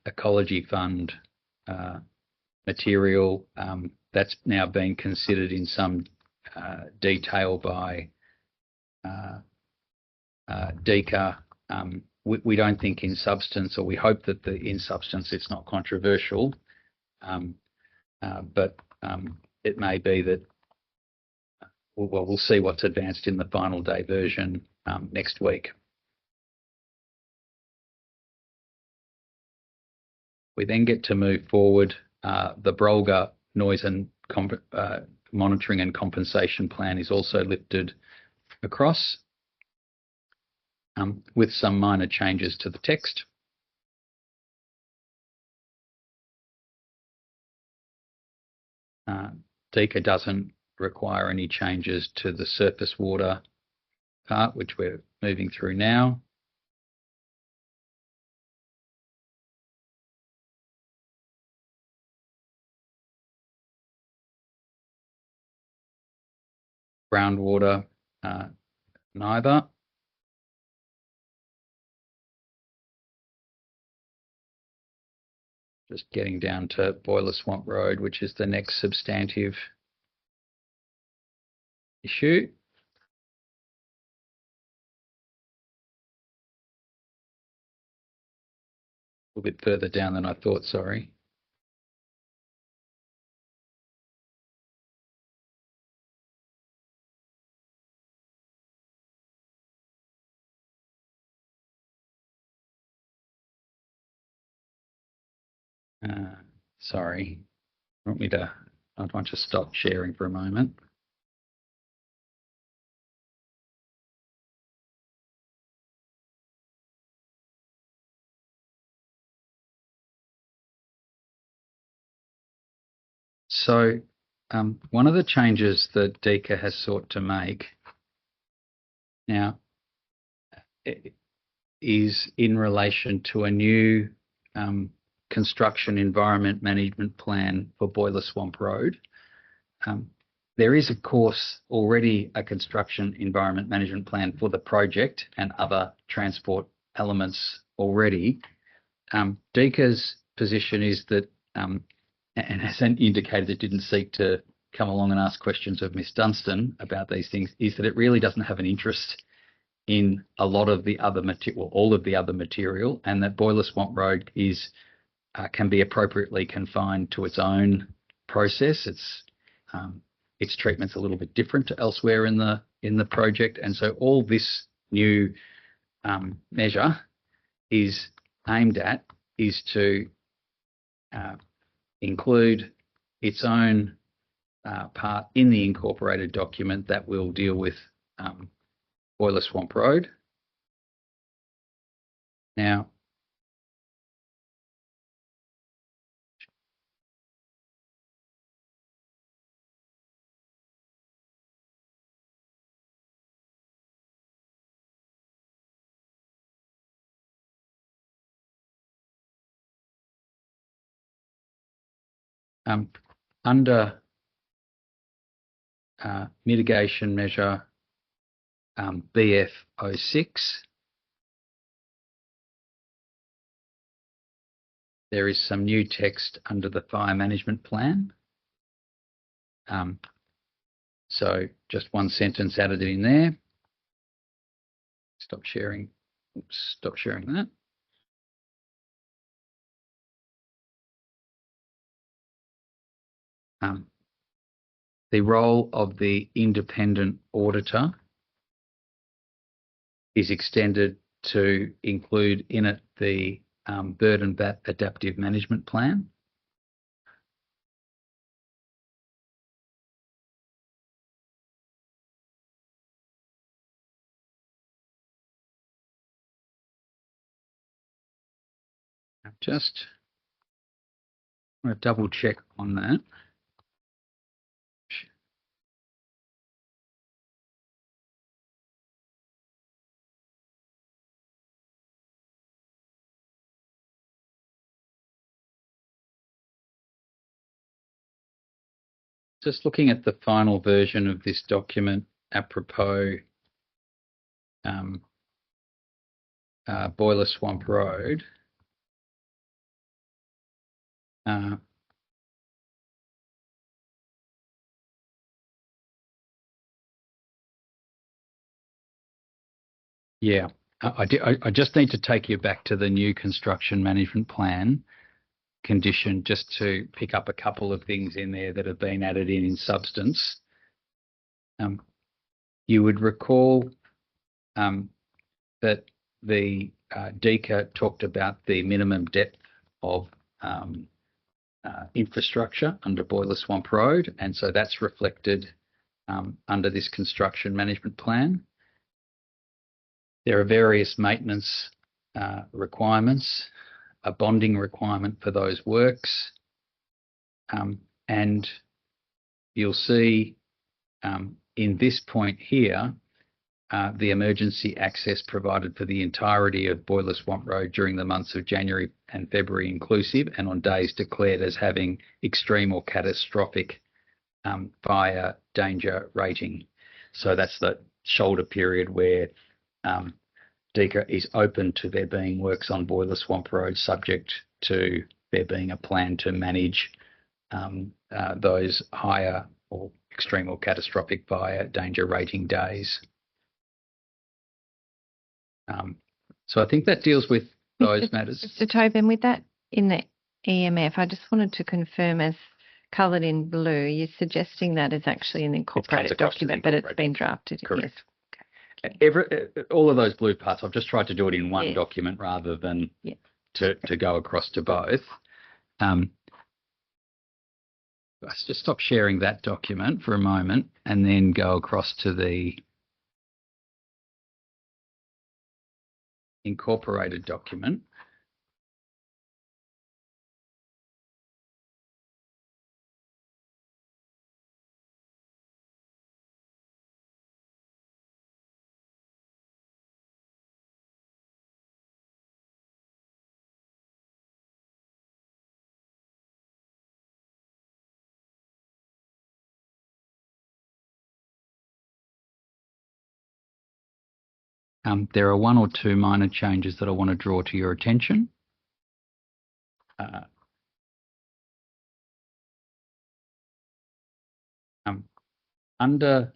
Ecology Fund material that's now being considered in some detail by DECA. We don't think in substance, or we hope that in substance it's not controversial, but it may be that we'll see what's advanced in the final day version next week. We then get to move forward the Brolga noise and monitoring and compensation plan is also lifted across, with some minor changes to the text. DECA doesn't require any changes to the surface water part, which we're moving through now. Groundwater, neither. Just getting down to Boiler Swamp Road, which is the next substantive issue. A little bit further down than I thought, sorry. Sorry. I'd want to stop sharing for a moment. So one of the changes that DECA has sought to make now is in relation to a new construction environment management plan for Boiler Swamp Road. There is, of course, already a construction environment management plan for the project and other transport elements already. DECA's position is that, and as indicated, it didn't seek to come along and ask questions of Ms Dunstan about these things, is that it really doesn't have an interest in a lot of the other material, all of the other material, and that Boiler Swamp Road is can be appropriately confined to its own process. Its treatment's a little bit different to elsewhere in the project, and so all this new measure is aimed at is to include its own part in the incorporated document that will deal with Boiler Swamp Road. Now, under mitigation measure BF06, there is some new text under the fire management plan. So just one sentence added in there. Stop sharing. Oops, stop sharing that. The role of the independent auditor is extended to include in it the bird and bat adaptive management plan. Just want to double check on that. Just looking at the final version of this document apropos Boiler Swamp Road. Yeah, I just need to take you back to the new construction management plan condition just to pick up a couple of things in there that have been added in substance. You would recall that the DECA talked about the minimum depth of infrastructure under Boiler Swamp Road, and so that's reflected under this construction management plan. There are various maintenance requirements, a bonding requirement for those works, and you'll see in this point here the emergency access provided for the entirety of Boiler Swamp Road during the months of January and February inclusive, and on days declared as having extreme or catastrophic fire danger rating. So that's the shoulder period where DECA is open to there being works on Boiler Swamp Road, subject to there being a plan to manage those higher or extreme or catastrophic fire danger rating days. So I think that deals with those matters. Mr. Tobin, with that in the EMF, I just wanted to confirm, as coloured in blue, you're suggesting that is actually an incorporated document, but it's been drafted. Correct. Yes. All of those blue parts, I've just tried to do it in one document rather than to go across to both. Let's just stop sharing that document for a moment and then go across to the incorporated document. There are one or two minor changes that I want to draw to your attention. Under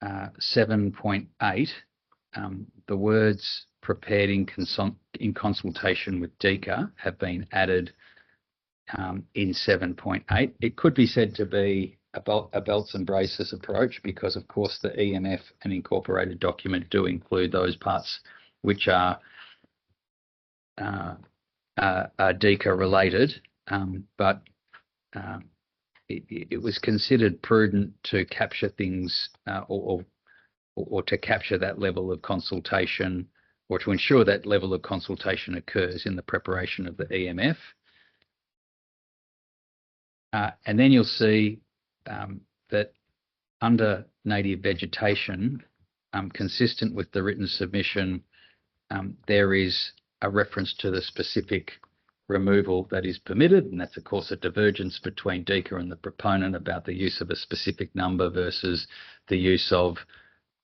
7.8, the words prepared in consultation with DECA have been added in 7.8. It could be said to be a belts and braces approach because, of course, the EMF and incorporated document do include those parts which are DECA related, but it was considered prudent to capture things or to capture that level of consultation, or to ensure that level of consultation occurs in the preparation of the EMF. And then you'll see that under native vegetation, consistent with the written submission, there is a reference to the specific removal that is permitted, and that's of course a divergence between DECA and the proponent about the use of a specific number versus the use of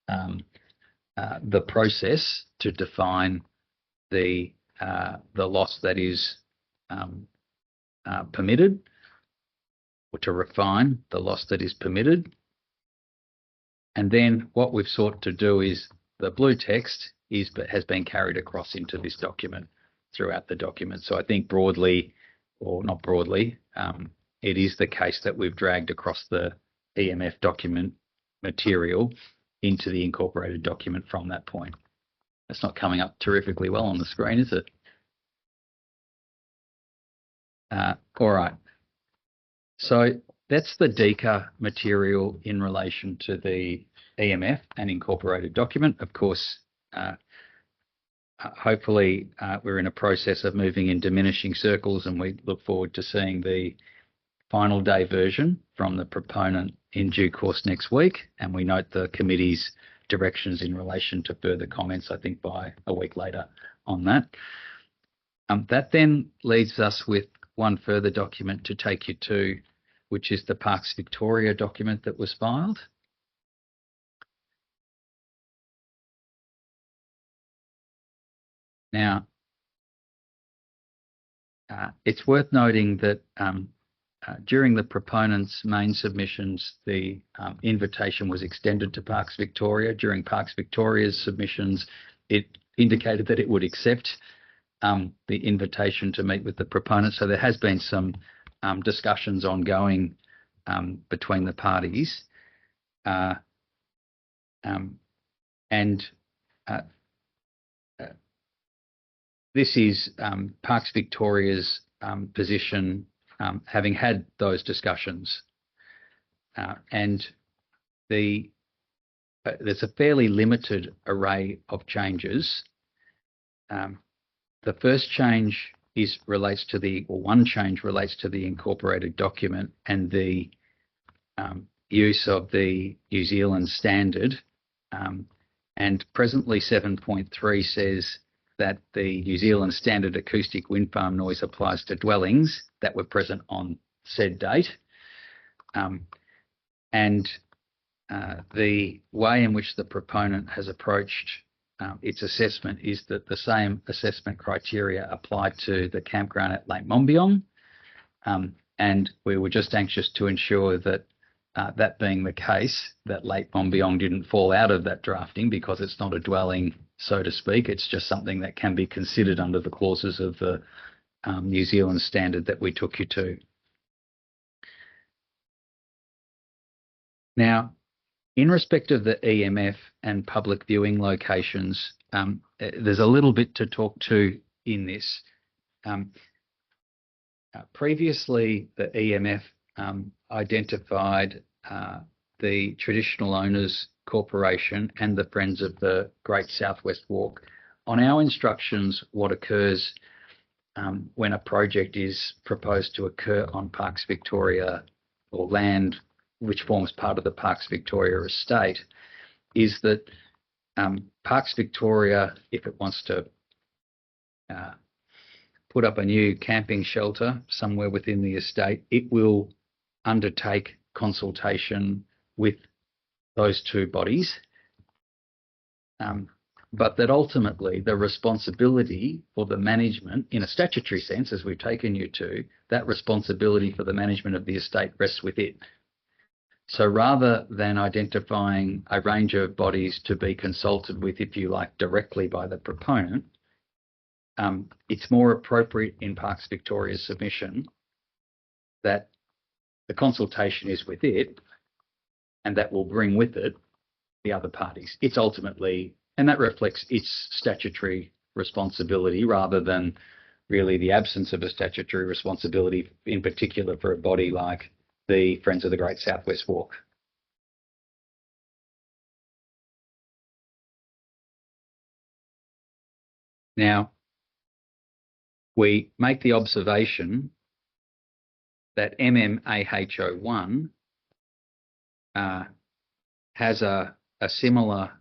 the process to define the loss that is permitted, or to refine the loss that is permitted. And then what we've sought to do is the blue text has been carried across into this document throughout the document. So I think broadly, or not broadly, it is the case that we've dragged across the EMF document material into the incorporated document from that point. That's not coming up terrifically well on the screen, is it? All right. So that's the DECA material in relation to the EMF and incorporated document. Of course, hopefully we're in a process of moving in diminishing circles, and we look forward to seeing the final day version from the proponent in due course next week. And we note the committee's directions in relation to further comments, I think, by a week later on that. That then leaves us with one further document to take you to, which is the Parks Victoria document that was filed. Now, it's worth noting that during the proponent's main submissions, the invitation was extended to Parks Victoria. During Parks Victoria's submissions, it indicated that it would accept the invitation to meet with the proponent. So there has been some discussions ongoing between the parties. this is Parks Victoria's position, having had those discussions, and there's a fairly limited array of changes. The first change relates to the incorporated document and the use of the New Zealand standard. And presently 7.3 says that the New Zealand standard acoustic wind farm noise applies to dwellings that were present on said date. The way in which the proponent has approached its assessment is that the same assessment criteria apply to the campground at Lake Mombiong. And we were just anxious to ensure that that being the case, that Lake Mombiong didn't fall out of that drafting because it's not a dwelling, so to speak. It's just something that can be considered under the clauses of the New Zealand standard that we took you to. Now, in respect of the EMF and public viewing locations, there's a little bit to talk to in this. Previously, the EMF identified the Traditional Owners Corporation and the Friends of the Great Southwest Walk. On our instructions, what occurs when a project is proposed to occur on Parks Victoria or land which forms part of the Parks Victoria estate is that Parks Victoria, if it wants to put up a new camping shelter somewhere within the estate, it will undertake consultation with those two bodies, but that ultimately the responsibility for the management, in a statutory sense, as we've taken you to, that responsibility for the management of the estate rests with it. So rather than identifying a range of bodies to be consulted with, if you like, directly by the proponent, it's more appropriate in Parks Victoria's submission that the consultation is with it, and that will bring with it the other parties. It's ultimately, and that reflects its statutory responsibility rather than really the absence of a statutory responsibility, in particular for a body like the Friends of the Great Southwest Walk. Now, we make the observation that MMAHO1 has a similar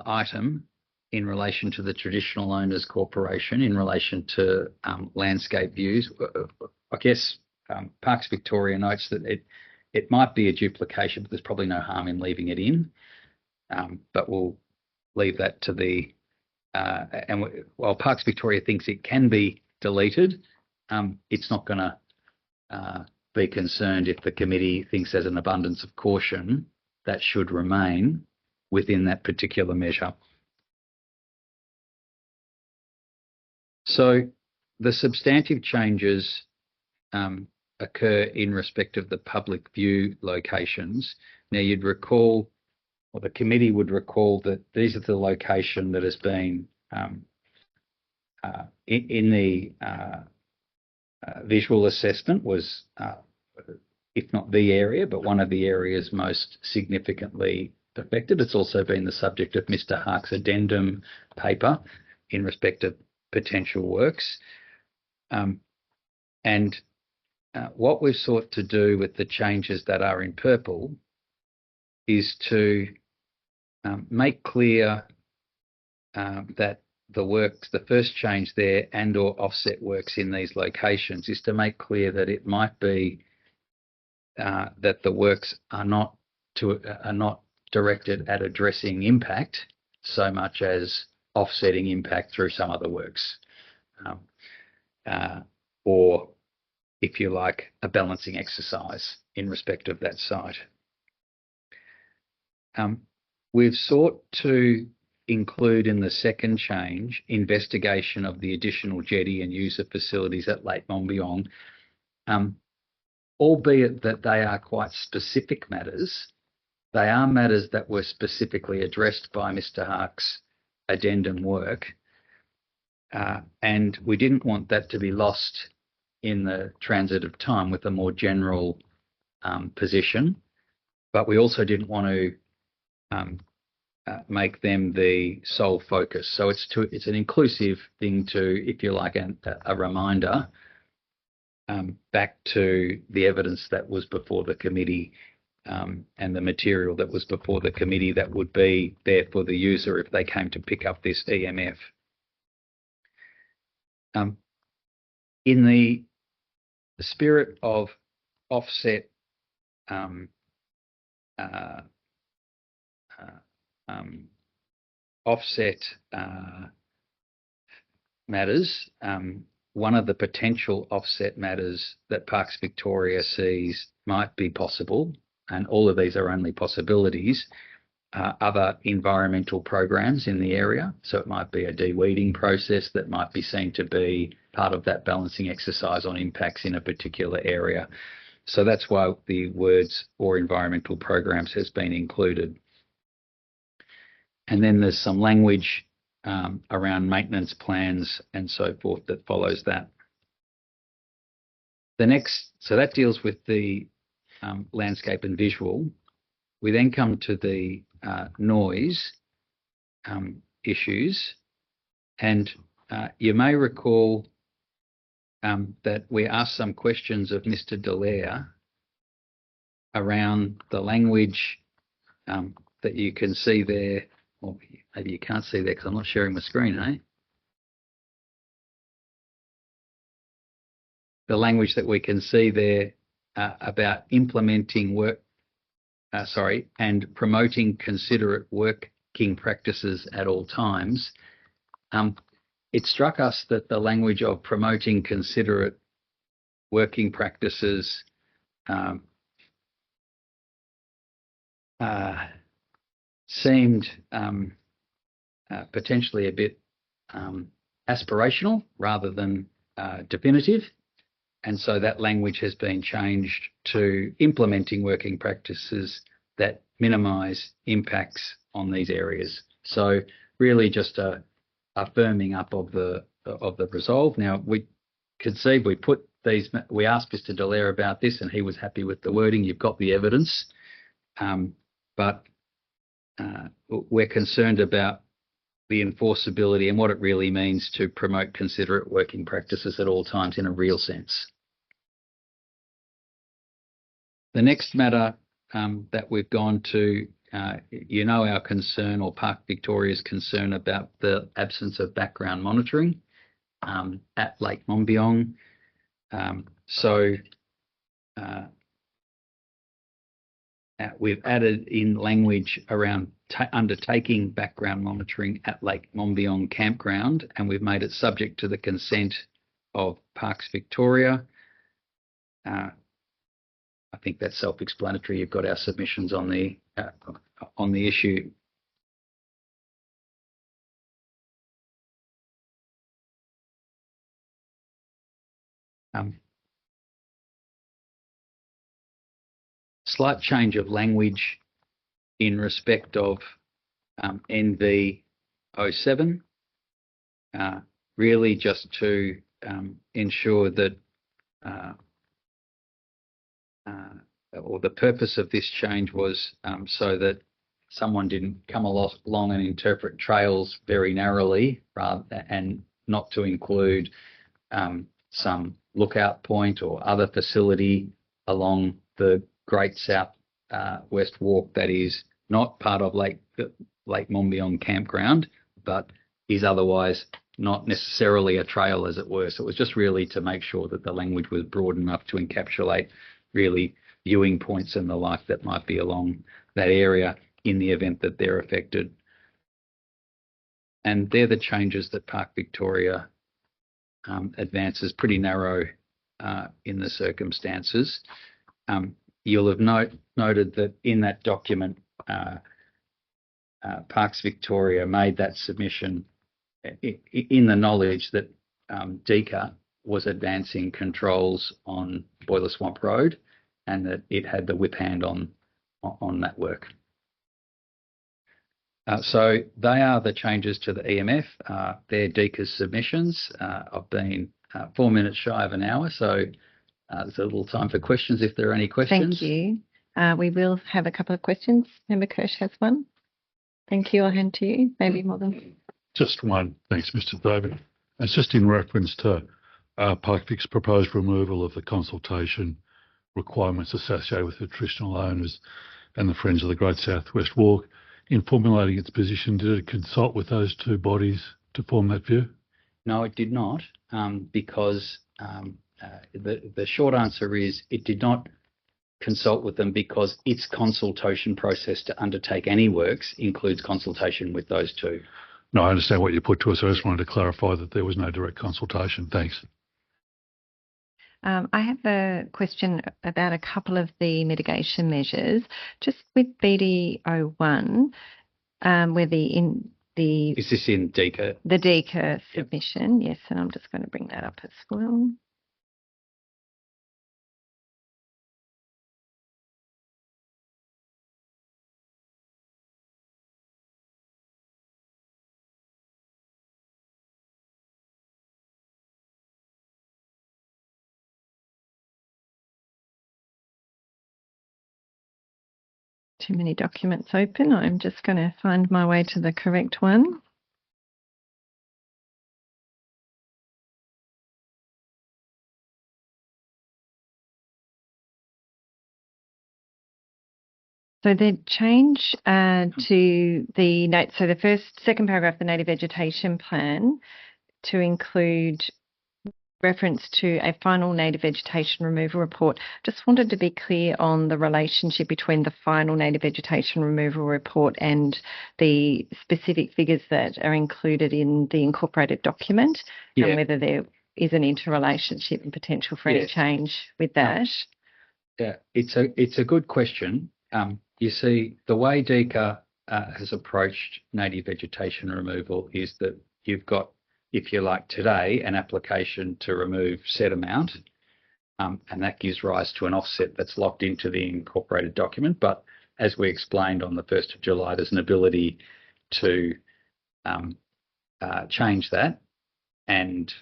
item in relation to the Traditional Owners Corporation, in relation to landscape views. I guess Parks Victoria notes that it might be a duplication, but there's probably no harm in leaving it in. But we'll leave that to the... while Parks Victoria thinks it can be deleted, it's not going to be concerned if the committee thinks there's an abundance of caution that should remain within that particular measure. So the substantive changes occur in respect of the public view locations. Now, you'd recall, or the committee would recall, that these are the location that has been in the visual assessment was, if not the area, but one of the areas most significantly affected. It's also been the subject of Mr. Hark's addendum paper in respect of potential works. What we've sought to do with the changes that are in purple is to make clear that the works, the first change there and or offset works in these locations is to make clear that it might be that the works are not directed at addressing impact so much as offsetting impact through some other works, or, if you like, a balancing exercise in respect of that site. We've sought to include in the second change investigation of the additional jetty and user facilities at Lake Mombiong, albeit that they are quite specific matters. They are matters that were specifically addressed by Mr. Hark's addendum work, and we didn't want that to be lost in the transit of time with a more general position, but we also didn't want to make them the sole focus. So it's an inclusive thing to, if you like, a reminder back to the evidence that was before the committee and the material that was before the committee that would be there for the user if they came to pick up this EMF. In the spirit of offset matters, one of the potential offset matters that Parks Victoria sees might be possible, and all of these are only possibilities, other environmental programs in the area. So it might be a de-weeding process that might be seen to be part of that balancing exercise on impacts in a particular area. So that's why the words or environmental programs has been included. And then there's some language around maintenance plans and so forth that follows that. So that deals with the landscape and visual. We then come to the noise issues, and you may recall that we asked some questions of Mr. Dallaire around the language that you can see there, or maybe you can't see there because I'm not sharing my screen, eh? The language that we can see there about implementing and promoting considerate working practices at all times. It struck us that the language of promoting considerate working practices seemed potentially a bit aspirational rather than definitive. And so that language has been changed to implementing working practices that minimise impacts on these areas. So really just a firming up of the resolve. Now we conceive we put these. We asked Mr. Dallaire about this, and he was happy with the wording. You've got the evidence, but we're concerned about the enforceability and what it really means to promote considerate working practices at all times in a real sense. The next matter that we've gone to, our concern, or Park Victoria's concern, about the absence of background monitoring at Lake Mombiong. We've added in language around undertaking background monitoring at Lake Mombiong campground, and we've made it subject to the consent of Parks Victoria. I think that's self-explanatory. You've got our submissions on the issue. Slight change of language in respect of NV 07, really just to ensure that or the purpose of this change was so that someone didn't come along and interpret trails very narrowly, and not to include some lookout point or other facility along the Great South West Walk that is not part of Lake Mombiong campground, but is otherwise not necessarily a trail, as it were. So it was just really to make sure that the language was broad enough to encapsulate really viewing points and the like that might be along that area in the event that they're affected. And they're the changes that Park Victoria advances, pretty narrow in the circumstances. You'll have noted that in that document, Parks Victoria made that submission in the knowledge that DECA was advancing controls on Boiler Swamp Road, and that it had the whip hand on that work. So they are the changes to the EMF. They're DECA's submissions. I've been 4 minutes shy of an hour, so there's a little time for questions if there are any questions. Thank you. We will have a couple of questions. Member Kirsch has one. Thank you. I'll hand to you. Maybe more than. Just one. Thanks, Mr. David. It's just in reference to Parkvic's proposed removal of the consultation requirements associated with the traditional owners and the Friends of the Great South West Walk. In formulating its position, did it consult with those two bodies to form that view? No, it did not, because the short answer is it did not consult with them because its consultation process to undertake any works includes consultation with those two. No, I understand what you put to us. I just wanted to clarify that there was no direct consultation. Thanks. I have a question about a couple of the mitigation measures. Just with BD01, where Is this in DECA? The DECA submission, yes, and I'm just going to bring that up as well. Too many documents open. I'm just going to find my way to the correct one. So the change to the note, so the second paragraph, the native vegetation plan, to include reference to a final native vegetation removal report. Just wanted to be clear on the relationship between the final native vegetation removal report and the specific figures that are included in the incorporated document, and whether there is an interrelationship and potential for any change with that. Yeah, it's a good question. You see, the way DECA has approached native vegetation removal is that you've got, if you like, today an application to remove set amount, and that gives rise to an offset that's locked into the incorporated document. But as we explained on the 1st of July, there's an ability to change that and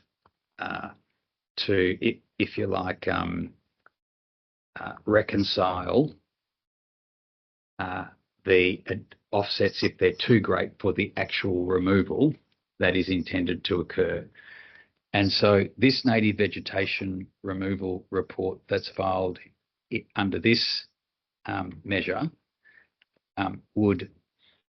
to, if you like, reconcile the offsets if they're too great for the actual removal that is intended to occur. And so this native vegetation removal report that's filed under this measure would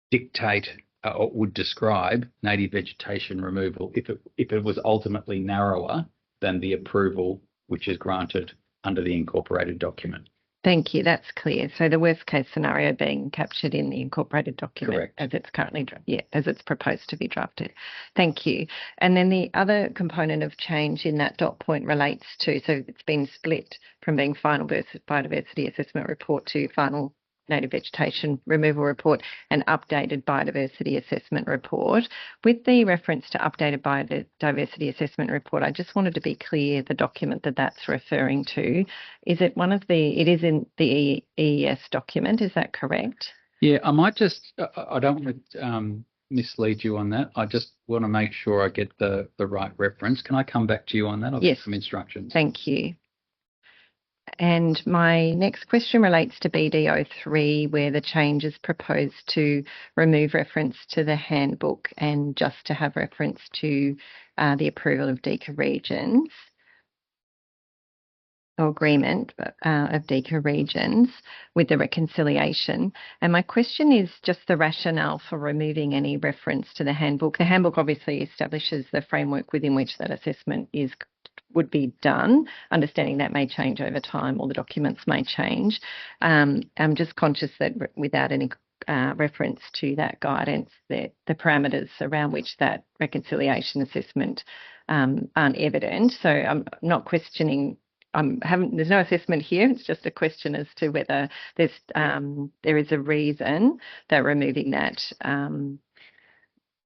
dictate or would describe native vegetation removal if it was ultimately narrower than the approval which is granted under the incorporated document. Thank you. That's clear. So the worst case scenario being captured in the incorporated document. Correct. As it's currently, as it's proposed to be drafted. Thank you. And then the other component of change in that dot point relates to, so it's been split from being final biodiversity assessment report to final native vegetation removal report and updated biodiversity assessment report. With the reference to updated biodiversity assessment report, I just wanted to be clear the document that that's referring to. Is it it is in the EES document, is that correct? Yeah, I might just, I don't want to mislead you on that. I just want to make sure I get the right reference. Can I come back to you on that? I'll Yes. get some instructions. Thank you. And my next question relates to BD03, where the change is proposed to remove reference to the handbook and just to have reference to the approval of DECA regions or agreement of DECA regions with the reconciliation. And my question is just the rationale for removing any reference to the handbook. The handbook obviously establishes the framework within which that assessment would be done, understanding that may change over time or the documents may change. I'm just conscious that without any reference to that guidance, that the parameters around which that reconciliation assessment aren't evident. So I'm not questioning, there's no assessment here, it's just a question as to whether there is a reason that removing that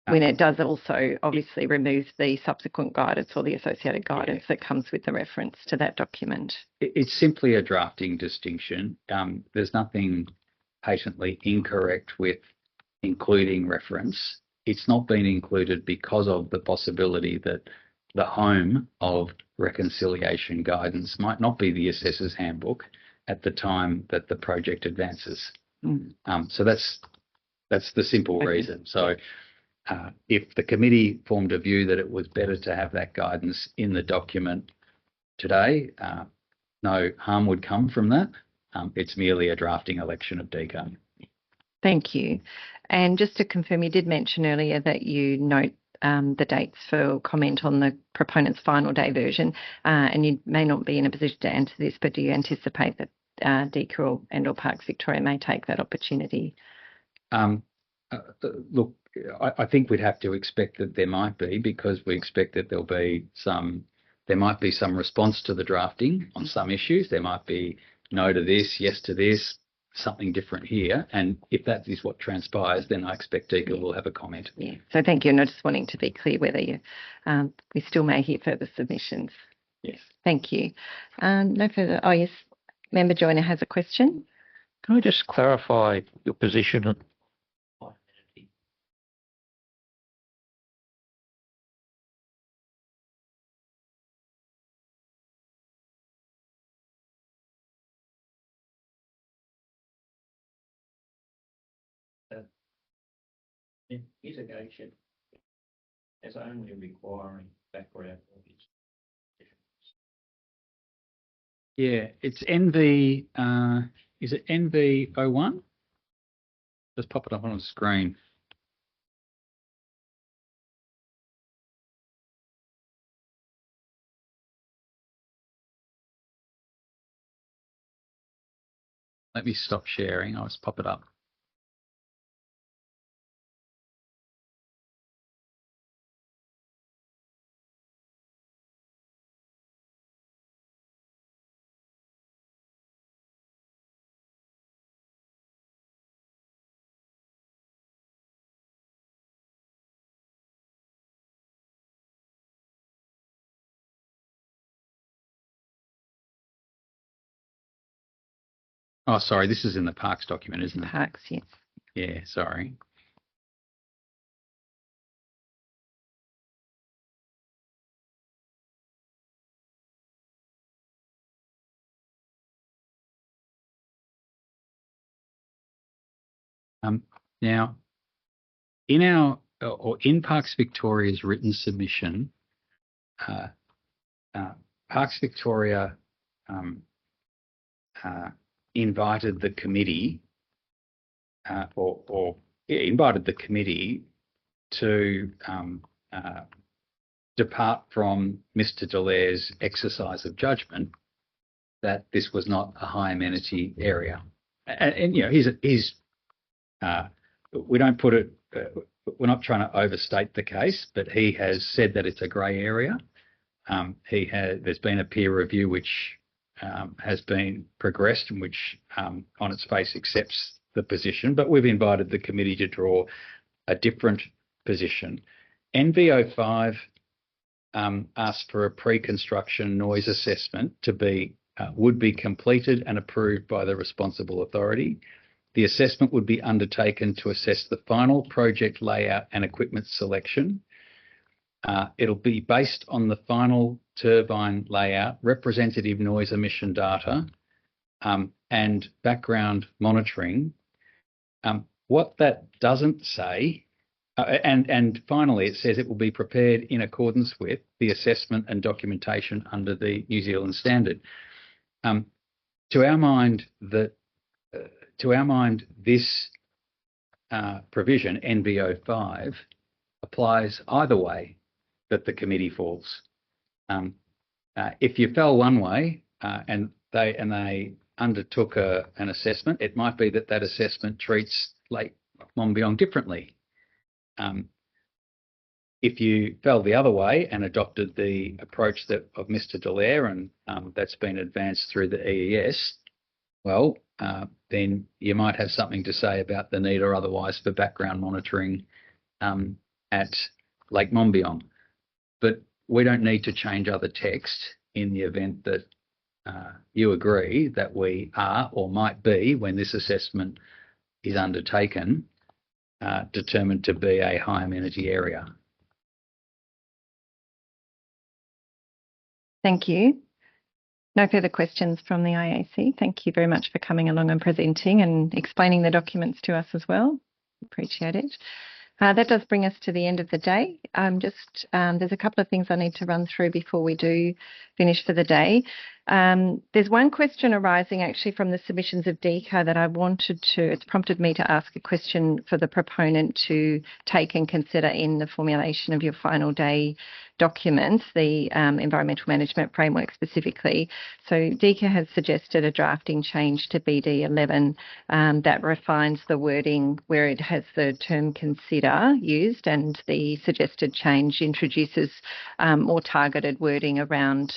when it does also obviously remove the subsequent guidance or the associated guidance that comes with the reference to that document. It's simply a drafting distinction. There's nothing patently incorrect with including reference, it's not been included because of the possibility that the home of reconciliation guidance might not be the assessor's handbook at the time that the project advances. So that's the simple reason. So if the committee formed a view that it was better to have that guidance in the document today, no harm would come from that. It's merely a drafting election of DCO. Thank you. And just to confirm, you did mention earlier that you note the dates for comment on the proponent's final day version, and you may not be in a position to answer this, but do you anticipate that DCO and/or Parks Victoria may take that opportunity? Look, I think we'd have to expect that there might be, because we expect that there might be some response to the drafting on some issues. There might be no to this, yes to this, something different here. And if that is what transpires, then I expect DCO will have a comment. Yeah. So thank you. And I just wanting to be clear whether you, we still may hear further submissions. Yes. Thank you. No further. Oh, yes. Member Joyner has a question. Can I just clarify your position on mitigation as only requiring background knowledge? Yeah, it's NV, is it NV01? Just pop it up on the screen. Let me stop sharing. I'll just pop it up. Oh, sorry, this is in the Parks document, isn't it? Parks, yes. Yeah, sorry. Now, in Parks Victoria's written submission, Parks Victoria invited the committee, invited the committee to depart from Mr. Dallaire's exercise of judgment that this was not a high amenity area. And you know, we don't put it, we're not trying to overstate the case, but he has said that it's a grey area. There's been a peer review which has been progressed and which on its face accepts the position, but we've invited the committee to draw a different position. NV05 asked for a pre-construction noise assessment would be completed and approved by the responsible authority. The assessment would be undertaken to assess the final project layout and equipment selection. It'll be based on the final turbine layout, representative noise emission data, and background monitoring. What that doesn't say, and finally, it says it will be prepared in accordance with the assessment and documentation under the New Zealand standard. To our mind, this provision, NV05, applies either way that the committee falls. If you fell one way and they undertook an assessment, it might be that that assessment treats Lake Monbiong differently. If you fell the other way and adopted the approach of Mr. Dallaire, and that's been advanced through the EES, well, then you might have something to say about the need or otherwise for background monitoring at Lake Monbiong. But we don't need to change other text in the event that you agree that we are or might be, when this assessment is undertaken, determined to be a high amenity area. Thank you. No further questions from the IAC. Thank you very much for coming along and presenting and explaining the documents to us as well. Appreciate it. That does bring us to the end of the day. There's a couple of things I need to run through before we do finish for the day. There's one question arising actually from the submissions of DECA that I wanted to, it's prompted me to ask a question for the proponent to take and consider in the formulation of your final day documents, the environmental management framework specifically. So DECA has suggested a drafting change to BD 11 that refines the wording where it has the term consider used, and the suggested change introduces more targeted wording around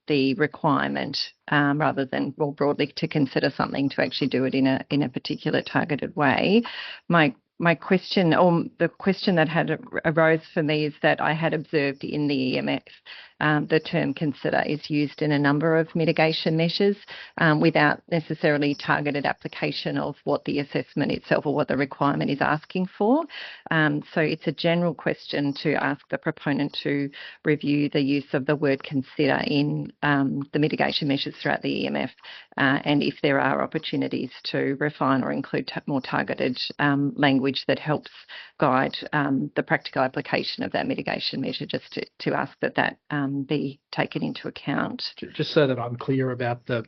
the requirement rather than more broadly to consider something, to actually do it in a particular targeted way. My question, or the question that had arose for me, is that I had observed in the EMF the term consider is used in a number of mitigation measures without necessarily targeted application of what the assessment itself or what the requirement is asking for. So it's a general question to ask the proponent to review the use of the word consider in the mitigation measures throughout the EMF, and if there are opportunities to refine or include more targeted language that helps guide the practical application of that mitigation measure, just to ask that be taken into account. Just so that I'm clear about the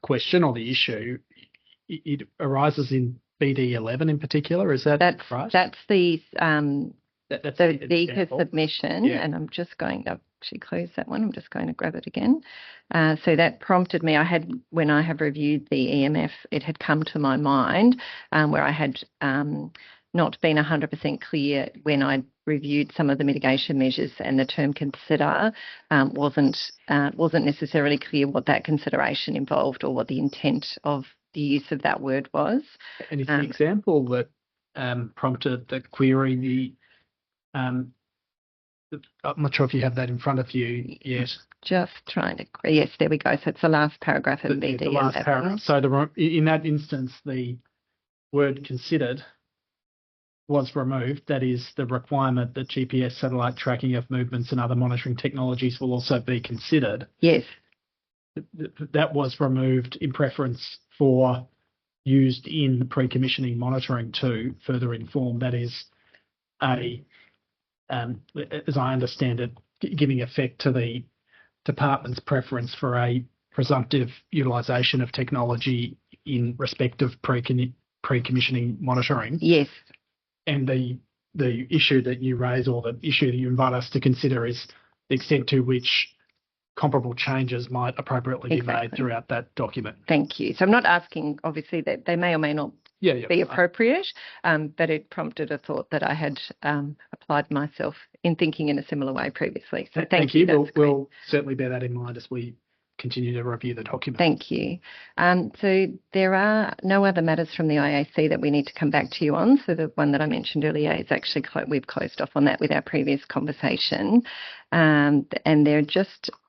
question or the issue, it arises in BD 11 in particular. Is that right? That's the DECA submission, yeah. And I'm just going to actually close that one. I'm just going to grab it again. So that prompted me. When I have reviewed the EMF, it had come to my mind where I had not been 100% clear when I reviewed some of the mitigation measures, and the term consider wasn't necessarily clear what that consideration involved or what the intent of the use of that word was. And it's the example that prompted the query. I'm not sure if you have that in front of you yet. Just trying to. Yes, there we go. So it's the last paragraph of BD. The last paragraph. So in that instance, the word considered was removed. That is, the requirement that GPS satellite tracking of movements and other monitoring technologies will also be considered. Yes. That was removed in preference for used in pre-commissioning monitoring to further inform. That is as I understand it, giving effect to the department's preference for a presumptive utilisation of technology in respect of pre-commissioning monitoring. Yes. And the issue that you raise, or the issue that you invite us to consider, is the extent to which comparable changes might appropriately be made throughout that document. Thank you. So I'm not asking, obviously, that they may or may not be appropriate, but it prompted a thought that I had applied myself in thinking in a similar way previously. So thank you. We'll certainly bear that in mind as we continue to review the document. Thank you. So there are no other matters from the IAC that we need to come back to you on. So the one that I mentioned earlier is actually we've closed off on that with our previous conversation. And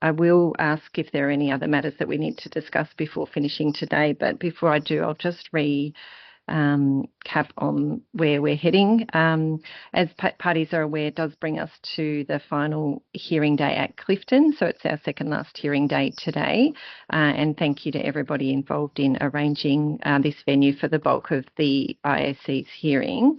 I will ask if there are any other matters that we need to discuss before finishing today. But before I do, I'll just cap on where we're heading. As parties are aware, it does bring us to the final hearing day at Clifton. So it's our second last hearing day today. And thank you to everybody involved in arranging this venue for the bulk of the IAC's hearing.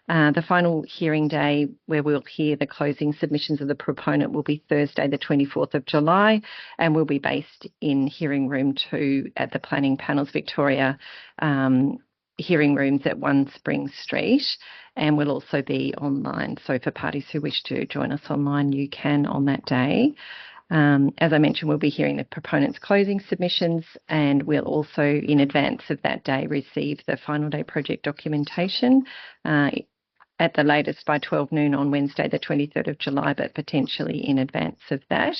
The final hearing day, where we'll hear the closing submissions of the proponent, will be Thursday, the 24th of July, and will be based in Hearing Room 2 at the Planning Panels Victoria hearing rooms at 1 Spring Street, and will also be online. So for parties who wish to join us online, you can on that day. As I mentioned, we'll be hearing the proponent's closing submissions, and we'll also, in advance of that day, receive the final day project documentation at the latest by 12 noon on Wednesday, the 23rd of July, but potentially in advance of that.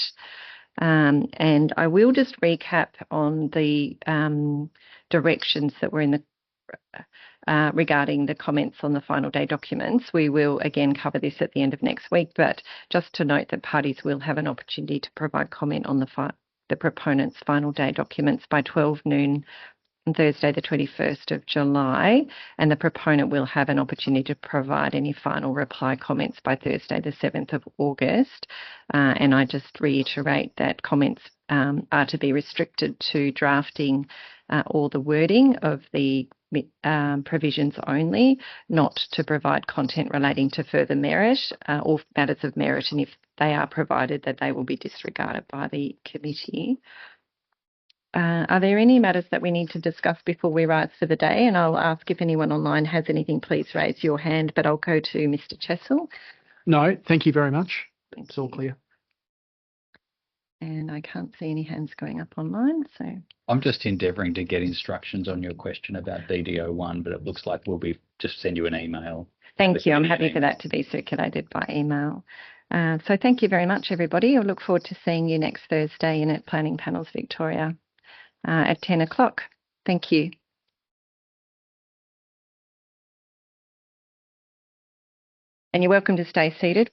And I will just recap on the directions that were in the regarding the comments on the final day documents. We will again cover this at the end of next week, but just to note that parties will have an opportunity to provide comment on the proponent's final day documents by 12 noon on Thursday, the 21st of July, and the proponent will have an opportunity to provide any final reply comments by Thursday, the 7th of August. And I just reiterate that comments are to be restricted to drafting or the wording of the provisions only, not to provide content relating to further merit or matters of merit, and if they are provided, that they will be disregarded by the committee. Are there any matters that we need to discuss before we rise for the day? And I'll ask if anyone online has anything, please raise your hand, but I'll go to Mr. Chessel. No, thank you very much. It's all clear. And I can't see any hands going up online, so. I'm just endeavouring to get instructions on your question about BDO1, but it looks like we'll be just send you an email. Thank you. I'm happy for that to be circulated by email. So thank you very much, everybody. I look forward to seeing you next Thursday in at Planning Panels Victoria at 10 o'clock. Thank you. And you're welcome to stay seated.